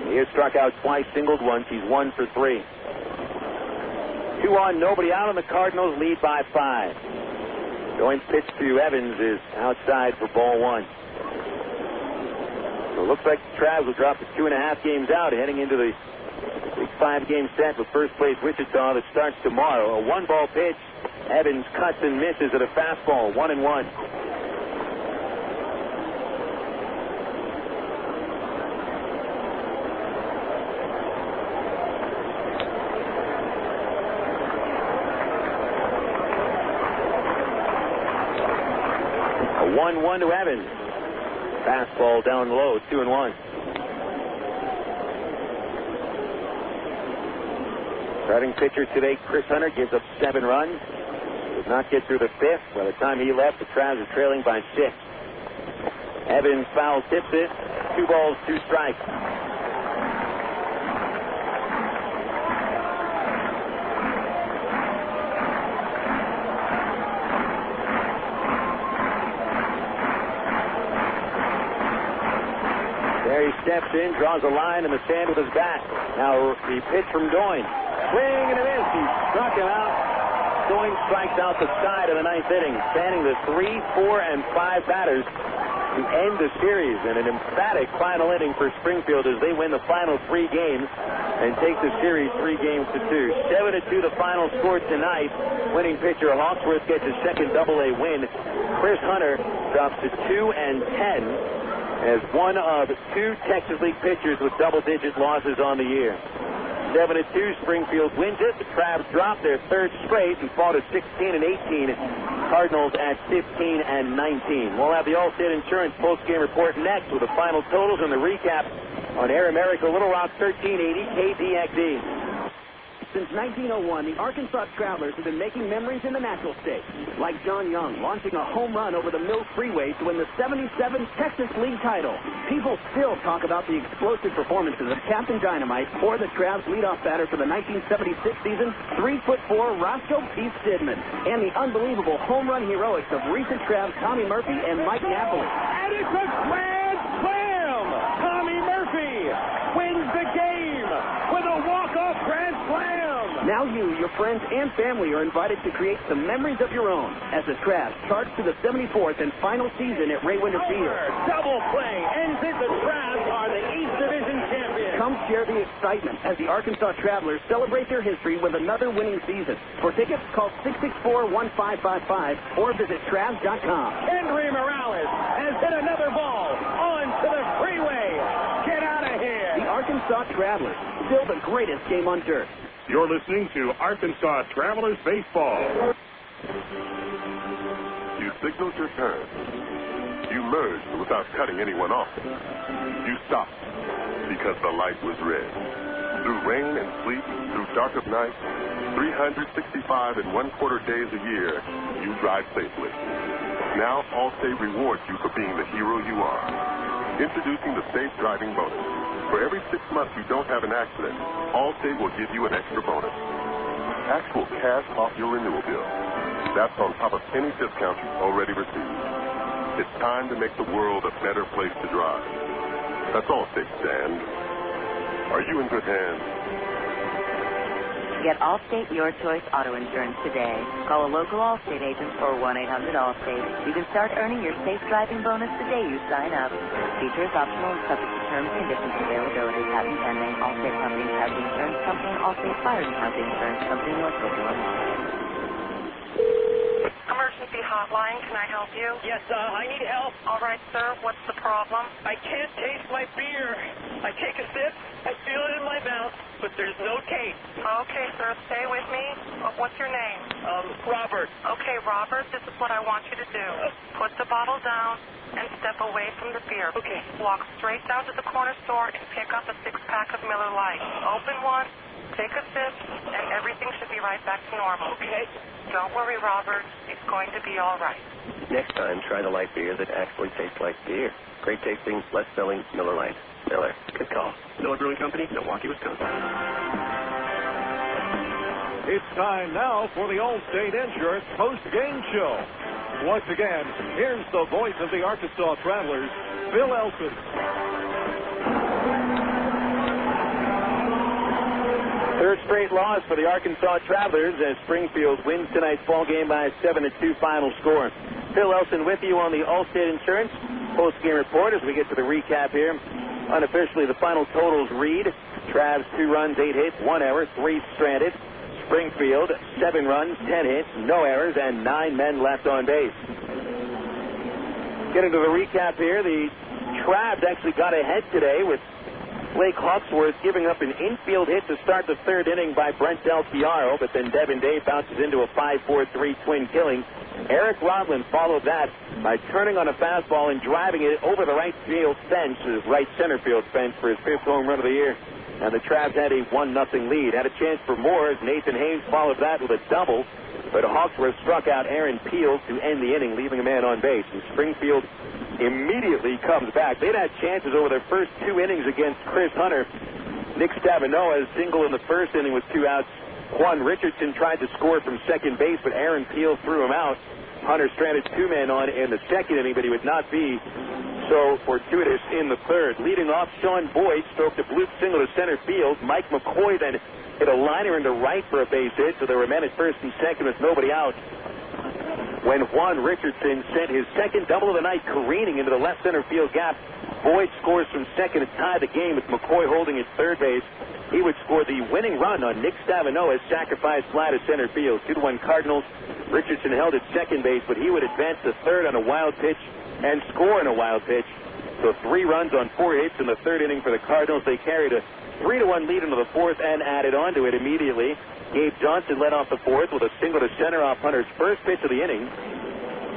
He has struck out twice, singled once. He's 1 for 3. 2 on, nobody out, and the Cardinals lead by 5. Doyne's pitch to Evans is outside for ball 1. So it looks like the Travs will drop to 2.5 games out, heading into the big 5-game set with first place Wichita that starts tomorrow. A 1-ball pitch. Evans cuts and misses at a fastball. 1-1. A 1-1 to Evans. Fastball down low. 2-1. Starting pitcher today, Chris Hunter, gives up 7 runs. Did not get through the 5th. By the time he left, the Travs are trailing by 6. Evans foul tips it. 2 balls, 2 strikes. There he steps in, draws a line in the sand with his bat. Now the pitch from Doyne. Swing and a miss. He struck him out. Doyne strikes out the side of the 9th inning, standing the 3, 4, and 5 batters to end the series, and an emphatic final inning for Springfield as they win the final 3 games and take the series 3 games to 2. 7-2 the final score tonight. Winning pitcher Hawksworth gets his second Double-A win. Chris Hunter drops to 2-10 as one of 2 Texas League pitchers with double-digit losses on the year. 7-2, Springfield wins it. The Travs drop their 3rd straight and fall to 16-18. Cardinals at 15-19. We'll have the Allstate Insurance post-game report next with the final totals and the recap on Air America Little Rock 1380 KDXE. Since 1901, the Arkansas Travelers have been making memories in the natural state, like John Young launching a home run over the Mills Freeway to win the 77 Texas League title. People still talk about the explosive performances of Captain Dynamite or the Travs leadoff batter for the 1976 season, 3'4" Roscoe P. Stidman, and the unbelievable home run heroics of recent Travs Tommy Murphy and Mike Napoli. And it's a grand slam! Tommy Murphy wins the game with a walk-off grand slam! Now you, your friends, and family are invited to create some memories of your own as the Travs charge to the 74th and final season at Ray Winter Field. Double play ends it. The Travs are the East Division champions. Come share the excitement as the Arkansas Travelers celebrate their history with another winning season. For tickets, call 664-1555 or visit Travs.com. Henry Morales has hit another ball onto the freeway. Get out of here. The Arkansas Travelers, still the greatest game on dirt. You're listening to Arkansas Travelers Baseball. You signaled your turn. You merged without cutting anyone off. You stopped because the light was red. Through rain and sleet, through dark of night, 365 1/4 days a year, you drive safely. Now Allstate rewards you for being the hero you are. Introducing the Safe Driving Bonus. For every 6 months you don't have an accident, Allstate will give you an extra bonus. Actual cash off your renewal bill. That's on top of any discounts you've already received. It's time to make the world a better place to drive. That's Allstate, Stan. Are you in good hands? Get Allstate Your Choice Auto Insurance today. Call a local Allstate agent or 1-800-ALLSTATE. You can start earning your safe driving bonus the day you sign up. Features optional and subject to terms, conditions, availability, patent pending. Allstate Company, Casualty Insurance Company, Allstate Fire and Housing Insurance Company, Northbrook, Illinois. Emergency hotline, can I help you? Yes, I need help. All right, sir, what's the problem? I can't taste my beer. I take a sip, I feel it in my mouth, but there's no taste. Okay, sir, stay with me. What's your name? Robert. Okay, Robert, this is what I want you to do. Put the bottle down and step away from the beer. Okay. Walk straight down to the corner store and pick up a 6-pack of Miller Lite. Open one, take a sip, and everything should be right back to normal. Okay. Don't worry, Robert. It's going to be all right. Next time, try the light beer that actually tastes like beer. Great tasting, less filling, Miller Lite. Miller, good call. Miller Brewing Company, Milwaukee, Wisconsin. It's time now for the Allstate Insurance post-game show. Once again, here's the voice of the Arkansas Travelers, Phil Elson. Third straight loss for the Arkansas Travelers as Springfield wins tonight's ball game by a 7-2 final score. Phil Elson with you on the Allstate Insurance post-game report as we get to the recap here. Unofficially, the final totals read: Travs 2 runs, 8 hits, 1 error, 3 stranded. Springfield 7 runs, 10 hits, no errors, and 9 men left on base. Getting to the recap here, the Travs actually got ahead today with Blake Hawksworth giving up an infield hit to start the third inning by Brent Del Chiaro, but then Devin Day bounces into a 5-4-3 twin killing. Eric Rodland followed that by turning on a fastball and driving it over the right field fence, his right center field fence, for his 5th home run of the year. And the Travs had a 1-0 lead. Had a chance for more as Nathan Haynes followed that with a double, but Hawksworth struck out Aaron Peels to end the inning, leaving a man on base. And Springfield immediately comes back. They'd had chances over their first 2 innings against Chris Hunter. Nick Stavinoha single in the first inning with 2 outs. Juan Richardson tried to score from second base, but Aaron Peels threw him out. Hunter stranded 2 men on in the second inning, but he would not be so fortuitous in the third. Leading off, Sean Boyd stroked a bloop single to center field. Mike McCoy then hit a liner into right for a base hit, so there were men at first and second with nobody out. when Juan Richardson sent his second double of the night careening into the left center field gap. Boyd scores from second to tie the game with McCoy holding at third base. He would score the winning run on Nick Stavinoha's sacrifice fly to center field. 2-1 Cardinals. Richardson held at second base, but he would advance to third on a wild pitch and score in a wild pitch. So 3 runs on 4 hits in the third inning for the Cardinals. They carried a 3-1 lead into the fourth and added on to it immediately. Gabe Johnson led off the fourth with a single to center off Hunter's first pitch of the inning.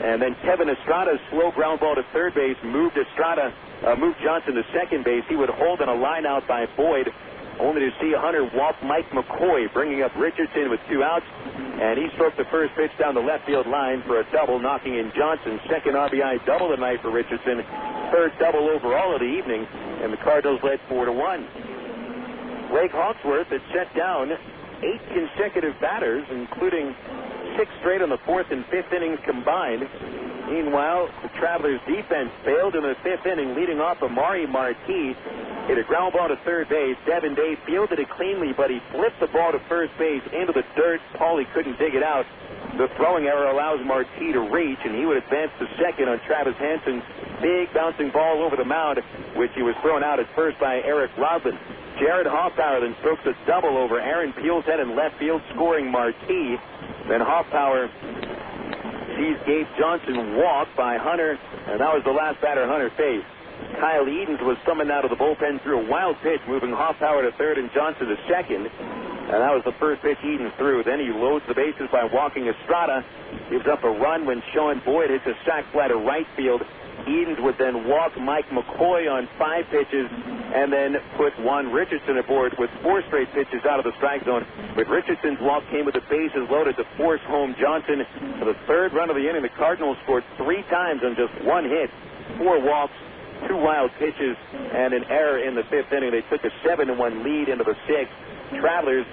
And then Kevin Estrada's slow ground ball to third base moved Johnson to second base. He would hold on a line out by Boyd, only to see Hunter walk Mike McCoy, bringing up Richardson with 2 outs. And he stroked the first pitch down the left field line for a double, knocking in Johnson's second RBI double of the night for Richardson, third double overall of the evening, and the Cardinals led 4-1. Blake Hawksworth had set down 8 consecutive batters, including 6 straight on the 4th and 5th innings combined. Meanwhile, the Travelers' defense failed in the 5th inning, leading off Amari Marquis. Hit a ground ball to third base. Devin Day fielded it cleanly, but he flipped the ball to first base into the dirt. Paulie couldn't dig it out. The throwing error allows Marquis to reach, and he would advance to second on Travis Hansen's big bouncing ball over the mound, which he was thrown out at first by Eric Rodman. Jarrett Hoffpauir then strokes a double over Aaron Peel's head in left field, scoring Marquis. Then Hoffpauir sees Gabe Johnson walk by Hunter, and that was the last batter Hunter faced. Kyle Edens was summoned out of the bullpen through a wild pitch, moving Hoffpauir to third and Johnson to second. And that was the first pitch Edens threw. Then he loads the bases by walking Estrada, gives up a run when Sean Boyd hits a sac fly to right field. Edens would then walk Mike McCoy on 5 pitches and then put Juan Richardson aboard with 4 straight pitches out of the strike zone. But Richardson's walk came with the bases loaded to force home Johnson. For the third run of the inning, the Cardinals scored 3 times on just 1 hit, 4 walks, 2 wild pitches, and an error in the 5th inning. They took a 7-1 lead into the 6th. Travelers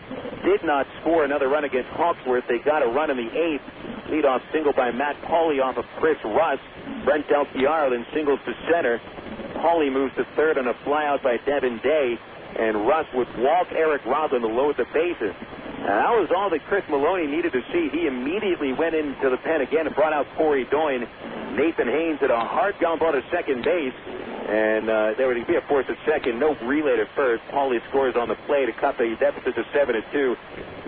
did not score another run against Hawksworth. They got a run in the 8th. Leadoff single by Matt Paulie off of Chris Russ. Brent Del Chiaro then singles to center. Paulie moves to third on a flyout by Devin Day, and Russ would walk Eric Rodman to load the bases. That was all that Chris Maloney needed to see. He immediately went into the pen again and brought out Cory Doyne. Nathan Haynes hit a hard ground ball to second base, and there would be a force at second. No relay to first. Paulie scores on the play to cut the deficit to 7-2.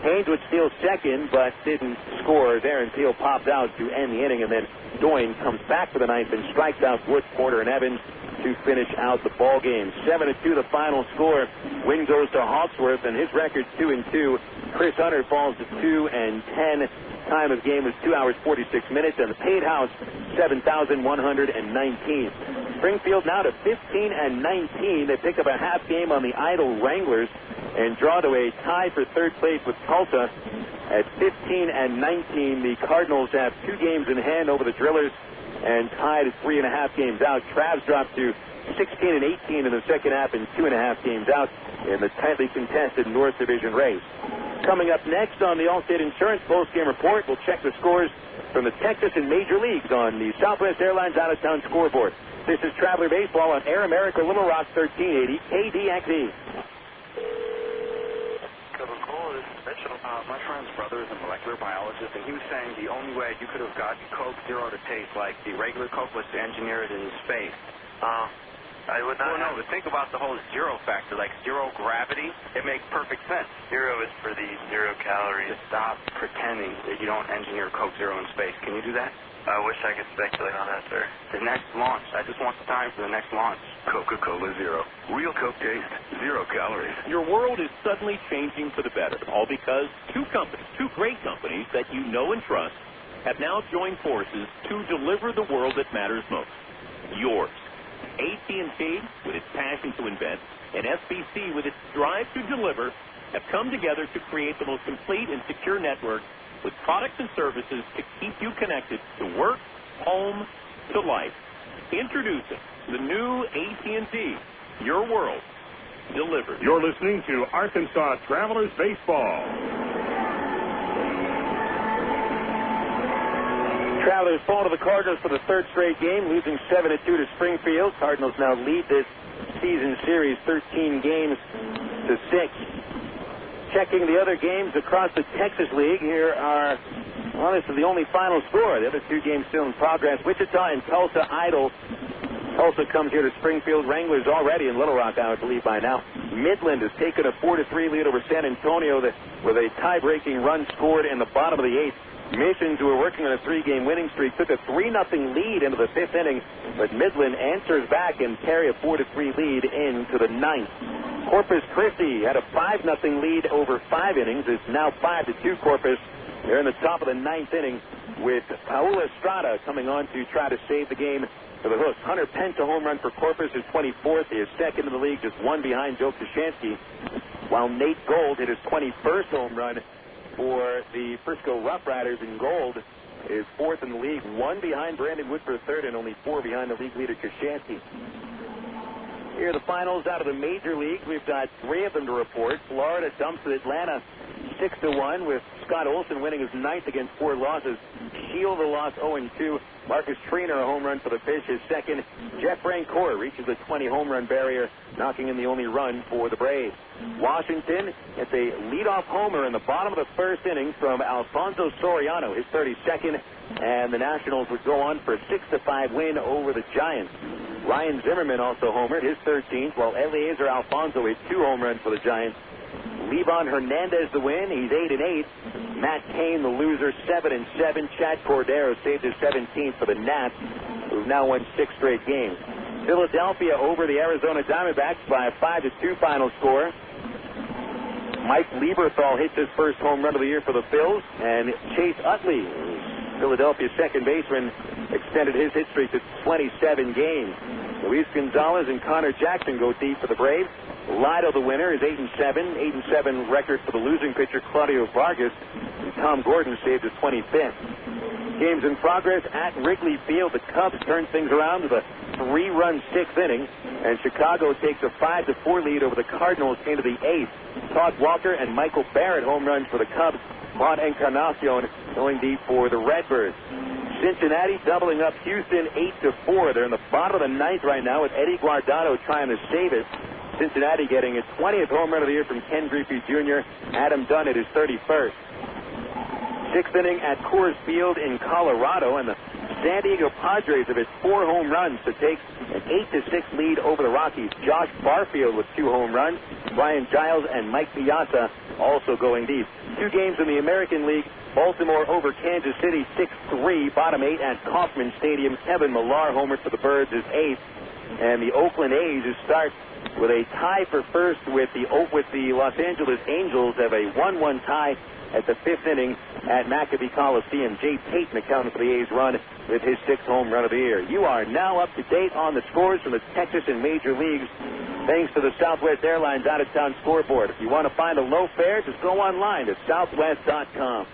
Haynes would steal second, but didn't score. Darren Peel popped out to end the inning, and then Doyne comes back for the ninth and strikes out Wood, Porter, and Evans to finish out the ball game. 7-2 the final score. Win goes to Hawksworth, and his record 2-2. Chris Hunter falls to 2-10. Time of game is 2 hours 46 minutes, and the paid house 7,119. Springfield now to 15-19. They pick up a half game on the Idle Wranglers and draw to a tie for third place with Tulsa. At 15-19, the Cardinals have 2 games in hand over the Drillers and tied at 3.5 games out. Travs dropped to 16-18 in the second half and 2.5 games out in the tightly contested North Division race. Coming up next on the Allstate Insurance Postgame Report, we'll check the scores from the Texas and Major Leagues on the Southwest Airlines out-of-town scoreboard. This is Traveler Baseball on Air America Little Rock 1380 KDXE. My friend's brother is a molecular biologist, and he was saying the only way you could have gotten Coke Zero to taste like the regular Coke was to engineer it in space. I would not. Well, no, but think about the whole zero factor, like zero gravity. It makes perfect sense. Zero is for the 0 calories. Just stop pretending that you don't engineer Coke Zero in space. Can you do that? I wish I could speculate on that, sir. The next launch. I just want the time for the next launch. Coca-Cola Zero. Real Coke taste, 0 calories. Your world is suddenly changing for the better, all because 2 great companies that you know and trust, have now joined forces to deliver the world that matters most. Yours. AT&T, with its passion to invent, and SBC, with its drive to deliver, have come together to create the most complete and secure network with products and services to keep you connected to work, home, to life. Introducing the new AT&T, your world delivered. You're listening to Arkansas Travelers Baseball. Travelers fall to the Cardinals for the 3rd straight game, losing 7-2 to Springfield. Cardinals now lead this season series 13 games to 6. Checking the other games across the Texas League, here are Well, this is the only final score. The other two games still in progress. Wichita and Tulsa idle. Tulsa comes here to Springfield. Wranglers already in Little Rock, I would believe by now. Midland has taken a 4-3 lead over San Antonio with a tie-breaking run scored in the bottom of the 8th. Missions, who are working on a 3-game winning streak, took a 3-0 lead into the 5th inning, but Midland answers back and carry a 4-3 lead into the 9th. Corpus Christi had a 5-0 lead over 5 innings. It's now 5-2 Corpus. They're in the top of the 9th inning with Paul Estrada coming on to try to save the game for the Hooks. Hunter Pence, a home run for Corpus, is 24th. He is second in the league, just one behind Joe Kashansky, while Nate Gold hit his 21st home run for the Frisco Rough Riders, in Gold is 4th in the league, one behind Brandon Woodford, 3rd, and only 4 behind the league leader Kashansky. Here are the finals out of the major leagues. We've got 3 of them to report. Florida dumps at Atlanta 6-1, with Scott Olson winning his 9th against 4 losses. Shield the loss 0-2. Marcus Triner, a home run for the Fish, his 2nd. Jeff Rancourt reaches the 20 home run barrier, knocking in the only run for the Braves. Washington gets a leadoff homer in the bottom of the 1st inning from Alfonso Soriano, his 32nd, and the Nationals would go on for a 6-5 win over the Giants. Ryan Zimmerman also homered, his 13th, while Eliezer Alfonso hit 2 home runs for the Giants. Levon Hernandez the win. He's 8-8. Matt Cain, the loser, 7-7. Chad Cordero saved his 17th for the Nats, who've now won 6 straight games. Philadelphia over the Arizona Diamondbacks by a 5-2 final score. Mike Lieberthal hits his first home run of the year for the Phils, and Chase Utley, Philadelphia's second baseman, extended his hit streak to 27 games. Luis Gonzalez and Connor Jackson go deep for the Braves. Lido, the winner, is 8-7. 8-7 record for the losing pitcher Claudio Vargas. And Tom Gordon saved his 25th. Games in progress at Wrigley Field. The Cubs turn things around with a 3-run 6th inning, and Chicago takes a 5-4 lead over the Cardinals into the 8th. Todd Walker and Michael Barrett home runs for the Cubs. Juan Encarnacion going deep for the Redbirds. Cincinnati doubling up Houston 8-4. They're in the bottom of the 9th right now with Eddie Guardado trying to save it. Cincinnati getting his 20th home run of the year from Ken Griffey Jr. Adam Dunn at his 31st. 6th inning at Coors Field in Colorado, and the San Diego Padres have hit 4 home runs to take an 8-6 lead over the Rockies. Josh Barfield with 2 home runs. Brian Giles and Mike Piazza also going deep. 2 games in the American League. Baltimore over Kansas City 6-3. Bottom 8 at Kauffman Stadium. Kevin Millar homered for the Birds is 8th. And the Oakland A's start with a tie for first with the Los Angeles Angels, have a 1-1 tie at the 5th inning at McAfee Coliseum. Jay Payton accounting for the A's run with his 6th home run of the year. You are now up to date on the scores from the Texas and Major Leagues, thanks to the Southwest Airlines out-of-town scoreboard. If you want to find a low fare, just go online to southwest.com.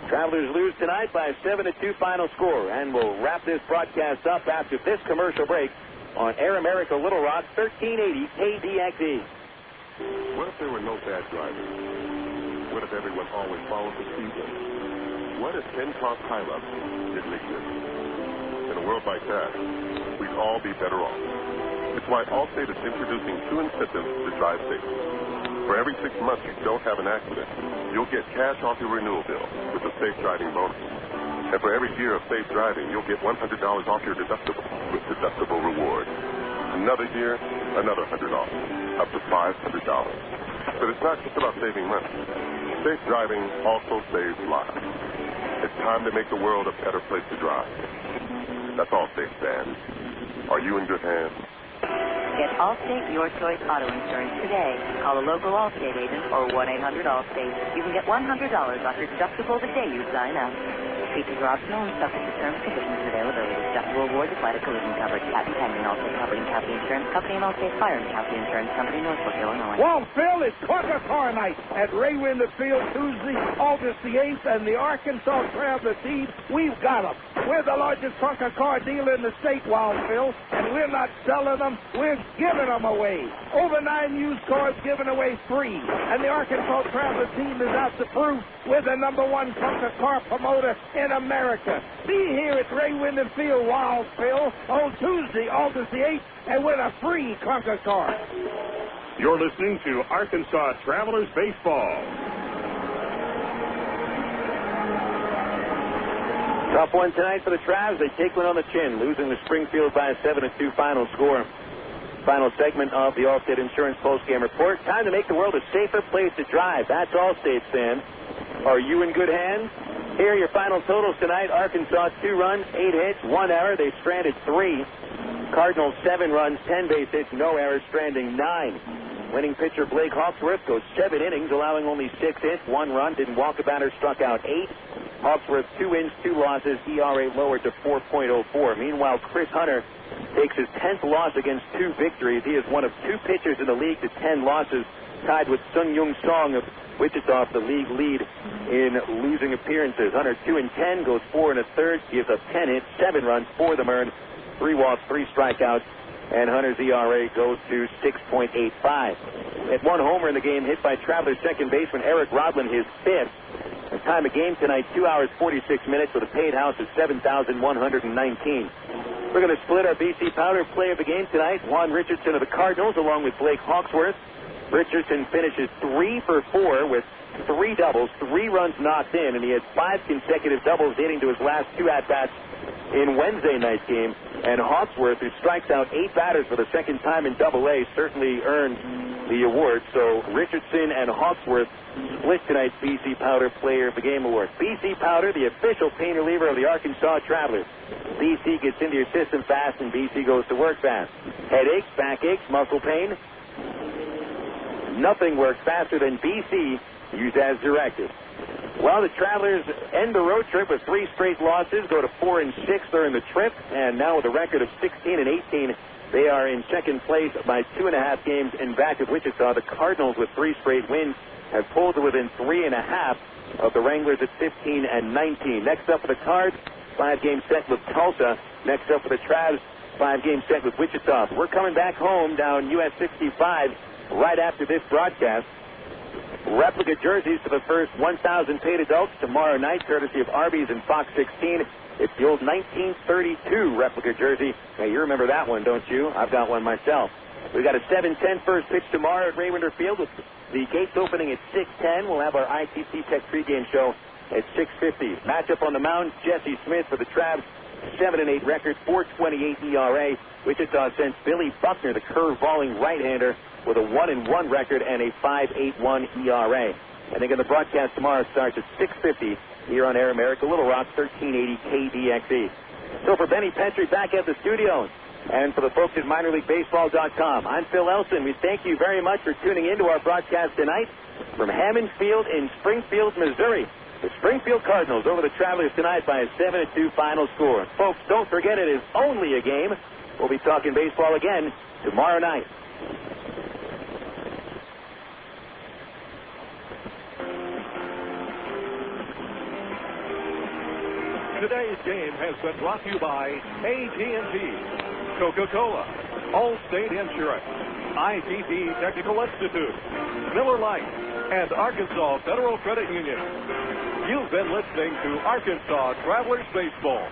Travelers lose tonight by a 7-2 final score, and we'll wrap this broadcast up after this commercial break on Air America Little Rock, 1380 KDXE. What if there were no bad drivers? What if everyone always followed the speed limit? What if 10-car pileups didn't exist? In a world like that, we'd all be better off. It's why Allstate is introducing 2 incentives to drive safely. For every 6 months you don't have an accident, you'll get cash off your renewal bill with the Safe Driving bonus. And for every year of safe driving, you'll get $100 off your deductible with deductible rewards. Another year, another $100 off, up to $500. But it's not just about saving money. Safe driving also saves lives. It's time to make the world a better place to drive. That's Allstate stands. Are you in good hands? Get Allstate Your Choice Auto Insurance today. Call a local Allstate agent or 1-800-ALLSTATE. You can get $100 off your deductible the day you sign up. Features are optional and subject to terms, conditions, and availability. Deductible awards apply to collision coverage. Patent pending. Allstate Property and Casualty Insurance Company and Allstate Fire and Casualty Insurance Company, Norfolk, Illinois. Well, Phil, it's Clunker Car Night at Ray Winder Field Tuesday, August the 8th, and the Arkansas Traveler team, we've got them. We're the largest Clunker car dealer in the state, Wild Phil, and we're not selling them, we're giving them away. Over 9 used cars given away free, and the Arkansas Traveler team is out to prove we're the #1 Clunker car promoter in America. Be here at Ray Winder Field, Wild Phil, on Tuesday, August the 8th, and win a free Clunker car. You're listening to Arkansas Travelers Baseball. Tough one tonight for the Travs. They take one on the chin, losing to Springfield by a 7-2 final score. Final segment of the Allstate Insurance postgame report. Time to make the world a safer place to drive. That's Allstate, fans. Are you in good hands? Here are your final totals tonight. Arkansas, 2 runs, 8 hits, 1 error. They stranded 3. Cardinals, 7 runs, 10 base hits, no errors, stranding 9. Winning pitcher Blake Hawksworth goes 7 innings, allowing only 6 hits, 1 run, didn't walk a batter, struck out 8. Hawksworth, 2 wins, 2 losses, ERA lowered to 4.04. Meanwhile, Chris Hunter takes his 10th loss against 2 victories. He is one of 2 pitchers in the league to 10 losses, tied with Sung Young Song of Wichita, the league lead in losing appearances. Hunter 2-10, goes 4 1/3, gives up 10 hits, 7 runs, 4 of them earned, 3 walks, 3 strikeouts, and Hunter's ERA goes to 6.85. At 1 homer in the game, hit by Travelers second baseman Eric Rodlin, his 5th. The time of game tonight, 2 hours 46 minutes with a paid house of 7,119. We're going to split our BC Powder play of the game tonight. Juan Richardson of the Cardinals along with Blake Hawksworth. Richardson finishes 3 for 4 with 3 doubles, 3 runs knocked in, and he had 5 consecutive doubles dating to his last 2 at-bats in Wednesday night's game. And Hawksworth, who strikes out 8 batters for the second time in Double-A, certainly earned the award. So Richardson and Hawksworth split tonight's BC Powder Player of the Game award. BC Powder, the official pain reliever of the Arkansas Travelers. BC gets into your system fast, and BC goes to work fast. Headaches, backaches, muscle pain. Nothing works faster than BC. Use as directed. Well, the Travelers end the road trip with 3 straight losses, go to 4-6 during the trip, and now with a record of 16-18, they are in second place by 2.5 games in back of Wichita. The Cardinals, with 3 straight wins, have pulled to within 3.5 of the Wranglers at 15-19. Next up for the Cards, 5-game set with Tulsa. Next up for the Travs, 5-game set with Wichita. We're coming back home down US 65 right after this broadcast. Replica jerseys for the first 1,000 paid adults tomorrow night, courtesy of Arby's and Fox 16. It's the old 1932 replica jersey. Now, you remember that one, don't you? I've got one myself. We've got a 7:10 first pitch tomorrow at Raywinder Field with the gates opening at 6:10. We'll have our ITT Tech pregame show at 6:50. Matchup on the mound, Jesse Smith for the Travs, 7-8 record, 4.28 ERA. Wichita sends Billy Buckner, the curve-balling right-hander, with a 1-1 record and a 5.81 ERA. I think the broadcast tomorrow starts at 6:50 here on Air America, Little Rock, 1380 KDXE. So for Benny Petrie back at the studio, and for the folks at minorleaguebaseball.com, I'm Phil Elson. We thank you very much for tuning into our broadcast tonight from Hammond Field in Springfield, Missouri. The Springfield Cardinals over the Travelers tonight by a 7-2 final score. Folks, don't forget it is only a game. We'll be talking baseball again tomorrow night. Today's game has been brought to you by AT&T, Coca-Cola, Allstate Insurance, ITT Technical Institute, Miller Lite, and Arkansas Federal Credit Union. You've been listening to Arkansas Travelers Baseball.